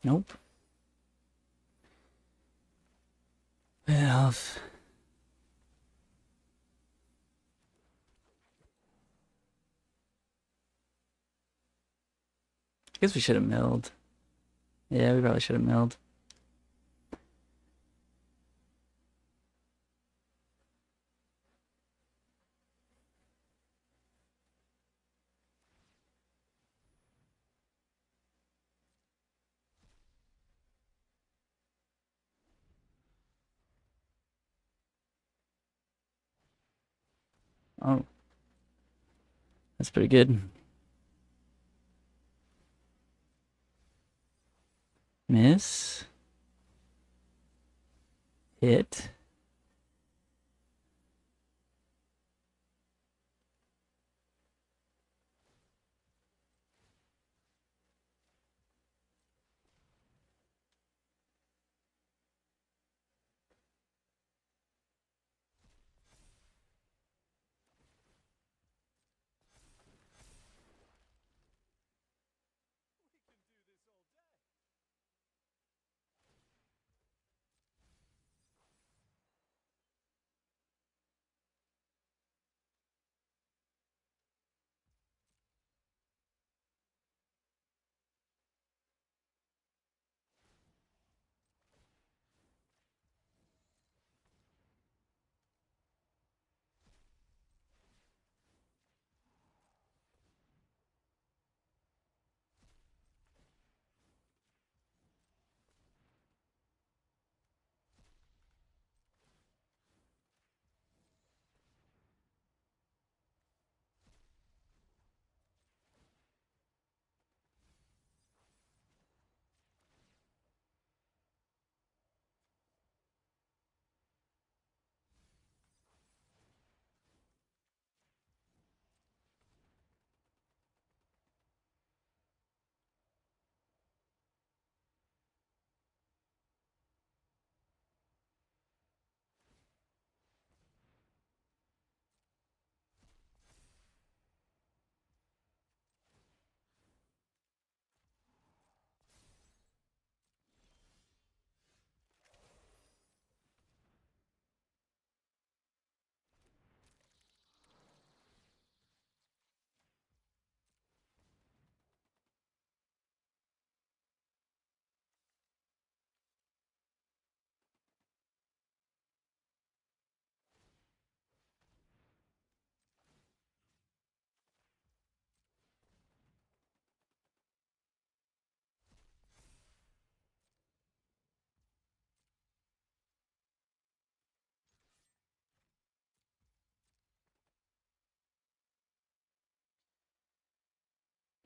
S1: Nope. Elf. Guess we should have milled. Yeah, we probably should have milled. Oh. That's pretty good. Miss. Hit.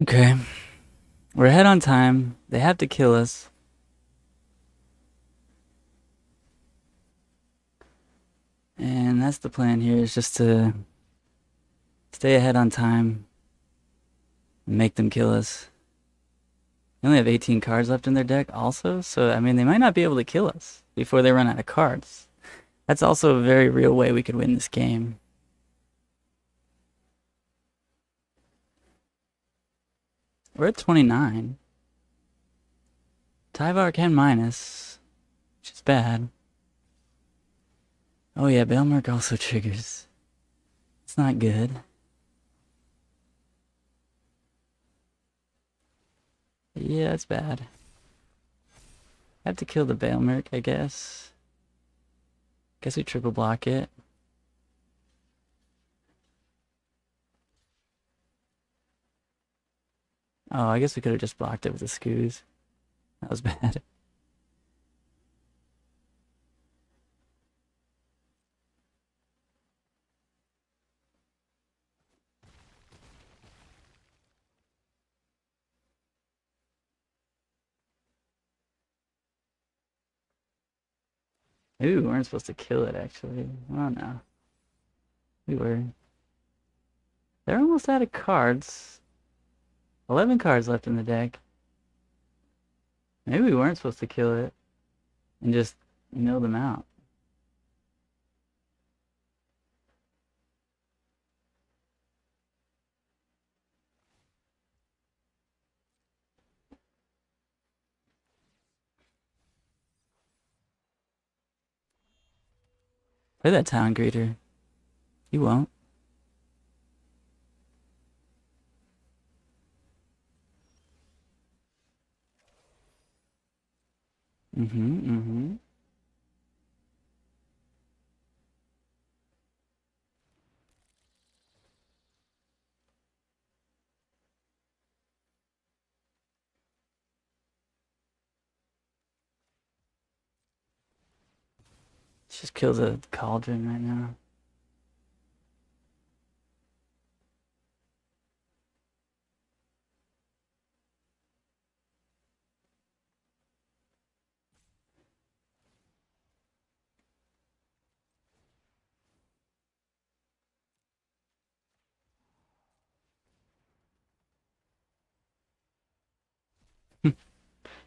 S1: Okay. We're ahead on time. They have to kill us. And that's the plan here, is just to stay ahead on time and make them kill us. They only have 18 cards left in their deck also, so I mean they might not be able to kill us before they run out of cards. That's also a very real way we could win this game. We're at 29. Tyvar can minus, which is bad. Oh yeah, Balemurk also triggers. It's not good. Yeah, it's bad. I have to kill the Balemurk, I guess. Guess we triple block it. Oh, I guess we could have just blocked it with the Scoos. That was bad. Ooh, we weren't supposed to kill it, actually. Oh, no. We were. They're almost out of cards. 11 cards left in the deck. Maybe we weren't supposed to kill it and just mill them out. Play that Town Greeter. You won't. Mm-hmm. Just kills a Cauldron right now.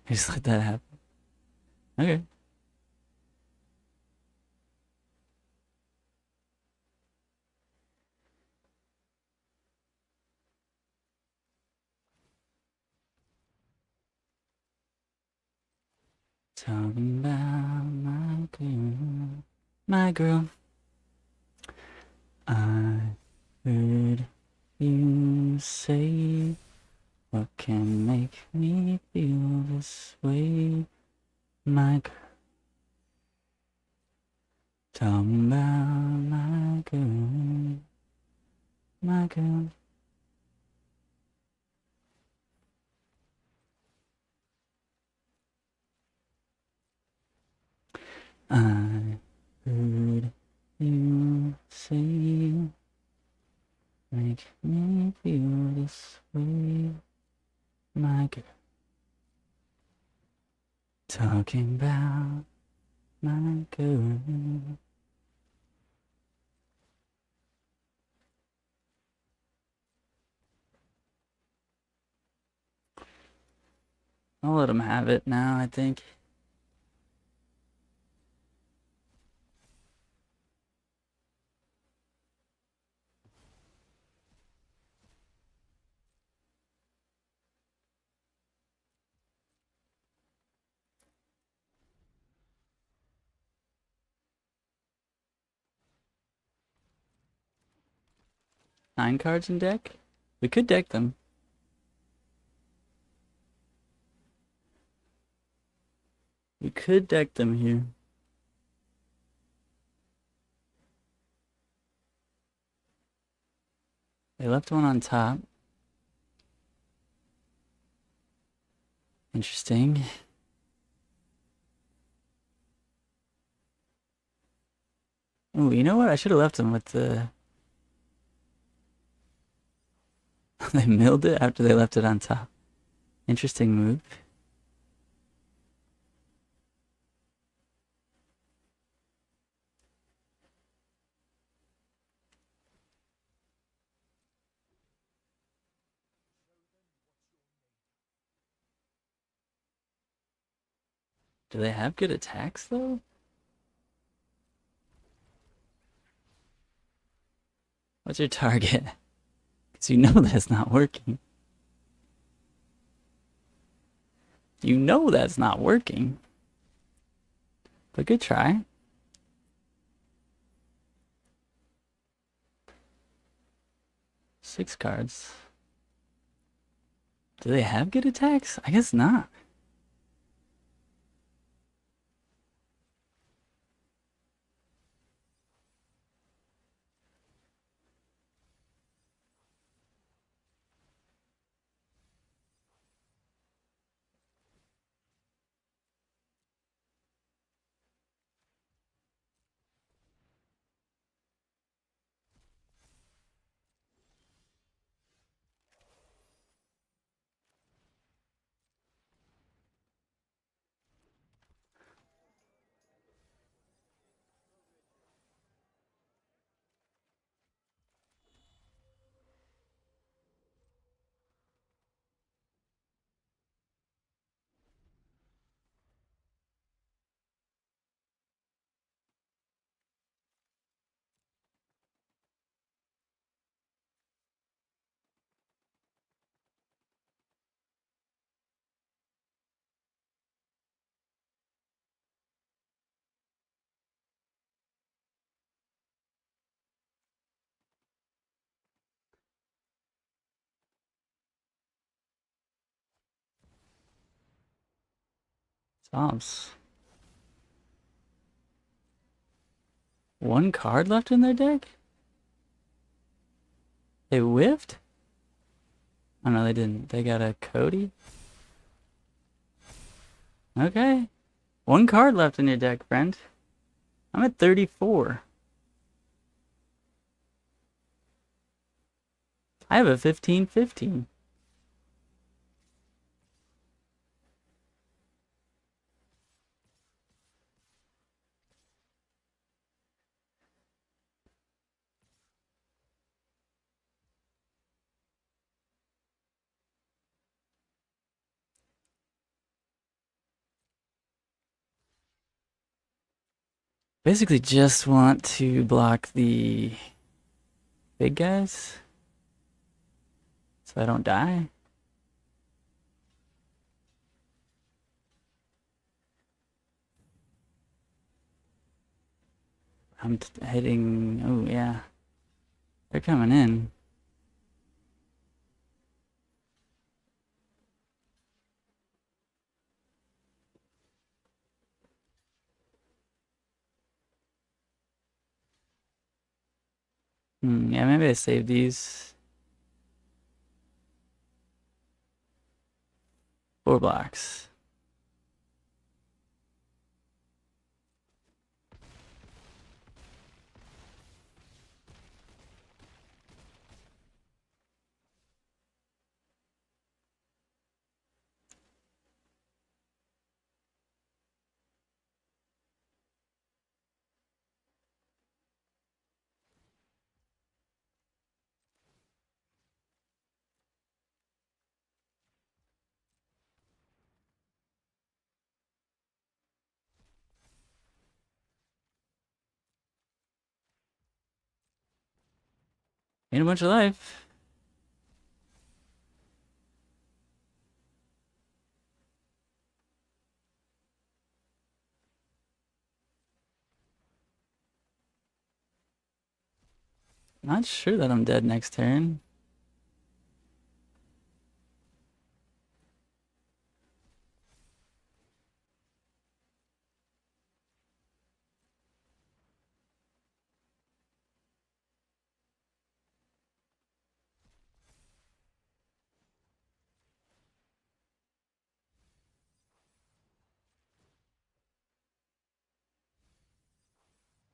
S1: Just let that happen. Okay. Talking about my girl. My girl. I heard you say, what can make me feel this way? My girl. Talking about my girl. My girl. I heard you say, make me feel this way, my girl. Talking about my girl. I'll let him have it now, I think. Nine cards in deck? We could deck them. We could deck them here. They left one on top. Interesting. Oh, you know what? I should have left them with the... They milled it after they left it on top. Interesting move. Do they have good attacks, though? What's your target? Because you know that's not working. You know that's not working. But good try. Six cards. Do they have good attacks? I guess not. Stops. One card left in their deck? They whiffed? Oh no, they didn't. They got a Coati? Okay. One card left in your deck, friend. I'm at 34. I have a 15-15. Basically just want to block the big guys so I don't die. I'm hitting... Oh, yeah. They're coming in. Yeah, maybe I save these. 4 blocks. Ain't a bunch of life. Not sure that I'm dead next turn.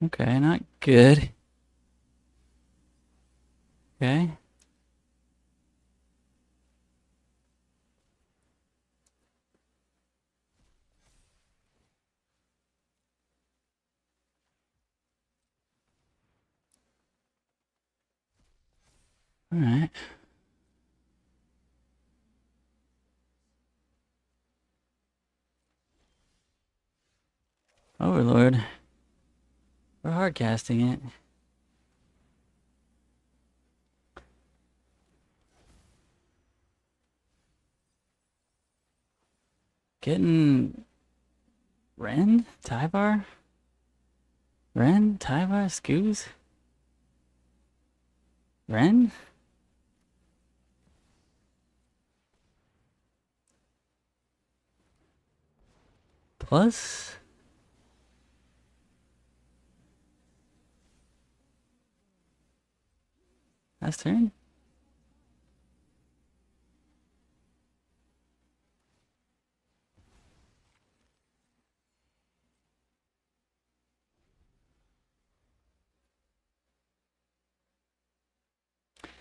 S1: Okay, not good. Okay. Alright. Overlord. We're hard casting it. Getting Wrenn? Tyvar? Wrenn? Tyvar? Scooze? Wrenn? Plus? Last turn?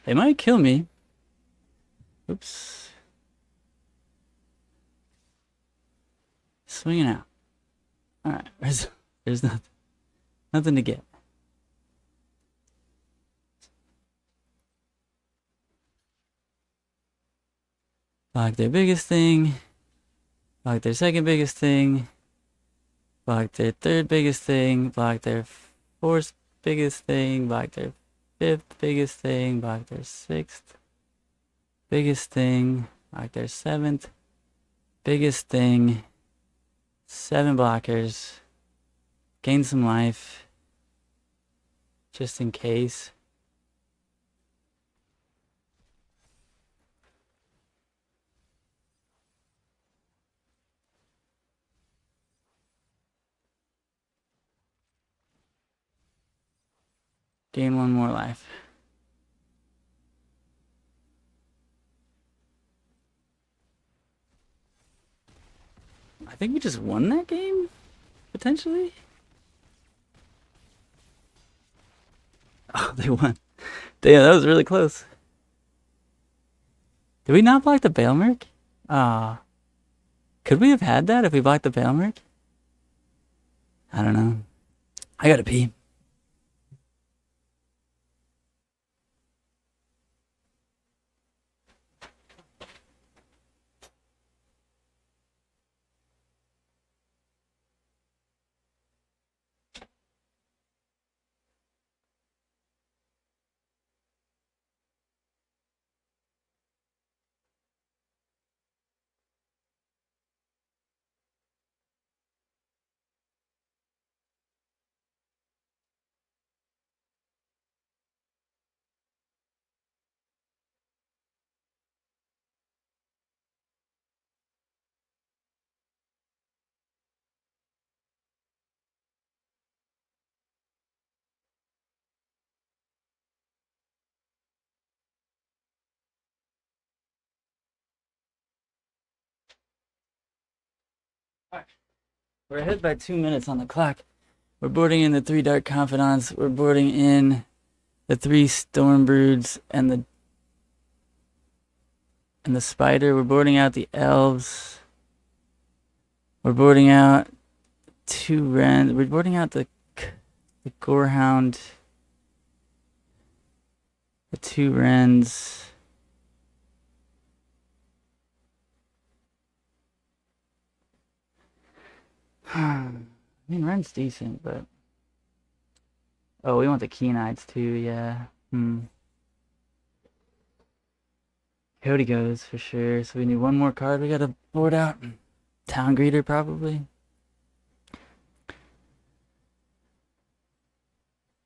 S1: They might kill me. Oops. Swinging out. Alright, there's nothing to get. Block their biggest thing. Block their second biggest thing. Block their third biggest thing. Block their fourth biggest thing. Block their fifth biggest thing. Block their sixth biggest thing. Block their seventh biggest thing. 7 blockers. Gain some life. Just in case. Gain one more life. I think we just won that game, potentially. Oh, they won. Damn, that was really close. Did we not block the Balemurk? Could we have had that if we blocked the Balemurk? I don't know. I gotta pee. We're ahead by 2 minutes on the clock. We're boarding in the 3 Dark Confidants. We're boarding in the 3 Stormbroods and the Spider. We're boarding out the Elves. We're boarding out 2 Wrenn. We're boarding out the Gorehound. The 2 Wrenns. I mean, Wren's decent, but... Oh, we want the Keen-Eyeds too, yeah. Cody goes, for sure. So we need one more card we gotta board out. Town Greeter, probably.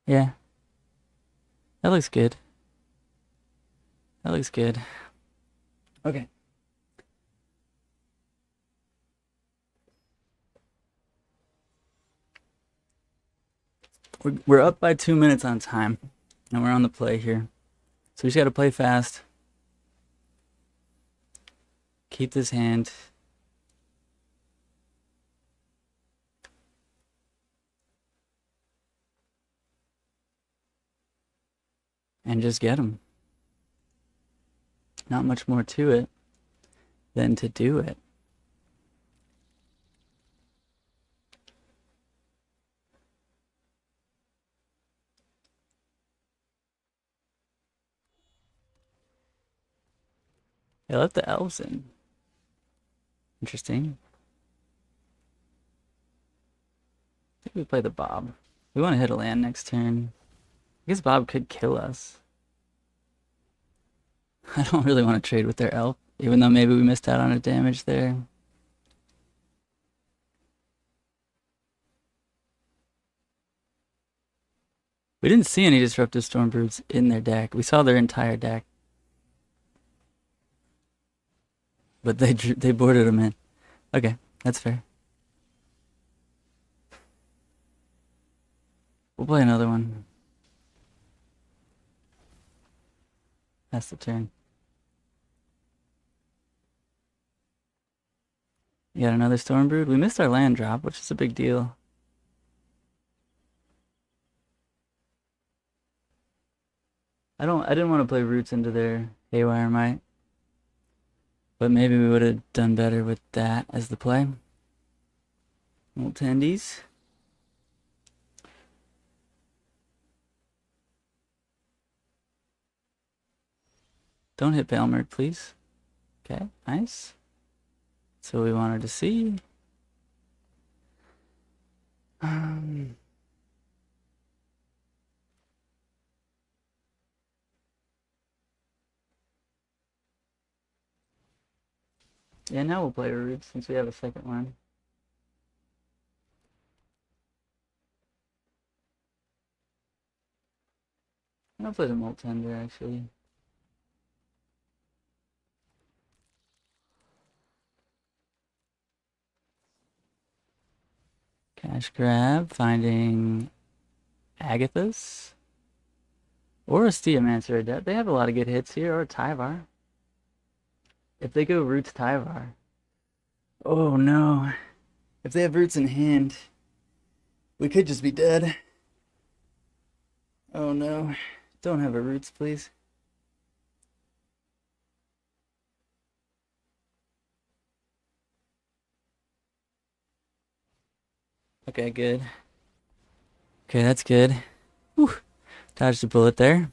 S1: Yeah. That looks good. That looks good. Okay. We're up by 2 minutes on time, and we're on the play here. So we just gotta play fast. Keep this hand. And just get him. Not much more to it than to do it. They let the elves in. Interesting. I think we play the Bob. We want to hit a land next turn. I guess Bob could kill us. I don't really want to trade with their elf, even though maybe we missed out on a damage there. We didn't see any Disruptive Stormbroods in their deck. We saw their entire deck. But they boarded them in. Okay, that's fair. We'll play another one. That's the turn. You got another Stormbrood? We missed our land drop, which is a big deal. I didn't want to play Roots into their Haywire Mite. But maybe we would have done better with that as the play. Molt Tendies. Don't hit Balemurk, please. Okay, nice. That's what we wanted to see. Yeah, now we'll play Roots since we have a second one. I'll play the Molt Tender, actually. Cash grab, finding Agatha's. Or a Steomancer Adept. They have a lot of good hits here. Or a Tyvar. If they go Roots Tyvar. Oh no. If they have Roots in hand, we could just be dead. Oh no. Don't have a Roots, please. Okay, good. Okay, that's good. Whew. Dodged a bullet there.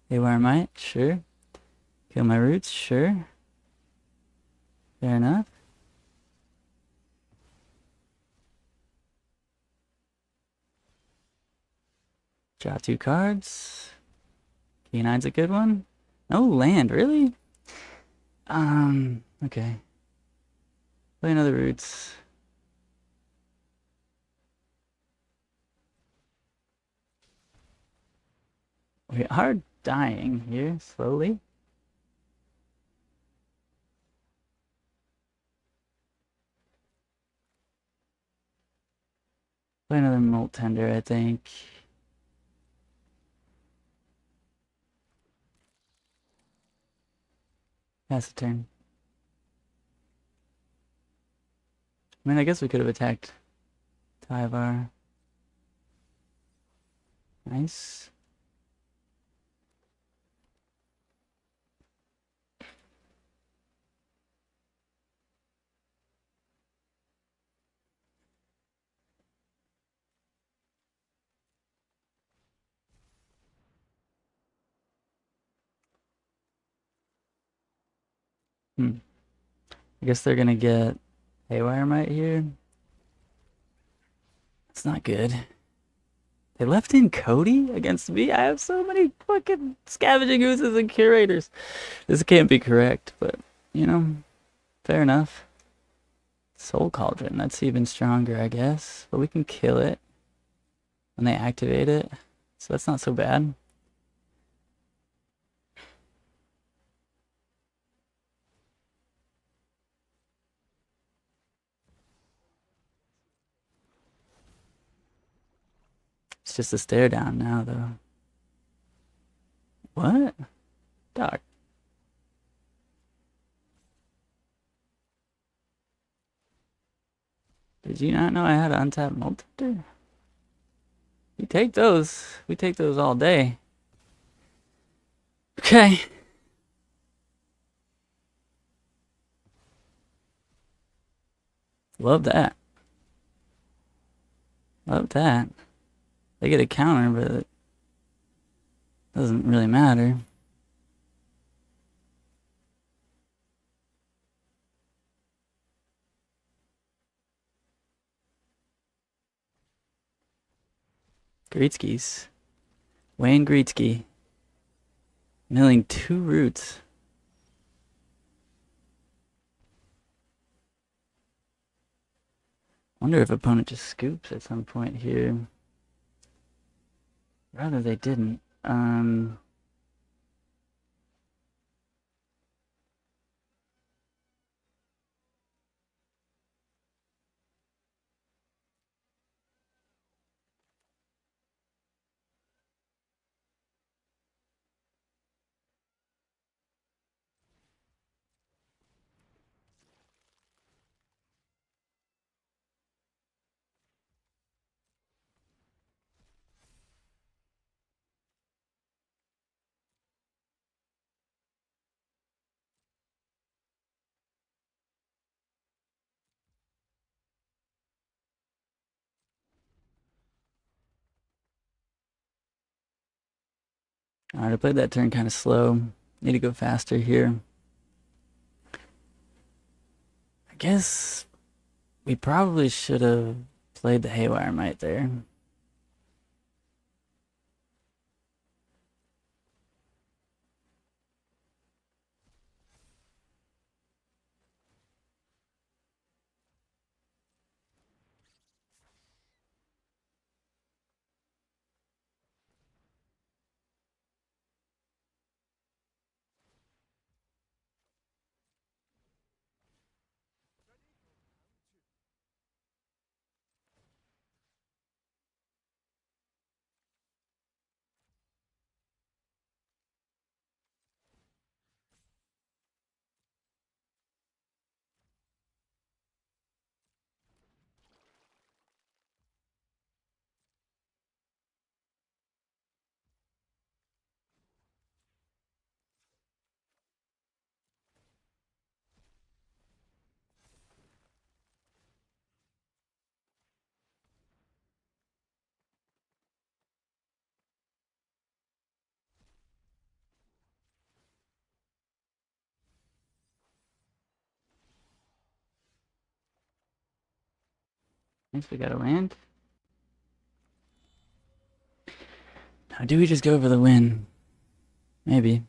S1: Haywire Mite, sure. Kill my Roots, sure. Fair enough. Draw 2 cards. Keen-Eye's a good one. No land, really? Okay. Play another Roots. We are dying here, slowly. Play another Molt Tender, I think. Pass the turn. I mean, I guess we could have attacked Tyvar. Nice. I guess they're gonna get Haywire Mite here. That's not good. They left in Cody against me? I have so many fucking Scavenging Oozes and Curators. This can't be correct, but, you know, fair enough. Soul Cauldron, that's even stronger, I guess. But we can kill it when they activate it. So that's not so bad. It's just a stare down now, though. What? Doc. Did you not know I had an untapped Molt Tender? We take those. We take those all day. Okay. Love that. Love that. They get a counter, but it doesn't really matter. Gretzky's. Wayne Gretzky. Milling 2 Roots. Wonder if opponent just scoops at some point here. Rather they didn't. Alright, I played that turn kind of slow. Need to go faster here. I guess we probably should have played the Haywire Mite there. Nice, we got a land. Now, do we just go for the win? Maybe.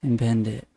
S1: And bend it.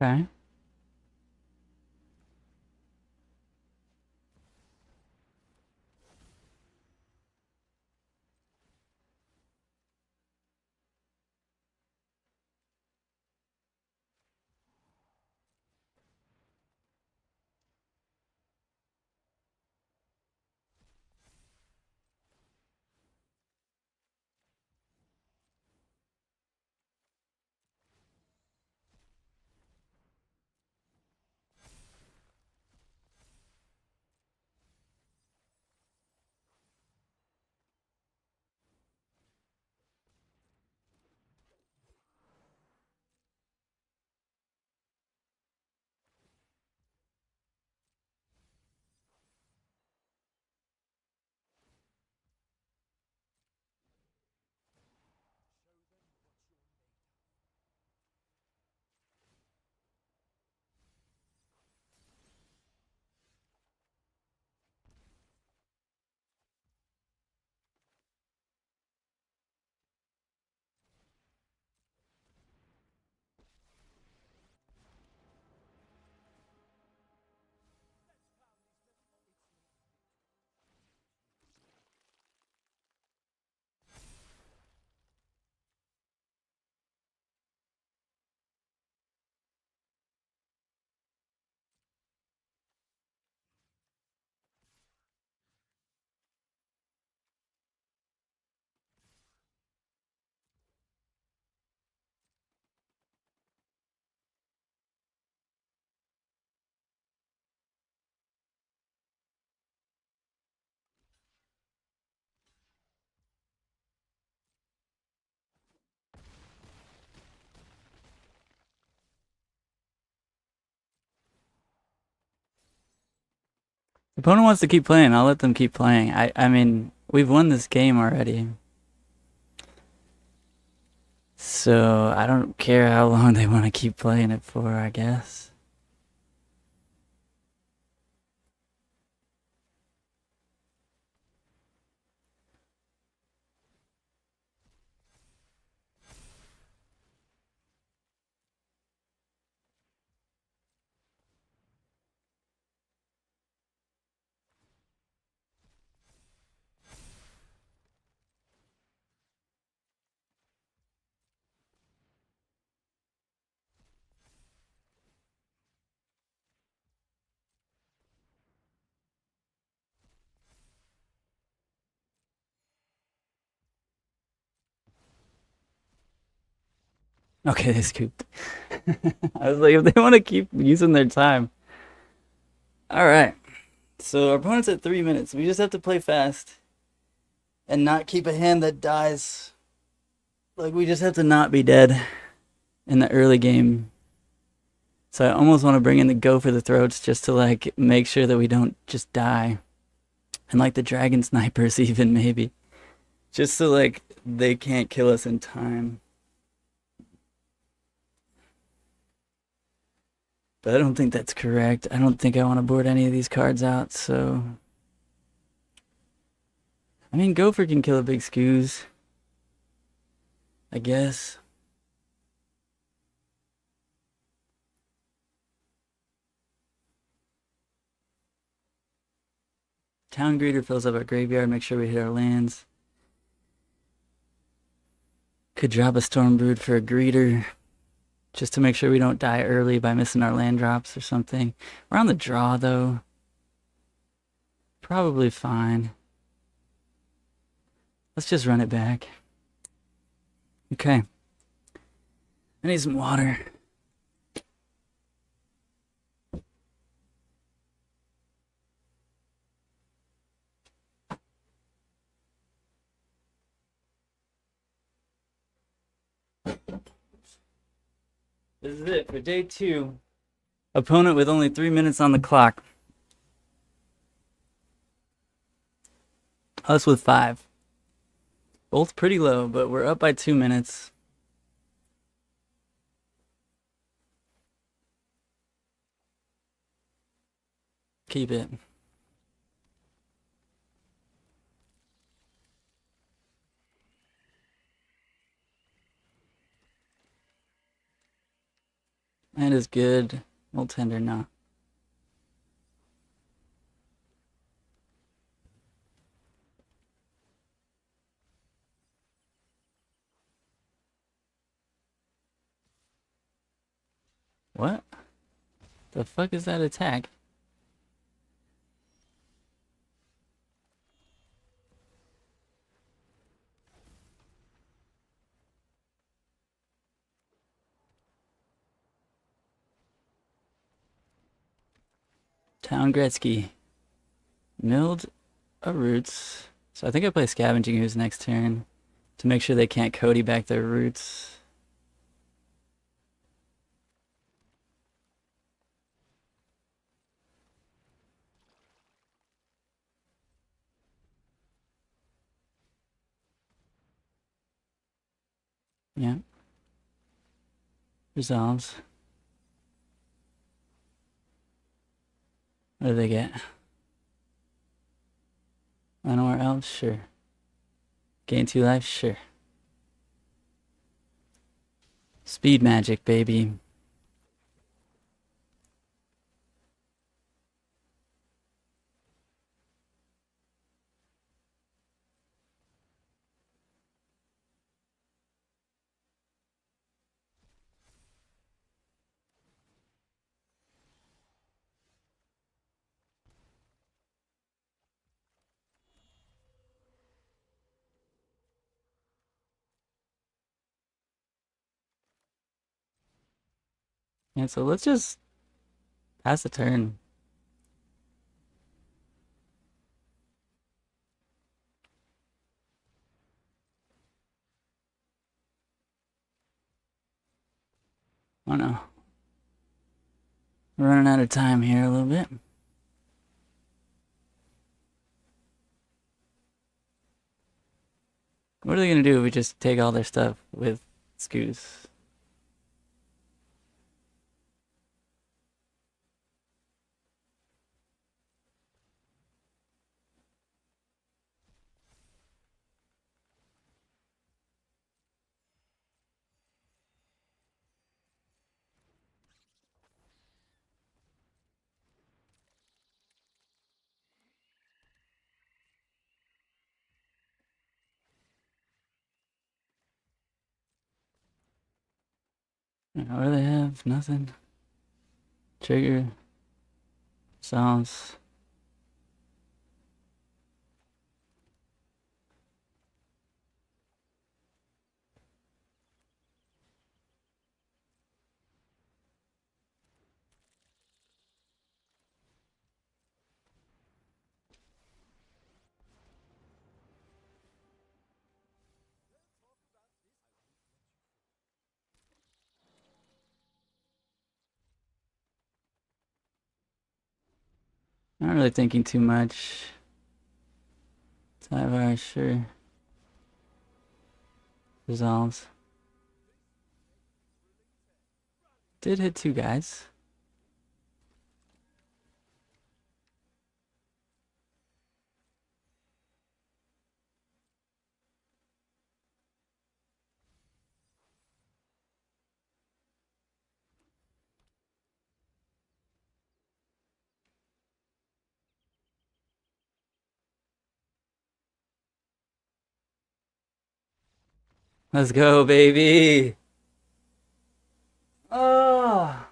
S1: Okay. The opponent wants to keep playing. I'll let them keep playing. I mean, we've won this game already. So I don't care how long they want to keep playing it for, I guess. Okay, they scooped. I was like, if they want to keep using their time. All right. So our opponent's at 3 minutes. We just have to play fast and not keep a hand that dies. Like, we just have to not be dead in the early game. So I almost want to bring in the go for the throats just to, like, make sure that we don't just die. And, like, the dragon snipers even, maybe. Just so, like, they can't kill us in time. But I don't think that's correct. I don't think I want to board any of these cards out, so... I mean, Gopher can kill a big Scooze. I guess. Town Greeter fills up our graveyard, make sure we hit our lands. Could drop a Stormbrood for a Greeter, just to make sure we don't die early by missing our land drops or something. We're on the draw, though. Probably fine. Let's just run it back. Okay. I need some water. This is it for day 2. Opponent with only 3 minutes on the clock. Us with 5. Both pretty low, but we're up by 2 minutes. Keep it. That is good. Molt Tender, no. What? The fuck is that attack? Town Gretzky. Milled a Roots. So I think I play Scavenging Ooze next turn to make sure they can't Cody back their Roots. Yeah. Resolves. What do they get? Llanowar Elves? Sure. Gain 2 life? Sure. Speed magic, baby. Yeah, so let's just pass the turn. Oh no. We're running out of time here a little bit. What are they gonna do if we just take all their stuff with Scoos. What do they have? Nothing. Trigger. Sounds. Not really thinking too much. Tyvar, sure. Resolves. Did hit 2 guys. Let's go, baby. Oh.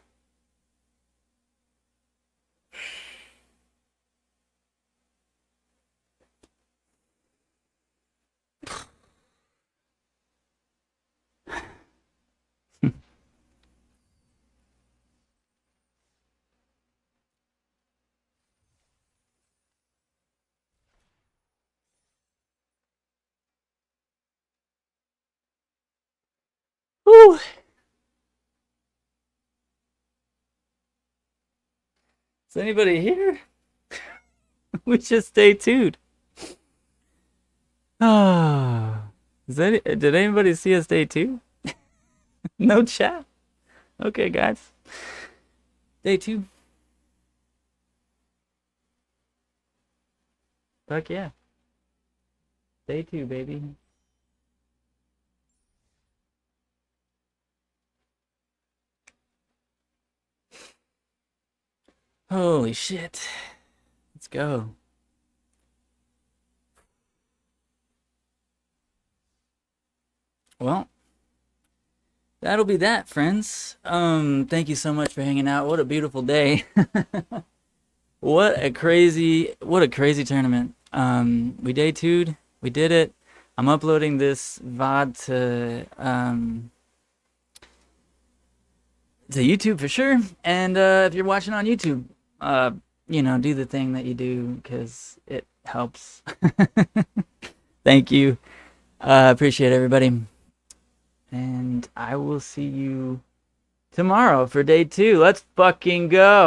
S1: Whew. Is anybody here? We just stay tuned. Ah. Did anybody see us day 2? No chat. Okay, guys. Day 2. Fuck yeah. Day 2, baby. Holy shit. Let's go. Well, that'll be that, friends. Thank you so much for hanging out. What a beautiful day. What a crazy tournament. We day 2'd. We did it. I'm uploading this VOD to YouTube for sure. And if you're watching on YouTube, you know, do the thing that you do because it helps. Thank you. Appreciate everybody. And I will see you tomorrow for day 2. Let's fucking go.